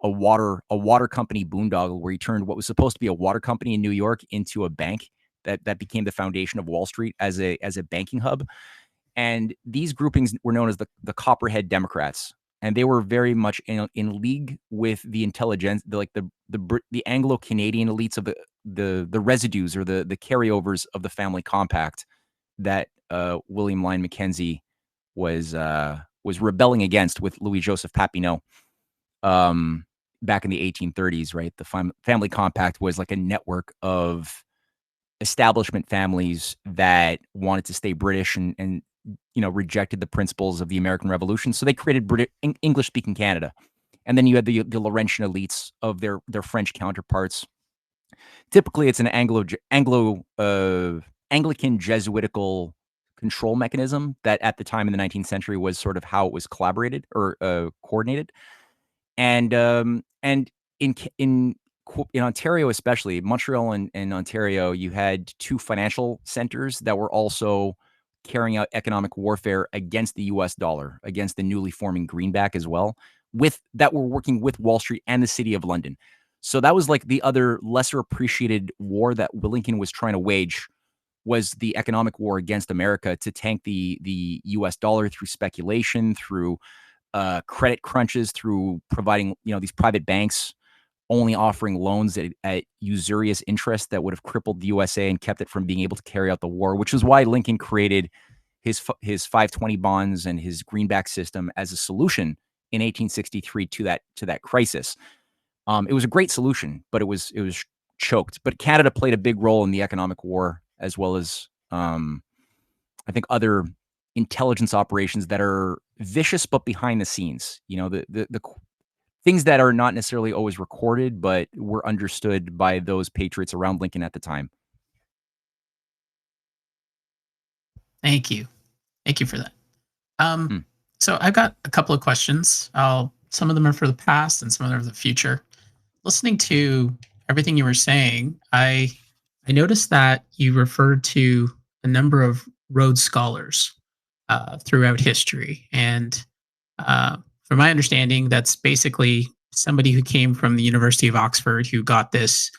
water company boondoggle, where he turned what was supposed to be a water company in New York into a bank that became the foundation of Wall Street as a banking hub. And these groupings were known as the Copperhead Democrats, and they were very much in league with the intelligence, the Anglo-Canadian elites of the residues or the carryovers of the family compact that William Lyon Mackenzie was rebelling against with Louis Joseph Papineau back in the 1830s, right? The family compact was like a network of establishment families that wanted to stay British and rejected the principles of the American Revolution. So they created English-speaking Canada. And then you had the Laurentian elites of their French counterparts. Typically, it's an Anglican Jesuitical control mechanism that at the time in the 19th century was sort of how it was collaborated or coordinated. And in Ontario, especially Montreal and Ontario, you had two financial centers that were also carrying out economic warfare against the U.S. dollar, against the newly forming greenback as well, that were working with Wall Street and the City of London. So that was like the other lesser appreciated war that Lincoln was trying to wage, was the economic war against America to tank the U.S. dollar through speculation, through credit crunches, through providing these private banks only offering loans at usurious interest that would have crippled the USA and kept it from being able to carry out the war, which is why Lincoln created his 520 bonds and his greenback system as a solution in 1863 to that crisis. It was a great solution, but it was choked. But Canada played a big role in the economic war, as well as I think other intelligence operations that are vicious but behind the scenes. The things that are not necessarily always recorded, but were understood by those patriots around Lincoln at the time. Thank you for that. So I've got a couple of questions. Some of them are for the past and some of them are for the future. Listening to everything you were saying, I noticed that you referred to a number of Rhodes scholars throughout history. And from my understanding, that's basically somebody who came from the University of Oxford who got this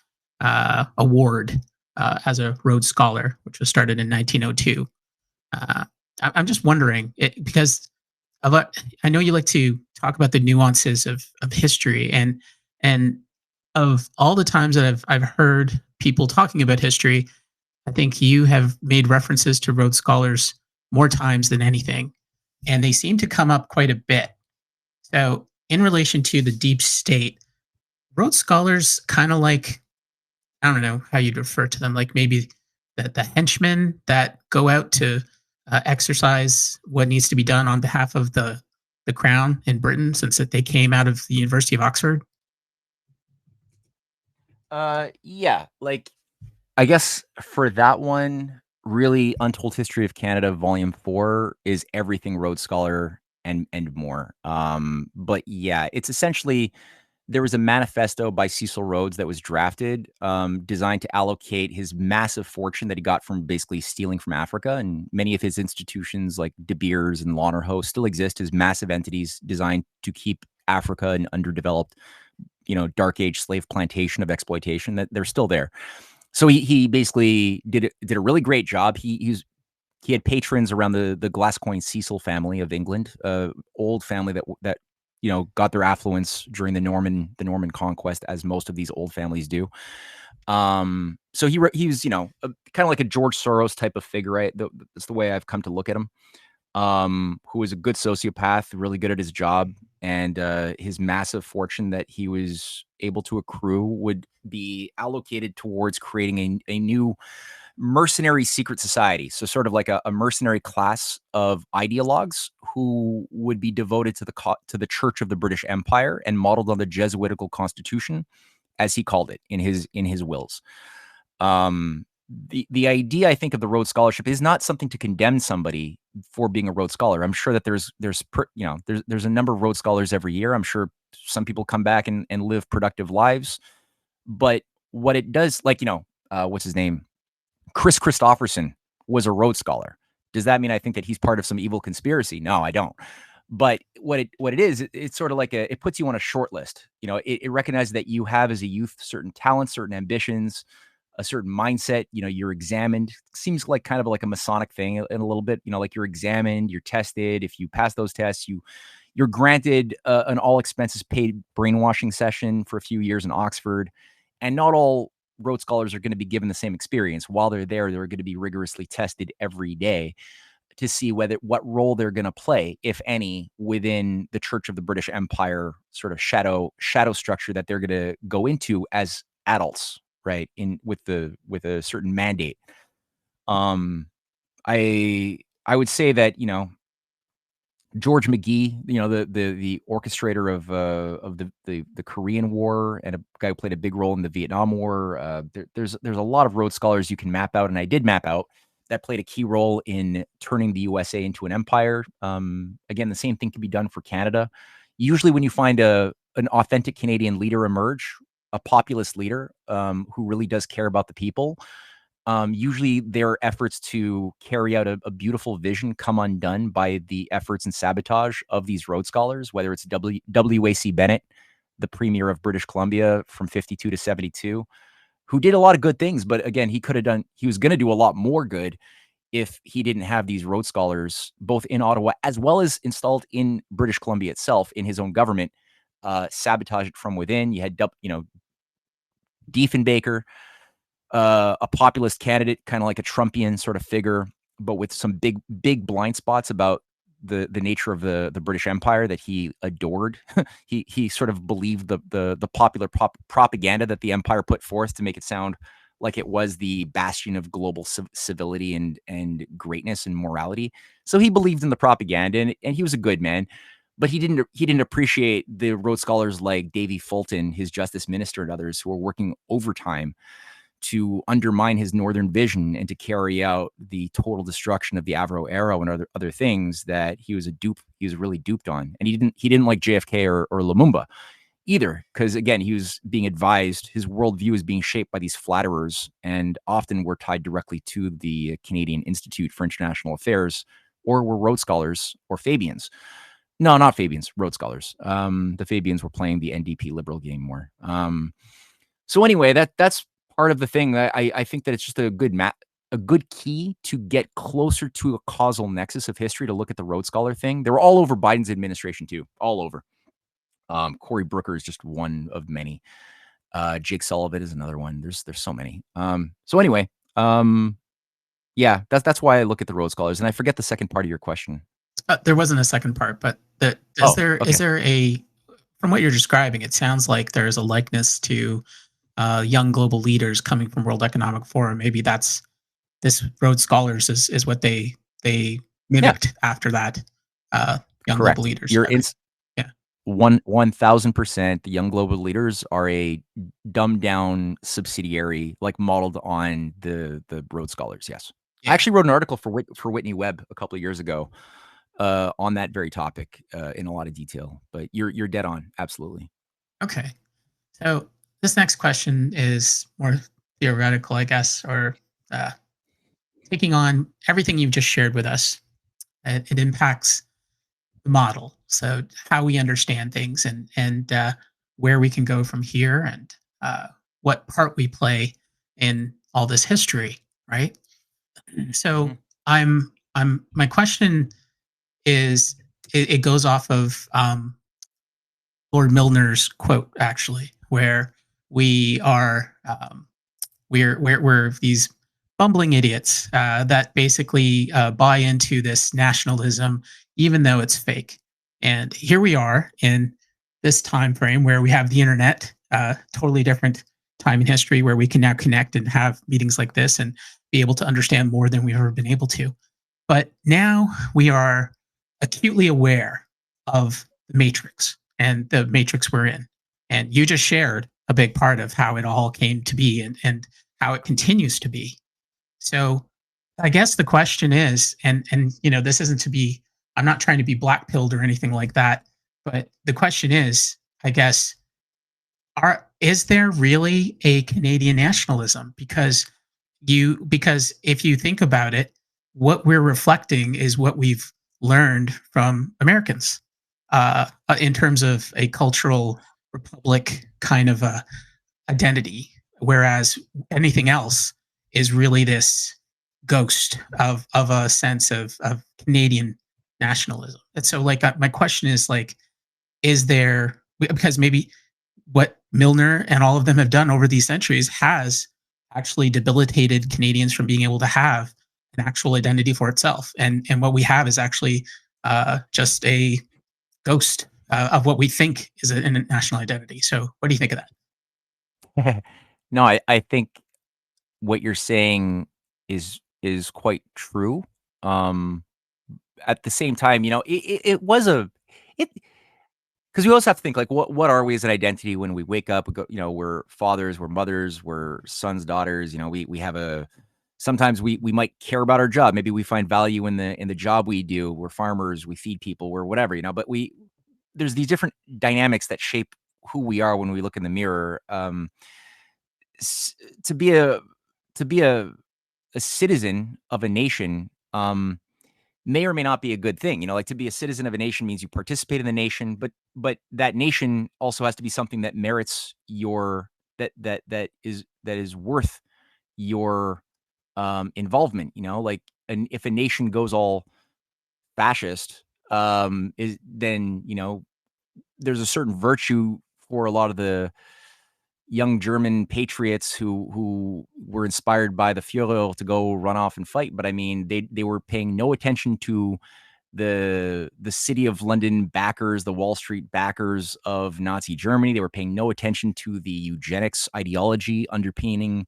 award as a Rhodes Scholar, which was started in 1902. I'm just wondering, because I know you like to talk about the nuances of history, and of all the times that I've heard people talking about history, I think you have made references to Rhodes Scholars more times than anything, and they seem to come up quite a bit. So in relation to the deep state, Rhodes Scholars kind of like, I don't know how you'd refer to them, like maybe the henchmen that go out to exercise what needs to be done on behalf of the crown in Britain, since that they came out of the University of Oxford. Yeah, like I guess for that one, really, Untold History of Canada, Volume 4 is everything Rhodes Scholar and more. But yeah, it's essentially, there was a manifesto by Cecil Rhodes that was drafted, designed to allocate his massive fortune that he got from basically stealing from Africa. And many of his institutions like De Beers and Launerhoe still exist as massive entities designed to keep Africa an underdeveloped dark age slave plantation of exploitation, that they're still there. So he basically did a really great job. He had patrons around the Gascoigne Cecil family of England, old family that got their affluence during the Norman conquest, as most of these old families do. So he was kind of like a George Soros type of figure, right? That's the way I've come to look at him. Who was a good sociopath, really good at his job, and his massive fortune that he was able to accrue would be allocated towards creating a new mercenary secret society. So sort of like a mercenary class of ideologues who would be devoted to the Church of the British Empire and modeled on the Jesuitical constitution, as he called it in his wills. The idea, I think, of the Rhodes Scholarship is not something to condemn somebody for being a Rhodes Scholar. I'm sure that there's a number of Rhodes Scholars every year. I'm sure some people come back and live productive lives. But what it does, what's his name? Chris Christopherson was a Rhodes Scholar. Does that mean I think that he's part of some evil conspiracy? No, I don't. But what it is, it's sort of like it puts you on a short list. It recognizes that you have as a youth certain talents, certain ambitions, a certain mindset. You're examined. Seems like kind of like a Masonic thing in a little bit. Like you're examined, you're tested. If you pass those tests, you're granted an all expenses paid brainwashing session for a few years in Oxford. And not all Rhodes Scholars are going to be given the same experience. While they're there, they're going to be rigorously tested every day to see what role they're going to play, if any, within the Church of the British Empire sort of shadow structure that they're going to go into as adults, right? With a certain mandate. I would say that George McGee, the orchestrator of the Korean War, and a guy who played a big role in the Vietnam War. There's a lot of Rhodes Scholars you can map out, and I did map out, that played a key role in turning the USA into an empire. Again, the same thing can be done for Canada. Usually when you find an authentic Canadian leader emerge, a populist leader who really does care about the people, usually their efforts to carry out a beautiful vision come undone by the efforts and sabotage of these Rhodes Scholars, whether it's W.A.C. Bennett, the Premier of British Columbia from 52 to 72, who did a lot of good things. But again, he was going to do a lot more good if he didn't have these Rhodes Scholars, both in Ottawa as well as installed in British Columbia itself, in his own government, sabotage it from within. You had, Diefenbaker, a populist candidate, kind of like a Trumpian sort of figure, but with some big blind spots about the nature of the British Empire that he adored. he sort of believed the popular propaganda that the empire put forth to make it sound like it was the bastion of global civility and greatness and morality. So he believed in the propaganda, and he was a good man. But he didn't appreciate the Rhodes Scholars like Davy Fulton, his justice minister, and others who were working overtime to undermine his northern vision and to carry out the total destruction of the Avro Arrow and other things that he was really duped on. And he didn't like JFK or Lumumba either, because again, he was being advised, his worldview is being shaped by these flatterers, and often were tied directly to the Canadian Institute for International Affairs, or were Rhodes Scholars or Fabians. No, not Fabians, Rhodes Scholars. The Fabians were playing the NDP liberal game more. So anyway, that's part of the thing. That I think that it's just a good key to get closer to a causal nexus of history, to look at the Rhodes Scholar thing. They were all over Biden's administration too, all over. Cory Booker is just one of many. Jake Sullivan is another one. There's so many. So anyway, yeah, that's why I look at the Rhodes Scholars. And I forget the second part of your question. There wasn't a second part, but is there a, from what you're describing, it sounds like there's a likeness to young global leaders coming from World Economic Forum. Maybe this Rhodes Scholars is what they mimicked after that. Young Correct. Global Leaders. You're 1,000%. The Young Global Leaders are a dumbed down subsidiary, like modeled on the Rhodes Scholars. Yes, I actually wrote an article for Whitney Webb a couple of years ago on that very topic in a lot of detail. But you're dead on, absolutely. Okay, so this next question is more theoretical, I guess, or taking on everything you've just shared with us. It impacts the model, so how we understand things, and where we can go from here and what part we play in all this history, right? So my question is, it goes off of Lord Milner's quote, actually, where we are we're these bumbling idiots that basically buy into this nationalism, even though it's fake. And here we are in this time frame where we have the internet, totally different time in history, where we can now connect and have meetings like this and be able to understand more than we've ever been able to. But now we are acutely aware of the matrix and the matrix we're in. And you just shared a big part of how it all came to be and how it continues to be. So I guess the question is, and this isn't to be, I'm not trying to be black pilled or anything like that, but the question is, I guess, is there really a Canadian nationalism? Because if you think about it, what we're reflecting is what we've learned from Americans in terms of a cultural republic kind of a identity, whereas anything else is really this ghost of a sense of Canadian nationalism. And so, like, my question is, like, is there, because maybe what Milner and all of them have done over these centuries has actually debilitated Canadians from being able to have an actual identity for itself, and what we have is actually just a ghost of what we think is a national identity. So, what do you think of that? No, I think what you're saying is quite true. At the same time, it was because we also have to think, like, what are we as an identity when we wake up? We go, we're fathers, we're mothers, we're sons, daughters. We have sometimes we might care about our job. Maybe we find value in the job we do. We're farmers, we feed people, we're whatever, but there's these different dynamics that shape who we are when we look in the mirror. To be a citizen of a nation may or may not be a good thing. Like, to be a citizen of a nation means you participate in the nation, but that nation also has to be something that merits that is worth your involvement. Like, and if a nation goes all fascist, then there's a certain virtue for a lot of the young German patriots who were inspired by the Führer to go run off and fight. But I mean, they were paying no attention to the City of London backers, the Wall Street backers of Nazi Germany. They were paying no attention to the eugenics ideology underpinning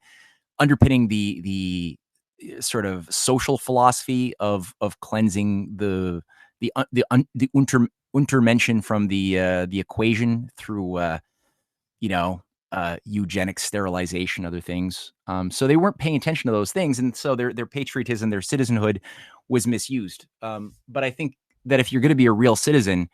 the sort of social philosophy of cleansing the Untermenschen from the equation through eugenic sterilization, other things. So they weren't paying attention to those things, and so their patriotism, their citizenhood was misused. But I think that if you're going to be a real citizen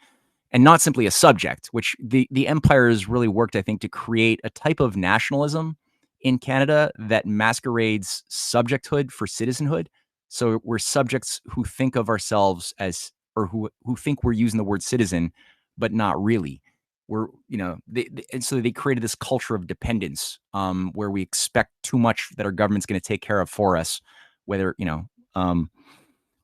and not simply a subject, which the empire has really worked, I think, to create a type of nationalism in Canada that masquerades subjecthood for citizenhood. So we're subjects who think of ourselves as, or who think we're using the word citizen, but not really. We're, and so they created this culture of dependence, where we expect too much that our government's going to take care of for us, whether, on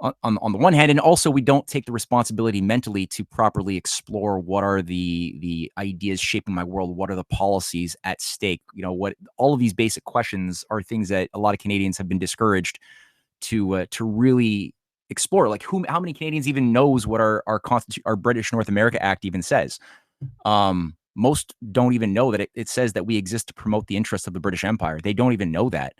the one hand, and also we don't take the responsibility mentally to properly explore what are the ideas shaping my world, what are the policies at stake, what all of these basic questions are things that a lot of Canadians have been discouraged to really explore. Like, how many Canadians even knows what our British North America Act even says? Most don't even know that it says that we exist to promote the interests of the British Empire. They don't even know that.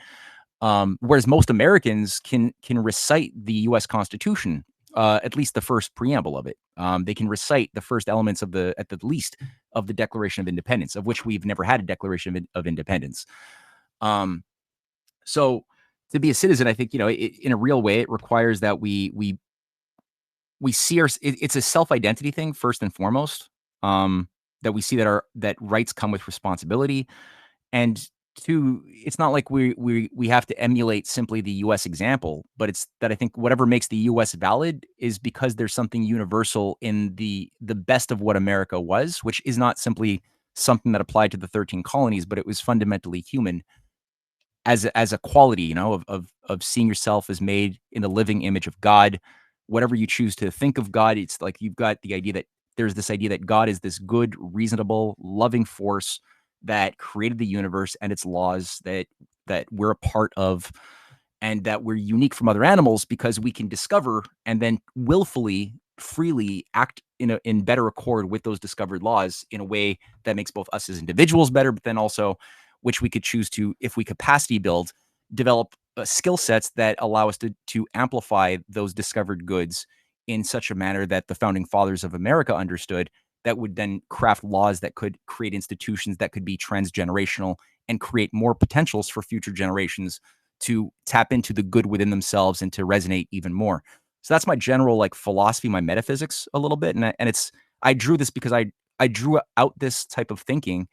Whereas most Americans can recite the U.S. Constitution, at least the first preamble of it. They can recite the first elements at the least of the Declaration of Independence, of which we've never had a Declaration of Independence. So to be a citizen, I think, in a real way, it requires that we see it's a self-identity thing first and foremost. That we see that rights come with responsibility, and two, it's not like we have to emulate simply the U.S. example, but it's that I think whatever makes the U.S. valid is because there's something universal in the best of what America was, which is not simply something that applied to the 13 colonies, but it was fundamentally human as a quality, you know, of seeing yourself as made in the living image of God. Whatever you choose to think of God, it's like you've got the idea that there's this idea that God is this good, reasonable, loving force that created the universe and its laws that we're a part of, and that we're unique from other animals because we can discover and then willfully, freely act in better accord with those discovered laws in a way that makes both us as individuals better, but then also which we could choose to, if we capacity build, develop skill sets that allow us to amplify those discovered goods in such a manner that the founding fathers of America understood, that would then craft laws that could create institutions that could be transgenerational and create more potentials for future generations to tap into the good within themselves and to resonate even more. So that's my general like philosophy, my metaphysics a little bit. And it's, I drew this because I drew out this type of thinking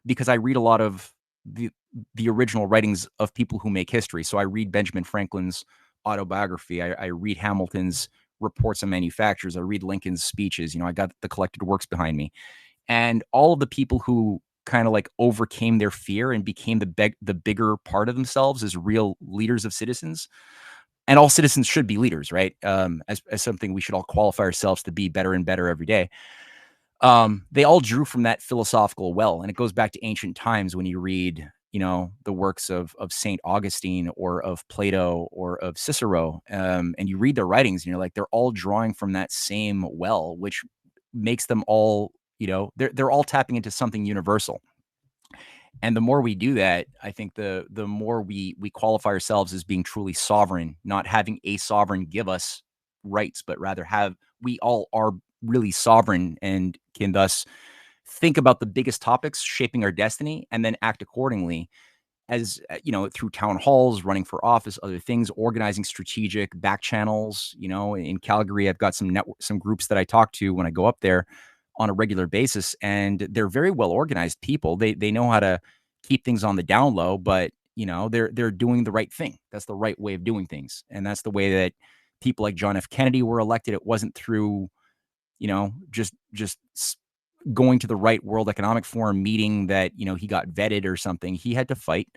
because I read a lot of the original writings of people who make history. So I read Benjamin Franklin's autobiography. I read Hamilton's reports on manufacturers. I read Lincoln's speeches. You know, I got the collected works behind me, and all of the people who kind of like overcame their fear and became the bigger part of themselves as real leaders of citizens. And all citizens should be leaders, right? As something we should all qualify ourselves to be better and better every day. They all drew from that philosophical well, and it goes back to ancient times when you read, you know, the works of Saint Augustine or of Plato or of Cicero, and you read their writings, and you're like, they're all drawing from that same well, which makes them all, you know, they're all tapping into something universal. And the more we do that, I think the more we qualify ourselves as being truly sovereign, not having a sovereign give us rights, but rather we all are really sovereign and can thus think about the biggest topics shaping our destiny and then act accordingly, as you know, through town halls, running for office, other things, organizing strategic back channels. You know, in Calgary, I've got some groups that I talk to when I go up there on a regular basis, and they're very well organized people. They know how to keep things on the down low, but you know, they're doing the right thing. That's the right way of doing things, and that's the way that people like John F. Kennedy were elected. It wasn't through, you know, just going to the right World Economic Forum meeting that, you know, he got vetted or something. He had to fight,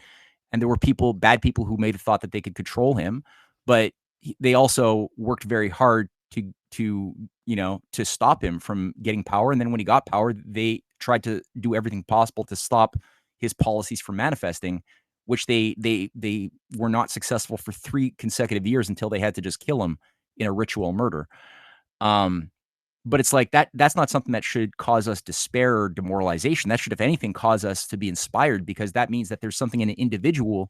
and there were bad people who made thought that they could control him, but they also worked very hard to you know, to stop him from getting power. And then when he got power, they tried to do everything possible to stop his policies from manifesting, which they were not successful for 3 consecutive years until they had to just kill him in a ritual murder. But it's like that's not something that should cause us despair or demoralization. That should, if anything, cause us to be inspired, because that means that there's something an individual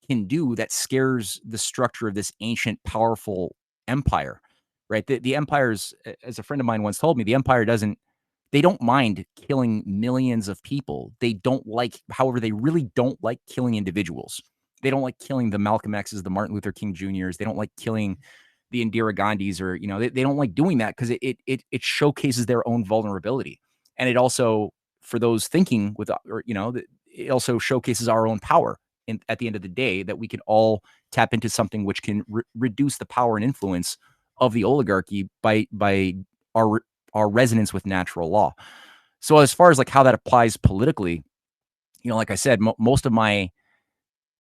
can do that scares the structure of this ancient, powerful empire, right? The empires, as a friend of mine once told me, the empire they don't mind killing millions of people. They don't like, however, they really don't like killing individuals. They don't like killing the Malcolm X's, the Martin Luther King Jr.'s. They don't like killing the Indira Gandhis, or, you know, they don't like doing that because it showcases their own vulnerability. And it also, for those thinking with, or, you know, it also showcases our own power at the end of the day, that we can all tap into something which can reduce the power and influence of the oligarchy by our resonance with natural law. So as far as like how that applies politically, you know, like I said, most of my,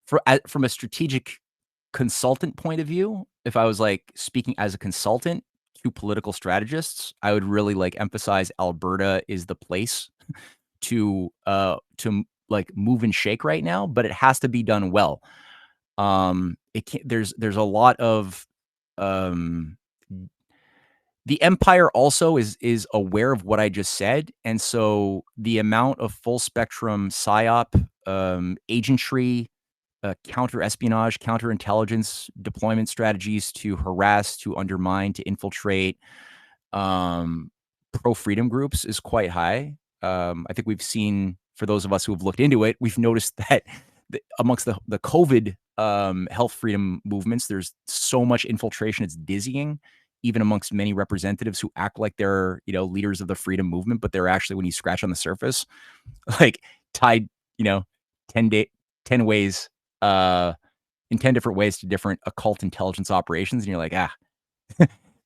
from a strategic consultant point of view, if I was like speaking as a consultant to political strategists, I would really like emphasize Alberta is the place to like move and shake right now, but it has to be done well. It can't, there's a lot of the empire also is aware of what I just said, and so the amount of full spectrum psyop, agentry, counter-espionage, counterintelligence deployment strategies to harass, to undermine, to infiltrate pro-freedom groups is quite high. I think we've seen, for those of us who have looked into it, we've noticed that amongst the COVID health freedom movements, there's so much infiltration, it's dizzying, even amongst many representatives who act like they're, you know, leaders of the freedom movement, but they're actually, when you scratch on the surface, like tied, you know, 10 ways, in 10 different ways to different occult intelligence operations. And you're like,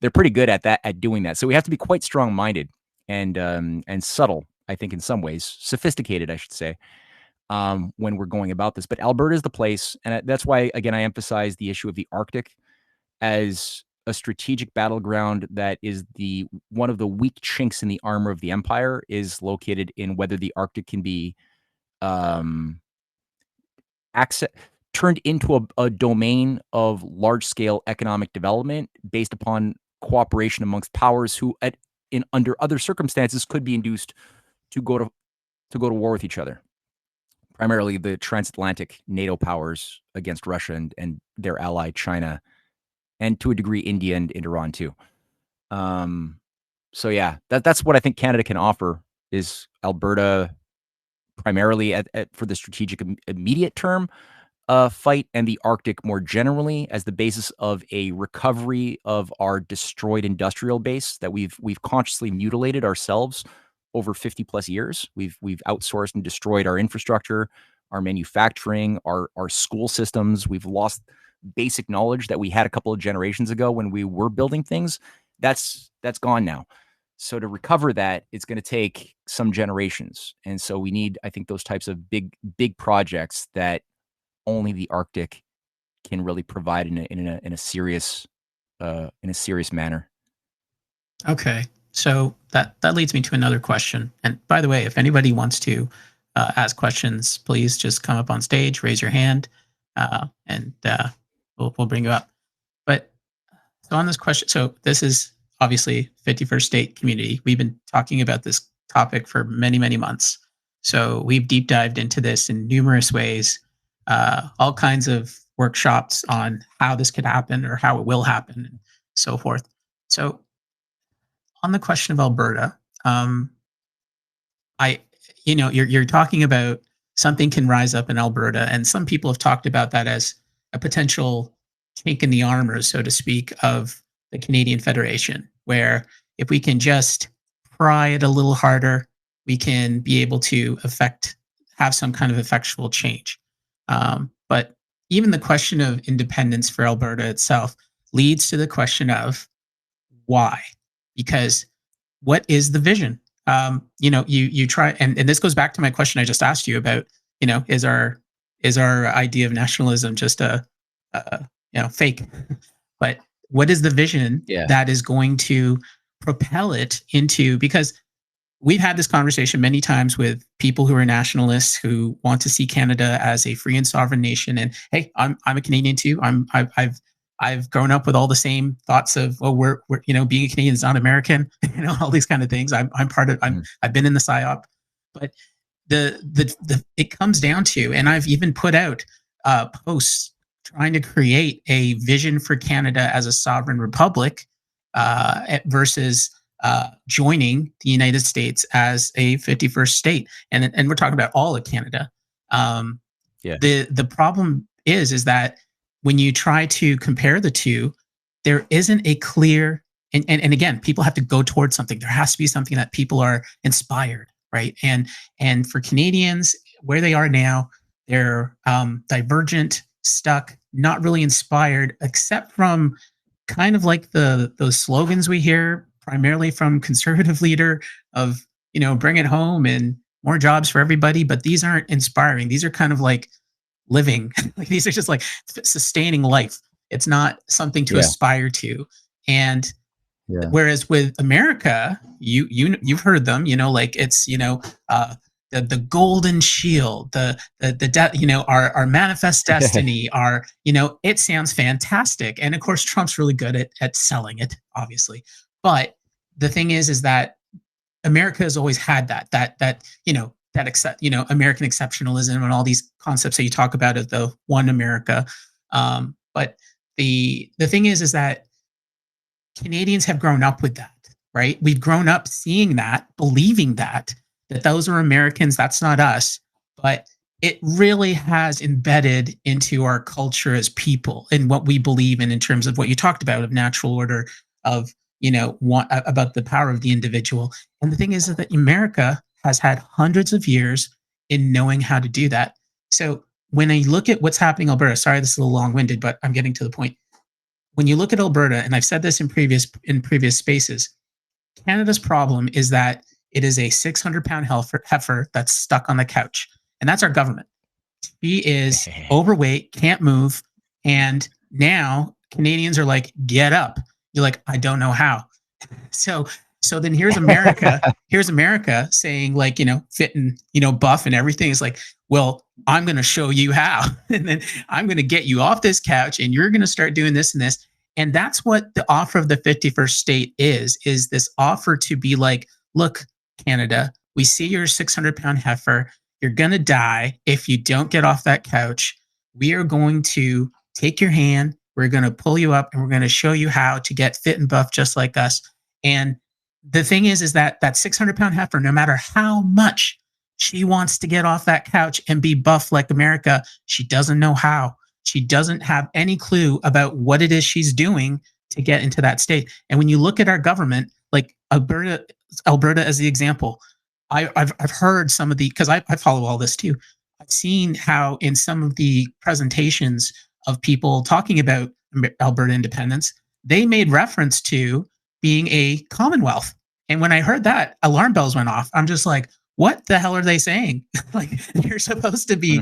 they're pretty good at doing that. So we have to be quite strong-minded and subtle I think in some ways, sophisticated, I should say, when we're going about this. But Alberta is the place, and that's why, again, I emphasize the issue of the Arctic as a strategic battleground that is one of the weak chinks in the armor of the empire, is located in whether the Arctic can be turned into a domain of large-scale economic development based upon cooperation amongst powers who, under other circumstances, could be induced to go to war with each other. Primarily the transatlantic NATO powers against Russia and their ally China, and to a degree India and Iran too. So yeah, that's what I think Canada can offer, is Alberta primarily for the strategic immediate term fight, and the Arctic more generally as the basis of a recovery of our destroyed industrial base that we've consciously mutilated ourselves over 50 plus years. We've outsourced and destroyed our infrastructure, our manufacturing, our school systems. We've lost basic knowledge that we had a couple of generations ago when we were building things. That's gone now. So to recover that, it's going to take some generations. And so we need, I think, those types of big projects that only the Arctic can really provide in a serious manner. Okay. So that leads me to another question. And by the way, if anybody wants to ask questions, please just come up on stage, raise your hand, and we'll bring you up. But so on this question, so this is obviously 51st State Community. We've been talking about this topic for many, many months. So we've deep dived into this in numerous ways, all kinds of workshops on how this could happen or how it will happen and so forth. So on the question of Alberta, you're talking about something can rise up in Alberta, and some people have talked about that as a potential chink in the armor, so to speak, of the Canadian Federation, where if we can just pry it a little harder, we can be able to have some kind of effectual change. But even the question of independence for Alberta itself leads to the question of why. Because what is the vision? You try, and this goes back to my question I just asked you about, is our idea of nationalism just a fake? But what is the vision that is going to propel it into? Because we've had this conversation many times with people who are nationalists who want to see Canada as a free and sovereign nation. And hey, I'm a Canadian too. I've grown up with all the same thoughts of, we're being a Canadian is not American, all these kind of things. I've been in the PSYOP, but it comes down to, and I've even put out posts trying to create a vision for Canada as a sovereign republic versus joining the United States as a 51st state. And we're talking about all of Canada. The problem is that when you try to compare the two, there isn't a clear, and again, people have to go towards something. There has to be something that people are inspired, right? And for Canadians, where they are now, they're divergent, stuck, not really inspired, except from kind of like those slogans we hear primarily from conservative leader of, bring it home and more jobs for everybody. But these aren't inspiring. These are kind of like living. Like, these are just like sustaining life. It's not something to aspire to. And whereas with America, you've heard them, like it's, the golden shield, our manifest destiny, our, it sounds fantastic. And of course, Trump's really good at selling it, obviously. But the thing is that America has always had that American exceptionalism and all these concepts that you talk about of the one America. But the thing is that Canadians have grown up with that, right? We've grown up seeing that, believing that those are Americans, that's not us. But it really has embedded into our culture as people and what we believe in terms of what you talked about of natural order, of, about the power of the individual. And the thing is that America has had hundreds of years in knowing how to do that. So when I look at what's happening in Alberta, sorry, this is a little long-winded, but I'm getting to the point. When you look at Alberta, and I've said this in previous spaces, Canada's problem is that It is a 600-pound heifer that's stuck on the couch. And that's our government. He is overweight, can't move. And now Canadians are like, get up. You're like, I don't know how. So then here's America. Here's America saying, like, fit and, buff and everything. Is like, well, I'm going to show you how. And then I'm going to get you off this couch and you're going to start doing this and this. And that's what the offer of the 51st state is this offer to be like, look, Canada, we see you're a 600-pound heifer. You're going to die if you don't get off that couch. We are going to take your hand. We're going to pull you up and we're going to show you how to get fit and buff just like us. And the thing is that 600-pound heifer, no matter how much she wants to get off that couch and be buff like America, she doesn't know how. She doesn't have any clue about what it is she's doing to get into that state. And when you look at our government, like Alberta as the example, I've heard some of the, because I follow all this too. I've seen how in some of the presentations of people talking about Alberta independence, they made reference to being a commonwealth. And when I heard that, alarm bells went off. I'm just like, what the hell are they saying? Like, you're supposed to be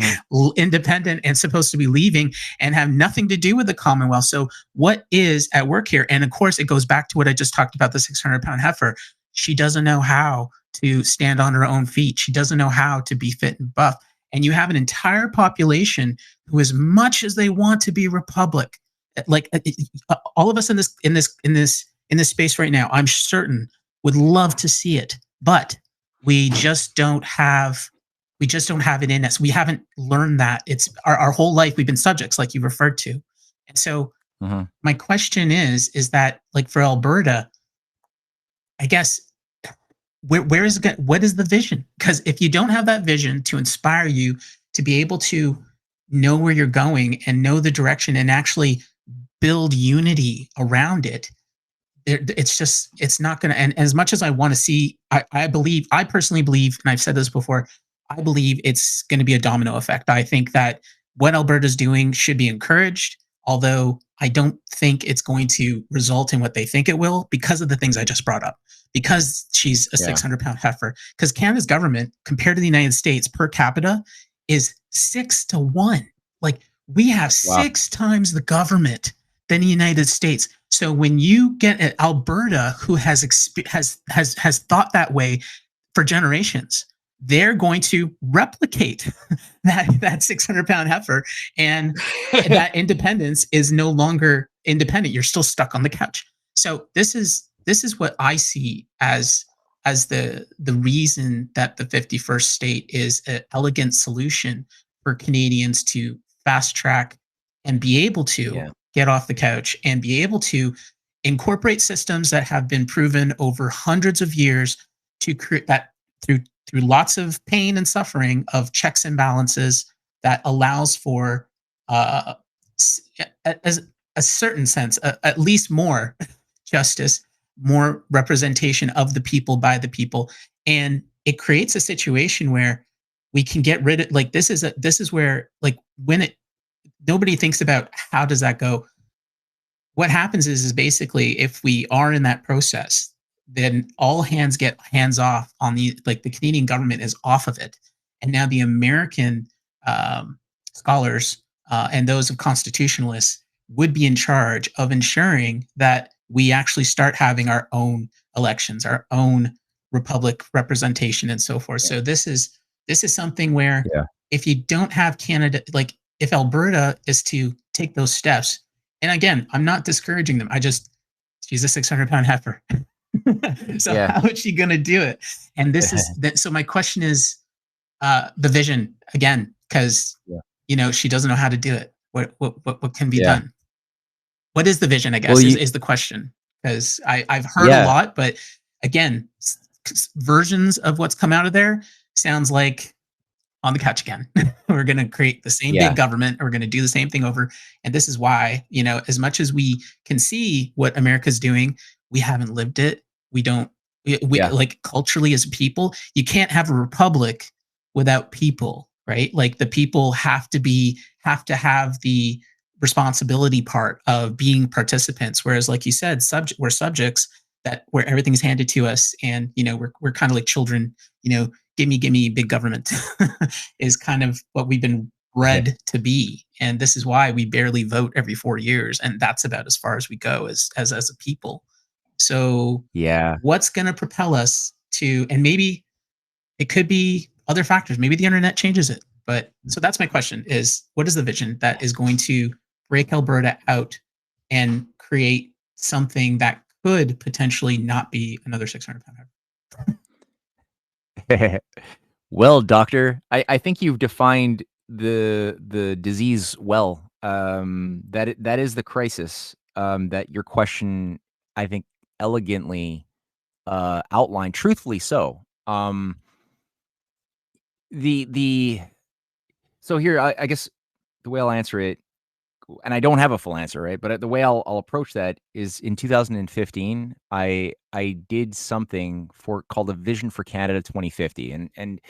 independent and supposed to be leaving and have nothing to do with the Commonwealth. So what is at work here? And of course, it goes back to what I just talked about, the 600-pound heifer. She doesn't know how to stand on her own feet. She doesn't know how to be fit and buff. And you have an entire population who, as much as they want to be republic, like all of us in this space right now, I'm certain would love to see it, but we just don't have it in us. We haven't learned that. It's our whole life we've been subjects, like you referred to. And so my question is that, like, for Alberta, I guess, what is the vision? Because if you don't have that vision to inspire you to be able to know where you're going and know the direction and actually build unity around it, it's not going to, and as much as I want to see, I personally believe, and I've said this before, I believe it's going to be a domino effect. I think that what Alberta's doing should be encouraged, although I don't think it's going to result in what they think it will because of the things I just brought up, because she's a 600-pound heifer. Because Canada's government, compared to the United States per capita, is 6-1. Like, we have 6 times the government than the United States. So when you get at Alberta, who has thought that way for generations, they're going to replicate that 600-pound heifer, and that independence is no longer independent. You're still stuck on the couch. So this is what I see as the reason that the 51st state is an elegant solution for Canadians to fast track and be able to get off the couch and be able to incorporate systems that have been proven over hundreds of years to create that through lots of pain and suffering of checks and balances that allows for as a certain sense, at least more justice, more representation of the people by the people. And it creates a situation where we can get rid of, like, this is where, like, when nobody thinks about how does that go. What happens is basically, if we are in that process, then all hands get hands off on the Canadian government is off of it. And now the American scholars and those of constitutionalists would be in charge of ensuring that we actually start having our own elections, our own republic representation, and so forth. So this is something where if you don't have Canada, like, if Alberta is to take those steps, and again, I'm not discouraging them. She's a 600-pound heifer. So how is she going to do it? And this is that. So my question is the vision again, because she doesn't know how to do it. What can be done? What is the vision? I guess is the question, because I've heard a lot, but again, versions of what's come out of there sounds like on the couch again. We're going to create the same big government. We're going to do the same thing over. And this is why, as much as we can see what America's doing, we haven't lived it. We don't, like, culturally as people, you can't have a republic without people, right? Like, the people have to have the responsibility part of being participants. Whereas, like you said, we're subjects. that where everything's handed to us, and we're kind of like children. Gimme big government is kind of what we've been bred to be, and this is why we barely vote every 4 years, and that's about as far as we go as a people. So Yeah. what's going to propel us to, and maybe it could be other factors, maybe the internet changes it, but so that's my question: is what is the vision that is going to break Alberta out and create something that could potentially not be another 600-pound heifer? Well, doctor, I think you've defined the disease well. That is the crisis that your question, I think, elegantly outlined, truthfully so. So here, I guess the way I'll answer it, and I don't have a full answer, right? But the way I'll approach that is in 2015, I did something called a Vision for Canada 2050, and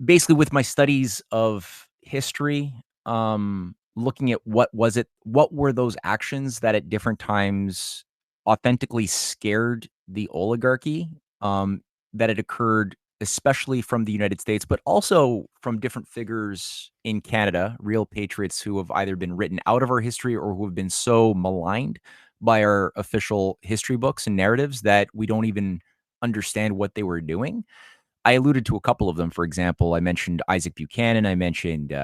basically with my studies of history, looking at what were those actions that at different times authentically scared the oligarchy, that had occurred especially from the United States, but also from different figures in Canada, real patriots who have either been written out of our history or who have been so maligned by our official history books and narratives that we don't even understand what they were doing. I alluded to a couple of them. For example, I mentioned Isaac Buchanan. I mentioned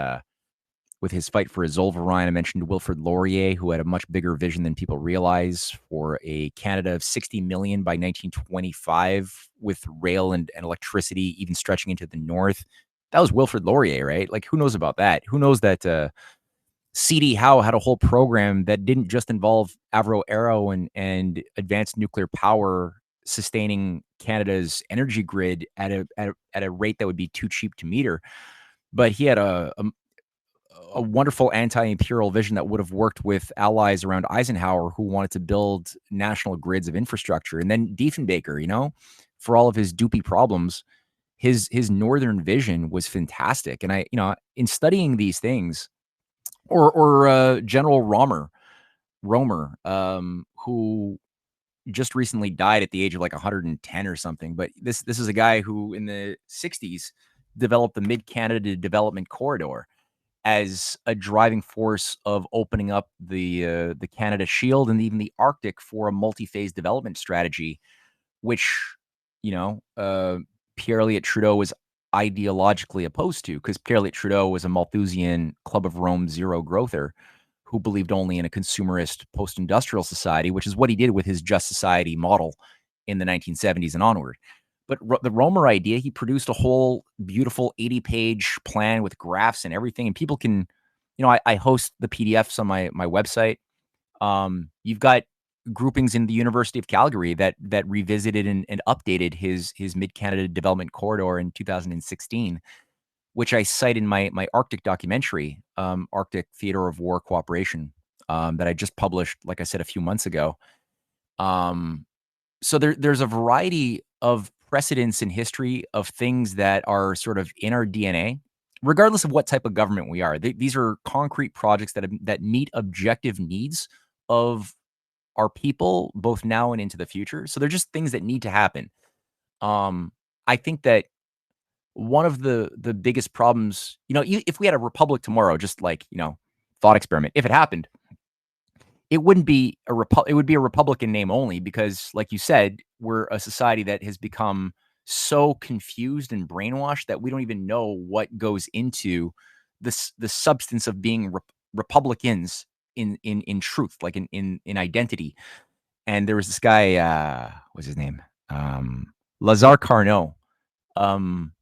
with his fight for Zollverein. I mentioned Wilfrid Laurier, who had a much bigger vision than people realize for a Canada of 60 million by 1925 with rail and electricity even stretching into the north. That was Wilfrid Laurier, right? Like, who knows about that? Who knows that C.D. Howe had a whole program that didn't just involve Avro-Arrow and advanced nuclear power sustaining Canada's energy grid at a rate that would be too cheap to meter, but he had a wonderful anti-imperial vision that would have worked with allies around Eisenhower who wanted to build national grids of infrastructure. And then Diefenbaker, for all of his doopy problems, his northern vision was fantastic. And I, in studying these things, or General Romer, who just recently died at the age of like 110 or something. But this is a guy who in the 60s developed the Mid-Canada Development Corridor as a driving force of opening up the Canada Shield and even the Arctic for a multi-phase development strategy, which, Pierre Elliott Trudeau was ideologically opposed to, because Pierre Elliott Trudeau was a Malthusian Club of Rome zero growther who believed only in a consumerist post-industrial society, which is what he did with his Just Society model in the 1970s and onward. But the Romer idea, he produced a whole beautiful 80-page plan with graphs and everything. And people can, I host the PDFs on my website. You've got groupings in the University of Calgary that revisited and updated his Mid-Canada Development Corridor in 2016, which I cite in my Arctic documentary, Arctic Theater of War Cooperation, that I just published, like I said, a few months ago. So there's a variety of precedents in history of things that are sort of in our DNA, regardless of what type of government we are. These are concrete projects that meet objective needs of our people, both now and into the future. So they're just things that need to happen. I think that one of the biggest problems, if we had a republic tomorrow, just like, thought experiment, if it happened, it wouldn't be it would be a republic in name only, because like you said, we're a society that has become so confused and brainwashed that we don't even know what goes into the substance of being Republicans in truth, like in identity. And there was this guy, what's his name? Lazare Carnot, a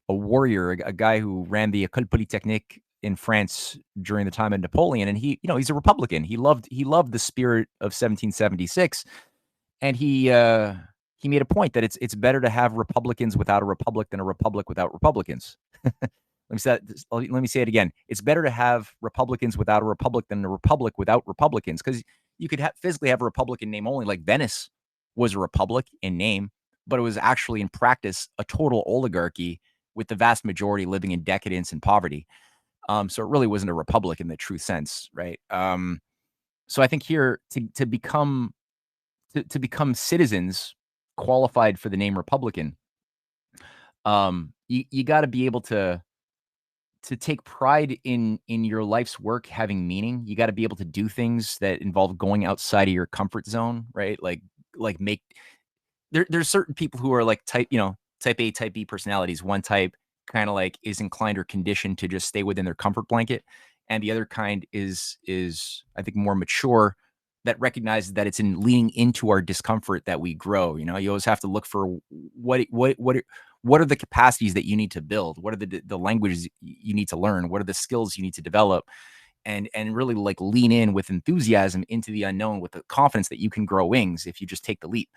warrior, a guy who ran the École Polytechnique in France during the time of Napoleon. And he, he's a Republican. He loved the spirit of 1776. And he made a point that it's better to have Republicans without a republic than a republic without Republicans. Let me say it again. It's better to have Republicans without a republic than a republic without Republicans, because you could physically have a republic in name only, like Venice was a republic in name, but it was actually in practice a total oligarchy with the vast majority living in decadence and poverty. So it really wasn't a republic in the true sense, right? So I think here to become citizens qualified for the name Republican, you got to be able to take pride in your life's work having meaning. You got to be able to do things that involve going outside of your comfort zone, right? Like make there's certain people who are like type A, type B personalities. One type kind of like is inclined or conditioned to just stay within their comfort blanket, and the other kind is I think more mature, that recognizes that it's in leaning into our discomfort that we grow. You always have to look for what are the capacities that you need to build? What are the languages you need to learn? What are the skills you need to develop? And really like lean in with enthusiasm into the unknown, with the confidence that you can grow wings if you just take the leap.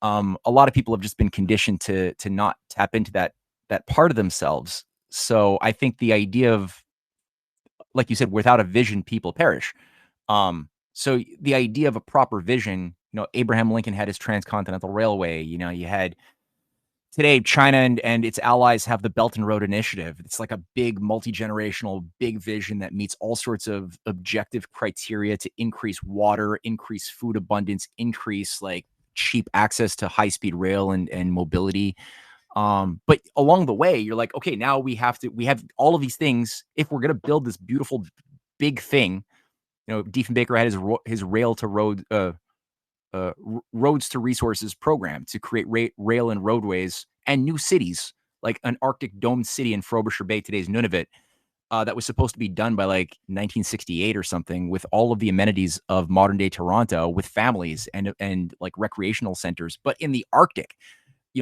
A lot of people have just been conditioned to not tap into that part of themselves. So I think the idea of, like you said, without a vision, people perish. So the idea of a proper vision, Abraham Lincoln had his transcontinental railway. You had today China and its allies have the Belt and Road Initiative. It's like a big multi-generational, big vision that meets all sorts of objective criteria to increase water, increase food abundance, increase like cheap access to high-speed rail and mobility. But along the way, you're like, okay, now we have all of these things. If we're going to build this beautiful big thing, Diefenbaker had his rail to road, roads to resources program to create rail and roadways and new cities, like an Arctic domed city in Frobisher Bay, today's Nunavut, that was supposed to be done by like 1968 or something, with all of the amenities of modern day Toronto, with families and like recreational centers, but in the Arctic,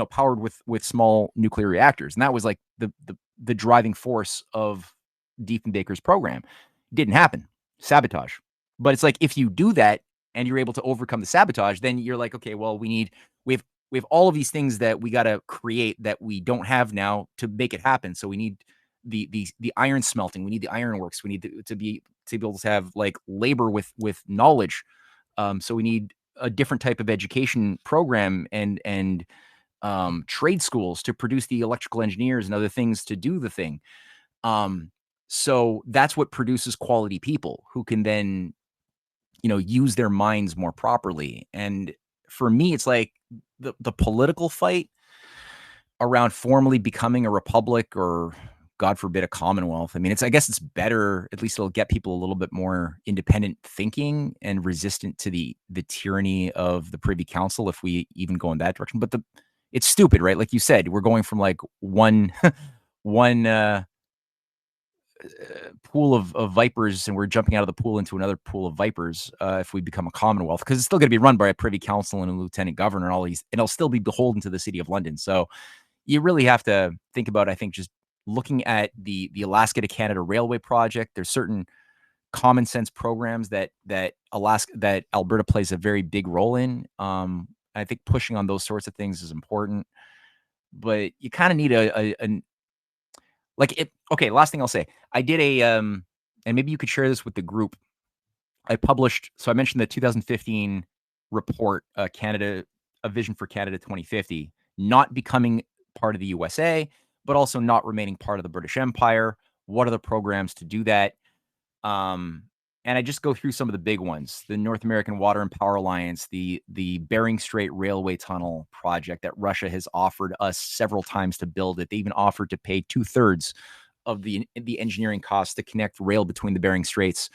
powered with small nuclear reactors. And that was like the driving force of Diefenbaker's program. Didn't happen. Sabotage. But it's like, if you do that and you're able to overcome the sabotage, then you're like, okay, well, we have all of these things that we got to create that we don't have now to make it happen. So we need the iron smelting. We need the ironworks. We need to be able to have like labor with knowledge. So we need a different type of education program and trade schools to produce the electrical engineers and other things to do the thing. So that's what produces quality people who can then, use their minds more properly. And for me, it's like the political fight around formally becoming a republic, or God forbid, a commonwealth. I mean, I guess it's better. At least it'll get people a little bit more independent thinking and resistant to the tyranny of the Privy Council, if we even go in that direction. But it's stupid, right? Like you said, we're going from like one pool of vipers, and we're jumping out of the pool into another pool of vipers if we become a commonwealth, because it's still going to be run by a Privy Council and a lieutenant governor and all these, and it'll still be beholden to the City of London. So you really have to think about, I think, just looking at the Alaska to Canada Railway project. There's certain common sense programs that Alberta plays a very big role in. I think pushing on those sorts of things is important, but you kind of need okay, last thing I'll say, I did and maybe you could share this with the group. I mentioned the 2015 report, Canada, A Vision for Canada 2050, not becoming part of the USA, but also not remaining part of the British Empire. What are the programs to do that? And I just go through some of the big ones: the North American Water and Power Alliance, the Bering Strait Railway Tunnel project that Russia has offered us several times to build it. They even offered to pay 2/3 of the engineering costs to connect rail between the Bering Straits.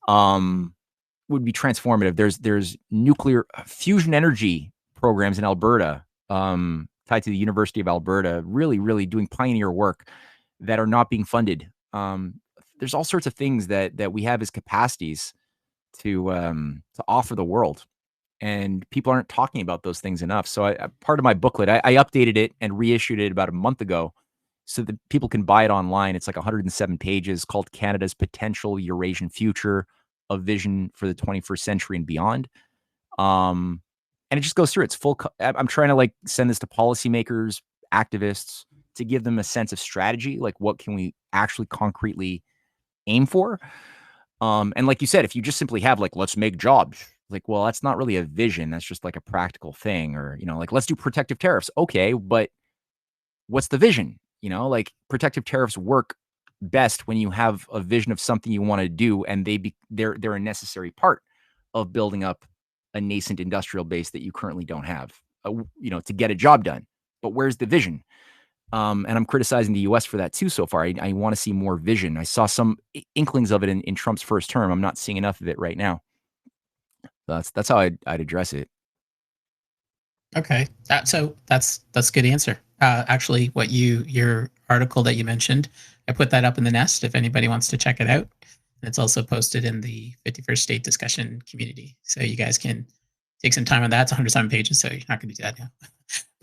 Would be transformative. There's nuclear fusion energy programs in Alberta, tied to the University of Alberta, really, really doing pioneer work that are not being funded. There's all sorts of things that we have as capacities to offer the world, and people aren't talking about those things enough. So part of my booklet, I updated it and reissued it about a month ago so that people can buy it online. It's like 107 pages, called Canada's Potential Eurasian Future, A Vision for the 21st Century and Beyond. And it just goes through. It's full. I'm trying to like send this to policymakers, activists, to give them a sense of strategy. Like, what can we actually concretely aim for? And like you said, if you just simply have like, let's make jobs, like, well, that's not really a vision. That's just like a practical thing. Or, like, let's do protective tariffs. Okay, but what's the vision? Like, protective tariffs work best when you have a vision of something you want to do, and they're a necessary part of building up a nascent industrial base that you currently don't have. to get a job done. But where's the vision? And I'm criticizing the U.S. for that too so far. I want to see more vision. I saw some inklings of it in Trump's first term. I'm not seeing enough of it right now. That's how I'd address it. Okay, that's a good answer. Actually, your article that you mentioned, I put that up in the nest if anybody wants to check it out. And it's also posted in the 51st State Discussion community, so you guys can take some time on that. It's 107 pages, so you're not going to do that now.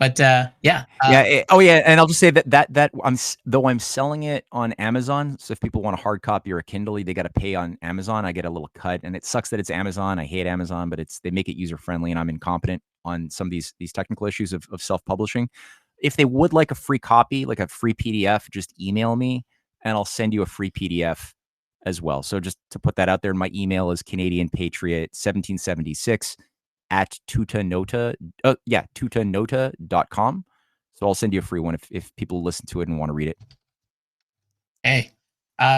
But yeah. And I'll just say that I'm selling it on Amazon. So if people want a hard copy or a Kindle, they got to pay on Amazon. I get a little cut, and it sucks that it's Amazon. I hate Amazon, but they make it user friendly, and I'm incompetent on some of these technical issues of self-publishing. If they would like a free copy, like a free PDF, just email me, and I'll send you a free PDF as well. So just to put that out there, my email is CanadianPatriot1776 at tutanota.com. So I'll send you a free one if people listen to it and want to read it. Hey,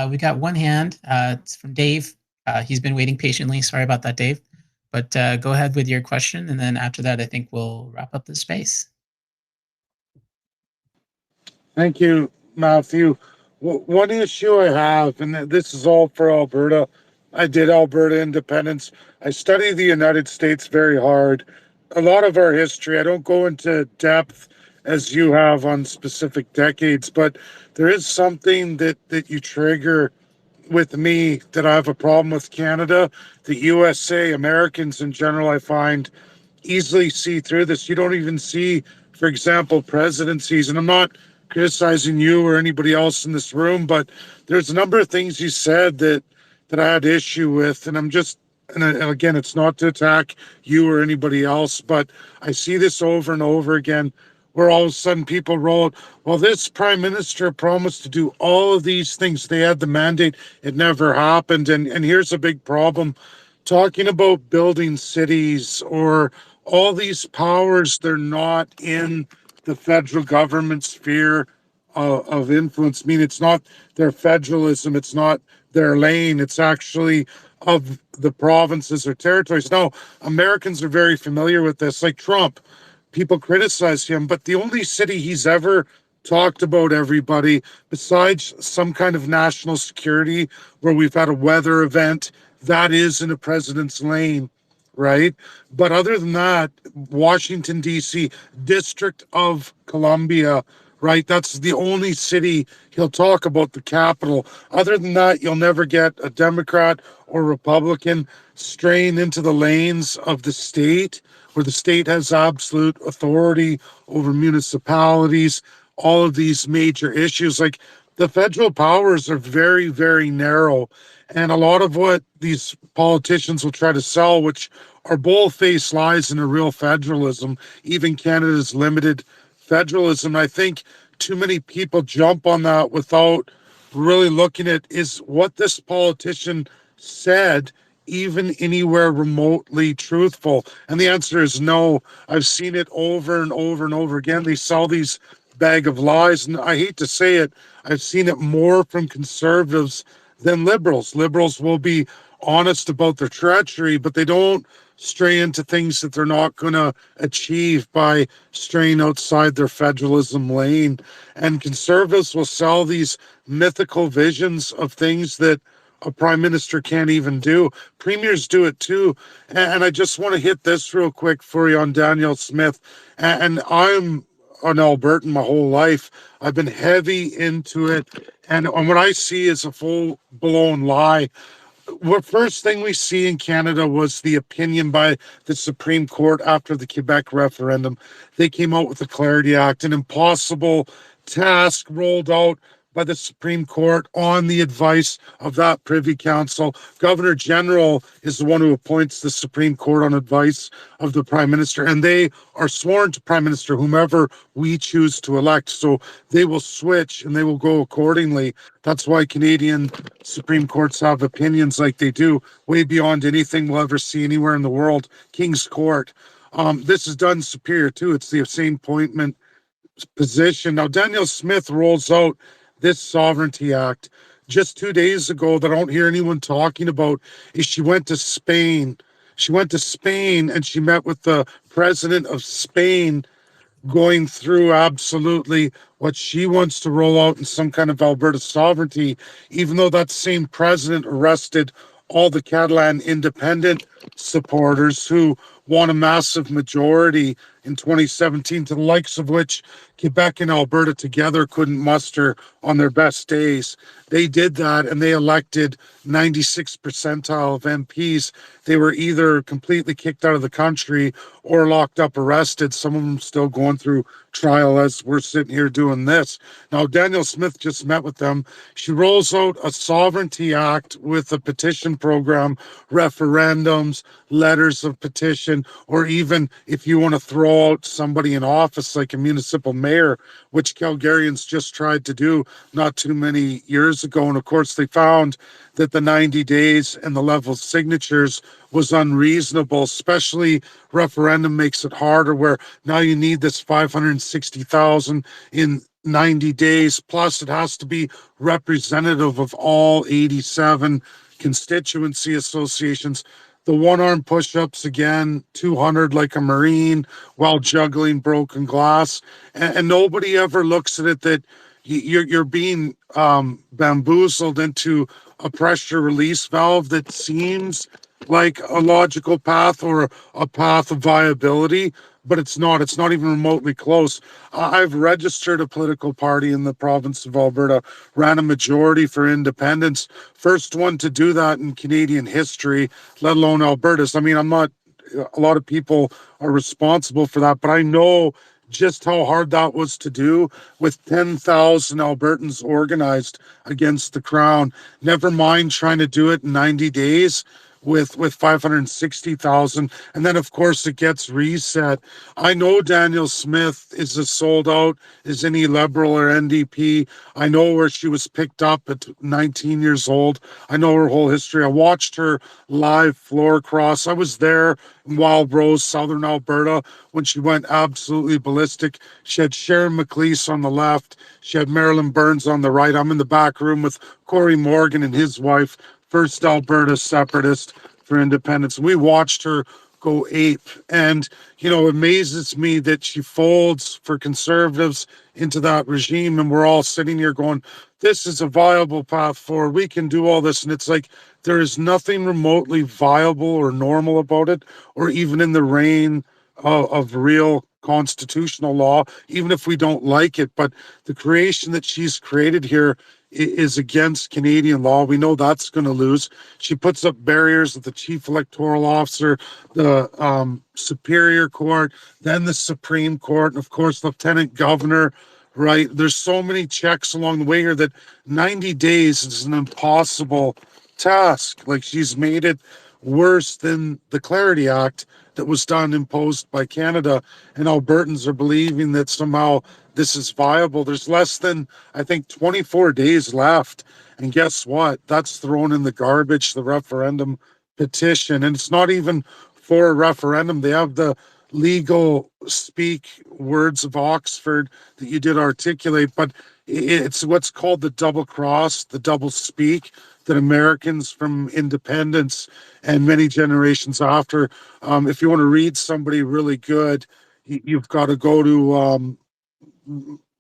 we got one hand. It's from Dave. He's been waiting patiently. Sorry about that, Dave. But go ahead with your question, and then after that, I think we'll wrap up the space. Thank you, Matthew. One issue I have, and this is all for Alberta. I did Alberta independence. I study the United States very hard. A lot of our history, I don't go into depth as you have on specific decades, but there is something that you trigger with me that I have a problem with Canada. The USA, Americans in general, I find easily see through this. You don't even see, for example, presidencies, and I'm not criticizing you or anybody else in this room, but there's a number of things you said that I had issue with, and again, it's not to attack you or anybody else, but I see this over and over again, where all of a sudden people roll out, well, this prime minister promised to do all of these things. They had the mandate. It never happened. And here's a big problem. Talking about building cities or all these powers, they're not in the federal government sphere of influence. I mean, it's not their federalism. It's not their lane. It's actually of the provinces or territories. Now, Americans are very familiar with this. Like Trump, people criticize him, but the only city he's ever talked about, everybody, besides some kind of national security where we've had a weather event, that is in a president's lane, right? But other than that, Washington, D.C., District of Columbia, right? That's the only city he'll talk about, the capital. Other than that, you'll never get a Democrat or Republican straying into the lanes of the state, where the state has absolute authority over municipalities, all of these major issues. Like, the federal powers are very, very narrow. And a lot of what these politicians will try to sell, which are bold-faced lies in a real federalism, even Canada's limited federalism, I think too many people jump on that without really looking at, is what this politician said even anywhere remotely truthful? And the answer is no. I've seen it over and over and over again. They sell these bag of lies, and I hate to say it, I've seen it more from conservatives than liberals. Liberals will be honest about their treachery, but they don't stray into things that they're not going to achieve by straying outside their federalism lane. And conservatives will sell these mythical visions of things that a prime minister can't even do. Premiers do it too. And I just want to hit this real quick for you on Danielle Smith. And I'm an Albertan my whole life. I've been heavy into it. And what I see is a full-blown lie. What first thing we see in Canada was the opinion by the Supreme Court after the Quebec referendum. They came out with the Clarity Act, an impossible task rolled out by the Supreme Court on the advice of that Privy Council. Governor General is the one who appoints the Supreme Court on advice of the Prime Minister, and they are sworn to Prime Minister, whomever we choose to elect. So they will switch and they will go accordingly. That's why Canadian Supreme Courts have opinions like they do, way beyond anything we'll ever see anywhere in the world. King's Court. This is done superior too. It's the same appointment position. Now, Danielle Smith rolls out this Sovereignty Act just 2 days ago that I don't hear anyone talking about. Is she went to Spain She went to Spain and she met with the president of Spain, going through absolutely what she wants to roll out in some kind of Alberta sovereignty, even though that same president arrested all the Catalan independent supporters who won a massive majority in 2017, to the likes of which Quebec and Alberta together couldn't muster on their best days. They did that and they elected 96 percentile of MPs. They were either completely kicked out of the country or locked up, arrested, some of them still going through trial as we're sitting here doing this. Now, Danielle Smith just met with them. She rolls out a sovereignty act with a petition program, referendums, letters of petition, or even if you want to throw out somebody in office like a municipal mayor, which Calgarians just tried to do not too many years ago. And of course, they found that the 90 days and the level of signatures was unreasonable, especially referendum makes it harder, where now you need this 560,000 in 90 days, plus it has to be representative of all 87 constituency associations. The one-arm push-ups, again, 200 like a Marine while juggling broken glass. And nobody ever looks at it that you're being bamboozled into a pressure release valve that seems like a logical path or a path of viability, but it's not. It's not even remotely close. I've registered a political party in the province of Alberta, ran a majority for independence, first one to do that in Canadian history, let alone Alberta's. I mean, I'm not, a lot of people are responsible for that, but I know just how hard that was to do with 10,000 Albertans organized against the Crown. Never mind trying to do it in 90 days with 560,000. And then, of course, it gets reset. I know Danielle Smith is as sold out as any Liberal or NDP. I know where she was picked up at 19 years old. I know her whole history. I watched her live floor cross. I was there in Wild Rose, Southern Alberta, when she went absolutely ballistic. She had Sharon McLeese on the left. She had Marilyn Burns on the right. I'm in the back room with Corey Morgan and his wife, first Alberta separatist for independence. We watched her go ape. And, you know, it amazes me that she folds for conservatives into that regime. And we're all sitting here going, this is a viable path forward. We can do all this. And it's like, there is nothing remotely viable or normal about it, or even in the reign of real constitutional law, even if we don't like it. But the creation that she's created here is against Canadian law. We know that's going to lose. She puts up barriers at the chief electoral officer, the Superior Court, then the Supreme Court, and of course, Lieutenant Governor, right? There's so many checks along the way here that 90 days is an impossible task. Like, she's made it worse than the Clarity Act that was done, imposed by Canada, and Albertans are believing that somehow this is viable. There's less than, I think, 24 days left. And guess what? That's thrown in the garbage, the referendum petition. And it's not even for a referendum. They have the legal speak words of Oxford that you did articulate, but it's what's called the double cross, the double speak, that Americans from independence and many generations after, if you want to read somebody really good, you've got to go to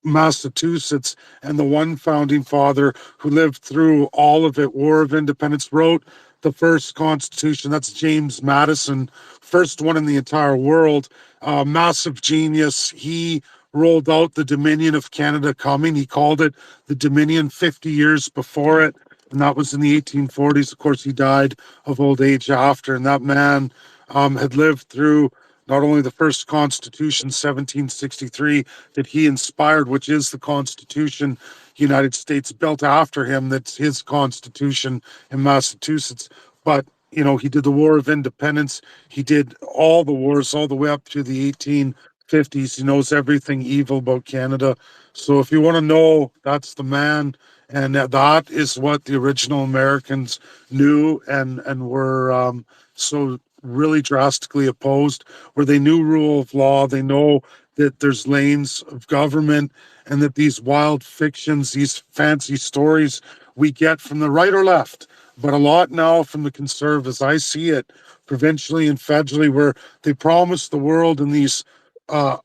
Massachusetts, and the one founding father who lived through all of it, War of Independence, wrote the first constitution. That's James Madison, first one in the entire world. Massive genius. He rolled out the Dominion of Canada coming. He called it the Dominion 50 years before it, and that was in the 1840s. Of course, he died of old age after, and that man had lived through not only the first Constitution, 1763, that he inspired, which is the Constitution United States built after him, that's his Constitution in Massachusetts. But, you know, he did the War of Independence. He did all the wars all the way up to the 1850s. He knows everything evil about Canada. So if you want to know, that's the man. And that is what the original Americans knew and were so really drastically opposed, where they knew rule of law. They know that there's lanes of government, and that these wild fictions, these fancy stories we get from the right or left, but a lot now from the conservatives. I see it provincially and federally, where they promise the world in these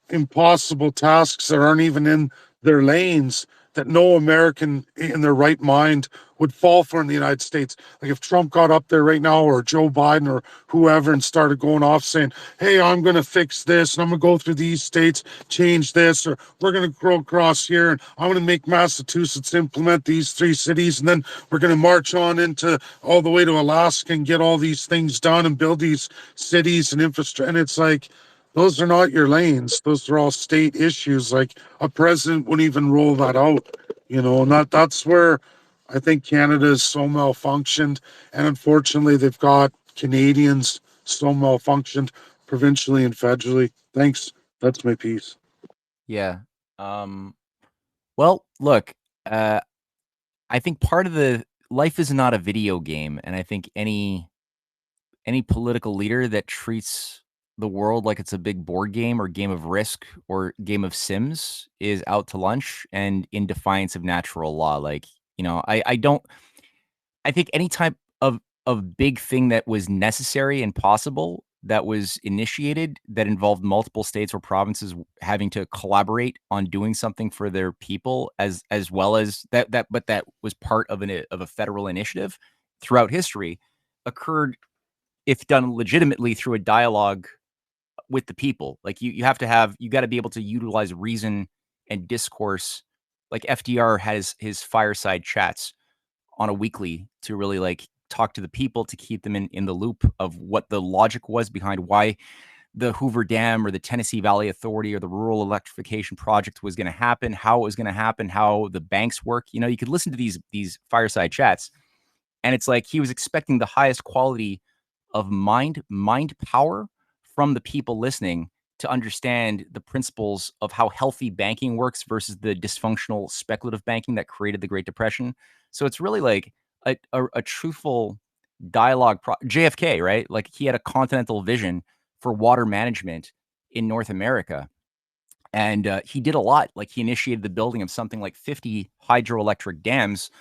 impossible tasks that aren't even in their lanes, that no American in their right mind would fall for in the United States. Like if Trump got up there right now, or Joe Biden or whoever, and started going off saying, hey, I'm going to fix this, and I'm going to go through these states, change this, or we're going to go across here, and I'm going to make Massachusetts implement these 3 cities, and then we're going to march on into all the way to Alaska and get all these things done and build these cities and infrastructure. And it's like, those are not your lanes. Those are all state issues. Like a president wouldn't even roll that out, and that's where I think Canada is so malfunctioned. And unfortunately, they've got Canadians so malfunctioned provincially and federally. Thanks. That's my piece. Yeah. Well, look, I think part of the life is not a video game. And I think any political leader that treats the world like it's a big board game or game of Risk or game of Sims is out to lunch and in defiance of natural law. Like, I think any type of big thing that was necessary and possible, that was initiated, that involved multiple states or provinces having to collaborate on doing something for their people, as well as but that was part of a federal initiative throughout history, occurred, if done legitimately, through a dialogue with the people. Like you got to be able to utilize reason and discourse. Like FDR has his fireside chats on a weekly to really like talk to the people, to keep them in the loop of what the logic was behind why the Hoover Dam or the Tennessee Valley Authority or the rural electrification project was going to happen, how it was going to happen, how the banks work. You could listen to these fireside chats, and it's like he was expecting the highest quality of mind power from the people listening, to understand the principles of how healthy banking works versus the dysfunctional speculative banking that created the Great Depression. So it's really like a truthful dialogue. JFK, right? Like he had a continental vision for water management in North America. And he did a lot. Like he initiated the building of something like 50 hydroelectric dams,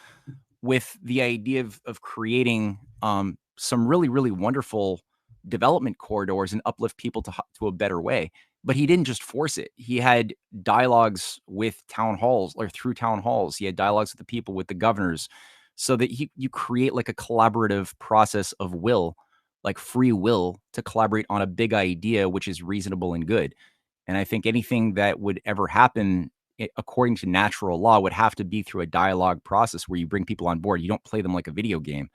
with the idea of creating some really, really wonderful development corridors and uplift people to a better way. But he didn't just force it. He had dialogues with town halls, or through town halls. He had dialogues with the people, with the governors, so that you create like a collaborative process of will, like free will, to collaborate on a big idea, which is reasonable and good. And I think anything that would ever happen according to natural law would have to be through a dialogue process where you bring people on board. You don't play them like a video game.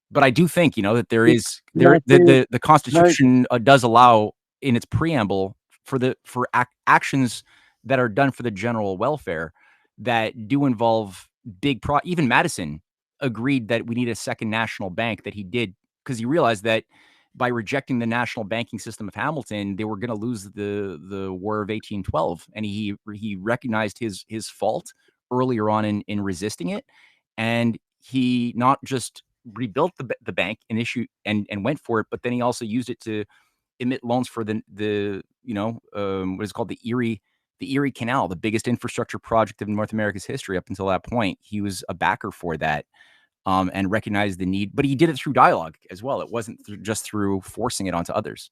But I do think, that there is the Constitution does allow in its preamble for actions that are done for the general welfare that do involve even Madison agreed that we need a second national bank, that he did, because he realized that by rejecting the national banking system of Hamilton, they were going to lose the War of 1812. And he recognized his fault earlier on in resisting it. And he not just rebuilt the bank and went for it, but then he also used it to emit loans for what is called the Erie Canal, the biggest infrastructure project of North America's history up until that point. He was a backer for that. And recognized the need, but he did it through dialogue as well. It wasn't just through forcing it onto others.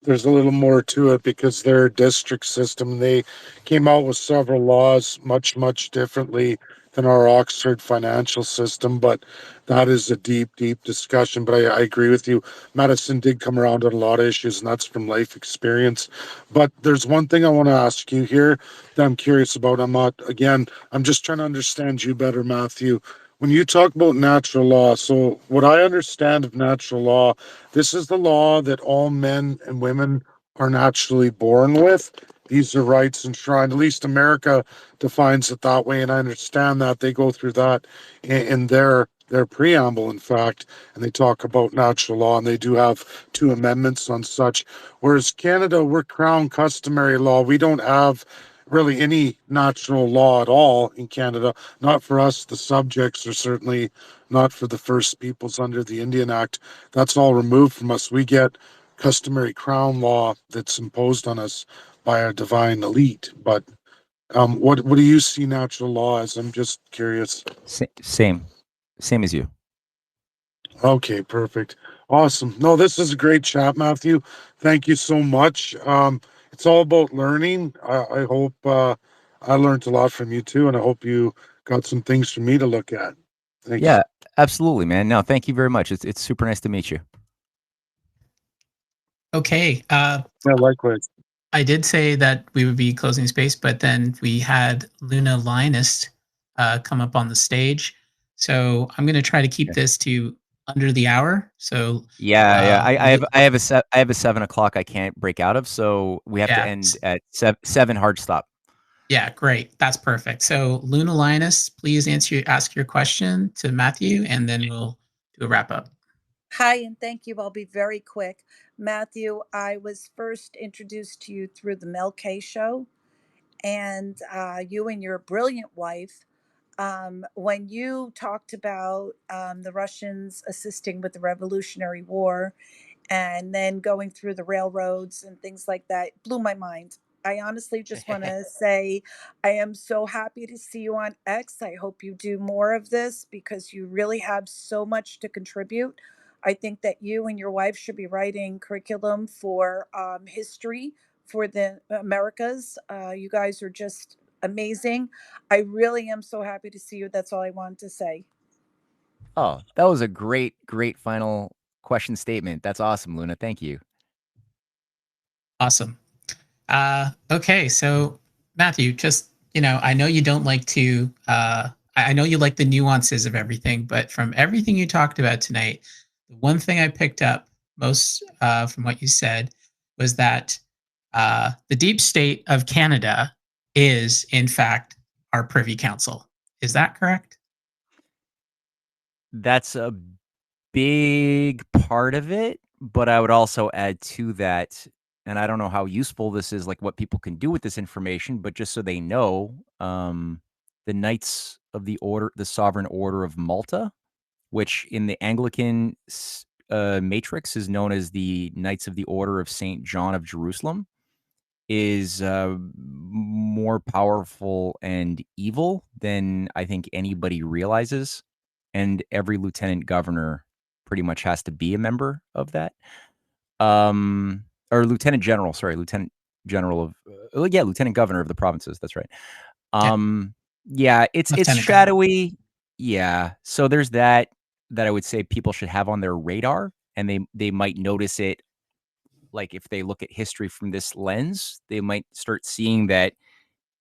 There's a little more to it, because their district system, they came out with several laws much, much differently than our Oxford financial system. But that is a deep, deep discussion. But I agree with you. Madison did come around on a lot of issues, and that's from life experience. But there's one thing I want to ask you here that I'm curious about. I'm just trying to understand you better, Matthew. When you talk about natural law, so what I understand of natural law, this is the law that all men and women are naturally born with. These are rights enshrined. At least America defines it that way, and I understand that they go through that in their preamble, in fact, and they talk about natural law, and they do have 2 amendments on such. Whereas Canada, we're crown customary law. We don't have really any natural law at all in Canada. Not for us, the subjects, or certainly not for the First Peoples under the Indian Act. That's all removed from us. We get customary crown law that's imposed on us by our divine elite. But What do you see natural law as? I'm just curious. Same as you. Okay, perfect. Awesome. No, this is a great chat, Matthew. Thank you so much. It's all about learning. I hope I learned a lot from you too, and I hope you got some things for me to look at. Thanks. Yeah, absolutely, man. No, thank you very much. It's super nice to meet you. Okay. Yeah, likewise. I did say that we would be closing space, but then we had Luna Linus come up on the stage. So I'm going to try to keep this to under the hour. So yeah. I have a 7 o'clock I can't break out of, so we have to end at 7 hard stop. Yeah, great. That's perfect. So Luna Linus, please ask your question to Matthew, and then we'll do a wrap up. Hi, and thank you. I'll be very quick. Matthew, I was first introduced to you through the Mel K show, and you and your brilliant wife, when you talked about the Russians assisting with the Revolutionary War and then going through the railroads and things like that, blew my mind. I honestly just want to say I am so happy to see you on X. I hope you do more of this because you really have so much to contribute. I think that you and your wife should be writing curriculum for history for the Americas. You guys are just amazing. I really am so happy to see you. That's all I wanted to say. Oh, that was a great final question statement. That's awesome, Luna. Thank you. Awesome. Okay, so Matthew, just I know you don't like to. I know you like the nuances of everything, but from everything you talked about tonight, the one thing I picked up most from what you said was that the deep state of Canada is, in fact, our Privy Council. Is that correct? That's a big part of it, but I would also add to that, and I don't know how useful this is, like what people can do with this information, but just so they know, the Knights of the Order, the Sovereign Order of Malta, which in the Anglican matrix is known as the Knights of the Order of St. John of Jerusalem, is more powerful and evil than I think anybody realizes. And every lieutenant governor pretty much has to be a member of that. Or lieutenant general of, lieutenant governor of the provinces. That's right. It's Lieutenant shadowy. Governor. Yeah. So there's that I would say people should have on their radar, and they might notice it. Like if they look at history from this lens, they might start seeing that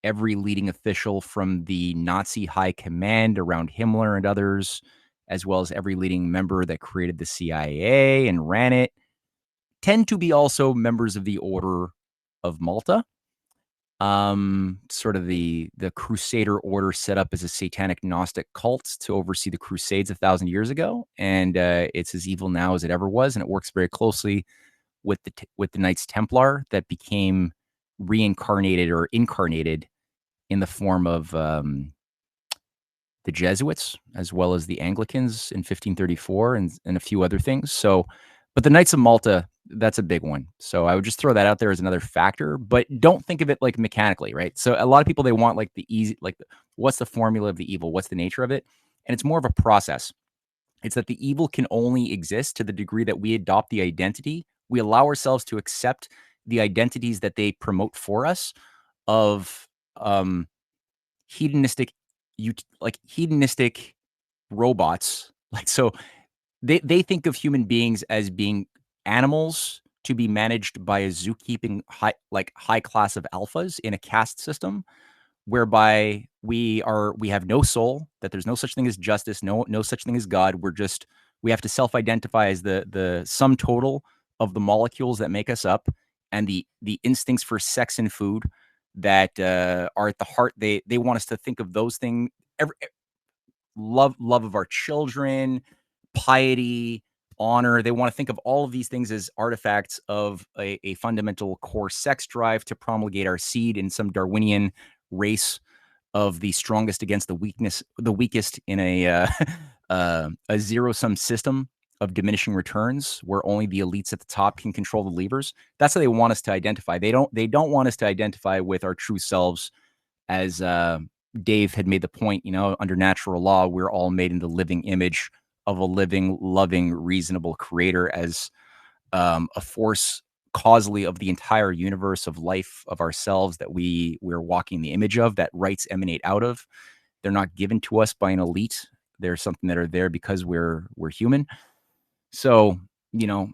every leading official from the Nazi high command around Himmler and others, as well as every leading member that created the CIA and ran it, tend to be also members of the Order of Malta. Sort of the Crusader order set up as a satanic Gnostic cult to oversee the Crusades 1,000 years ago. And it's as evil now as it ever was. And it works very closely with the Knights Templar that became reincarnated or incarnated in the form of the Jesuits, as well as the Anglicans in 1534 and a few other things. So, but the Knights of Malta, that's a big one. So I would just throw that out there as another factor, but don't think of it like mechanically, right? So a lot of people, they want like the easy, like what's the formula of the evil? What's the nature of it? And it's more of a process. It's that the evil can only exist to the degree that we adopt the identity. We allow ourselves to accept the identities that they promote for us of hedonistic robots. Like, so they think of human beings as being animals to be managed by a zookeeping high class of alphas in a caste system, whereby we have no soul, that there's no such thing as justice, no such thing as God. We have to self-identify as the sum total of the molecules that make us up, and the instincts for sex and food that are at the heart. They want us to think of those things, love of our children, piety, honor. They want to think of all of these things as artifacts of a fundamental core sex drive to promulgate our seed in some Darwinian race of the strongest against the weakest in a zero-sum system of diminishing returns, where only the elites at the top can control the levers. That's how they want us to identify. They don't want us to identify with our true selves as Dave had made the point, under natural law, we're all made in the living image of a living, loving, reasonable creator as a force causally of the entire universe of life of ourselves that we're walking the image of, that rights emanate out of. They're not given to us by an elite. They're something that are there because we're human. So, the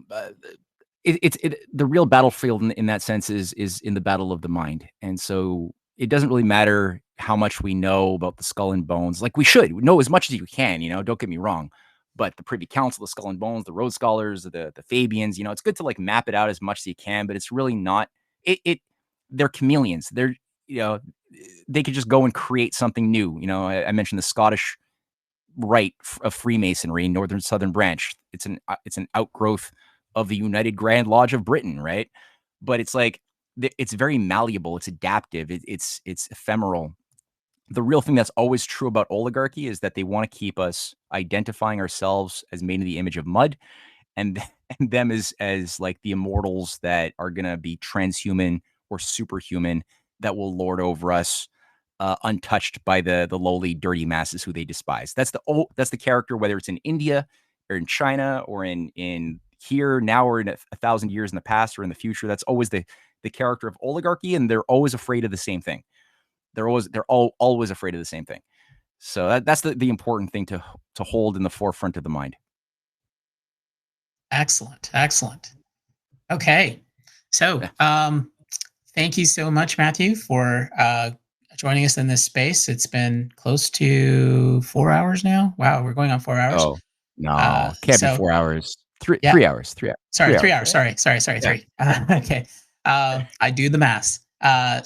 real battlefield in that sense is in the battle of the mind. And so it doesn't really matter how much we know about the skull and bones. Like, we should know as much as you can, don't get me wrong. But the Privy Council, the Skull and Bones, the Rhodes Scholars, the Fabians, it's good to like map it out as much as you can, but it's really not they're chameleons. They're, they could just go and create something new. I mentioned the Scottish rite of Freemasonry, Northern Southern Branch. It's an outgrowth of the United Grand Lodge of Britain, right? But it's like, it's very malleable. It's adaptive. It's ephemeral. The real thing that's always true about oligarchy is that they want to keep us identifying ourselves as made in the image of mud, and them as like the immortals that are going to be transhuman or superhuman that will lord over us, untouched by the lowly, dirty masses who they despise. That's the character, whether it's in India or in China or in here now or in a 1,000 years in the past or in the future. That's always the character of oligarchy, and they're always afraid of the same thing. They're always afraid of the same thing. So that's the important thing to hold in the forefront of the mind. Excellent. Okay. So, thank you so much, Matthew, for joining us in this space. It's been close to 4 hours now. Wow, we're going on 4 hours. Oh, no, can't be 4 hours. 3 hours. 3 hours. Sorry, 3 hours. Right? Sorry, Yeah. 3. Okay. I do the math.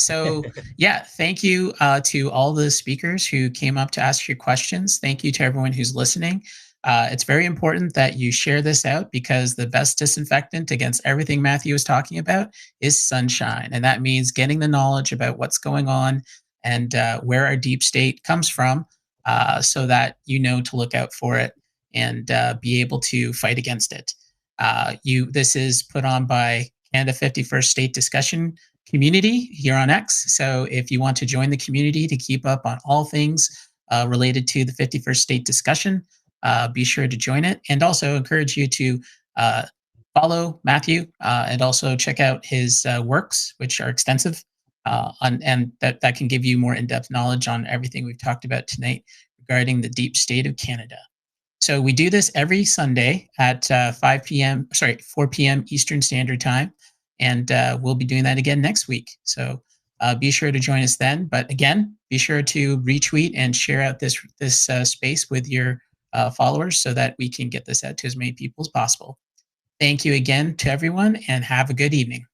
So yeah, thank you to all the speakers who came up to ask your questions. Thank you to everyone who's listening. It's very important that you share this out, because the best disinfectant against everything Matthew was talking about is sunshine. And that means getting the knowledge about what's going on and where our deep state comes from, so that you know to look out for it and be able to fight against it. This is put on by Canada 51st State Discussion Community here on X. So if you want to join the community to keep up on all things related to the 51st State Discussion, be sure to join it, and also encourage you to follow Matthew and also check out his works, which are extensive, and that can give you more in-depth knowledge on everything we've talked about tonight regarding the deep state of Canada. So we do this every Sunday at 4 p.m. Eastern Standard Time, and we'll be doing that again next week. So be sure to join us then. But again, be sure to retweet and share out this space with your followers so that we can get this out to as many people as possible. Thank you again to everyone, and have a good evening.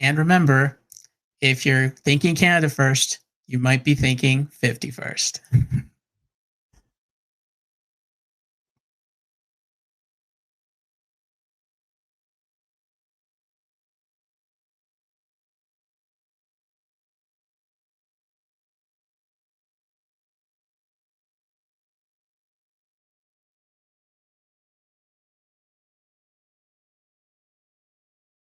And remember, if you're thinking Canada first, you might be thinking 51st.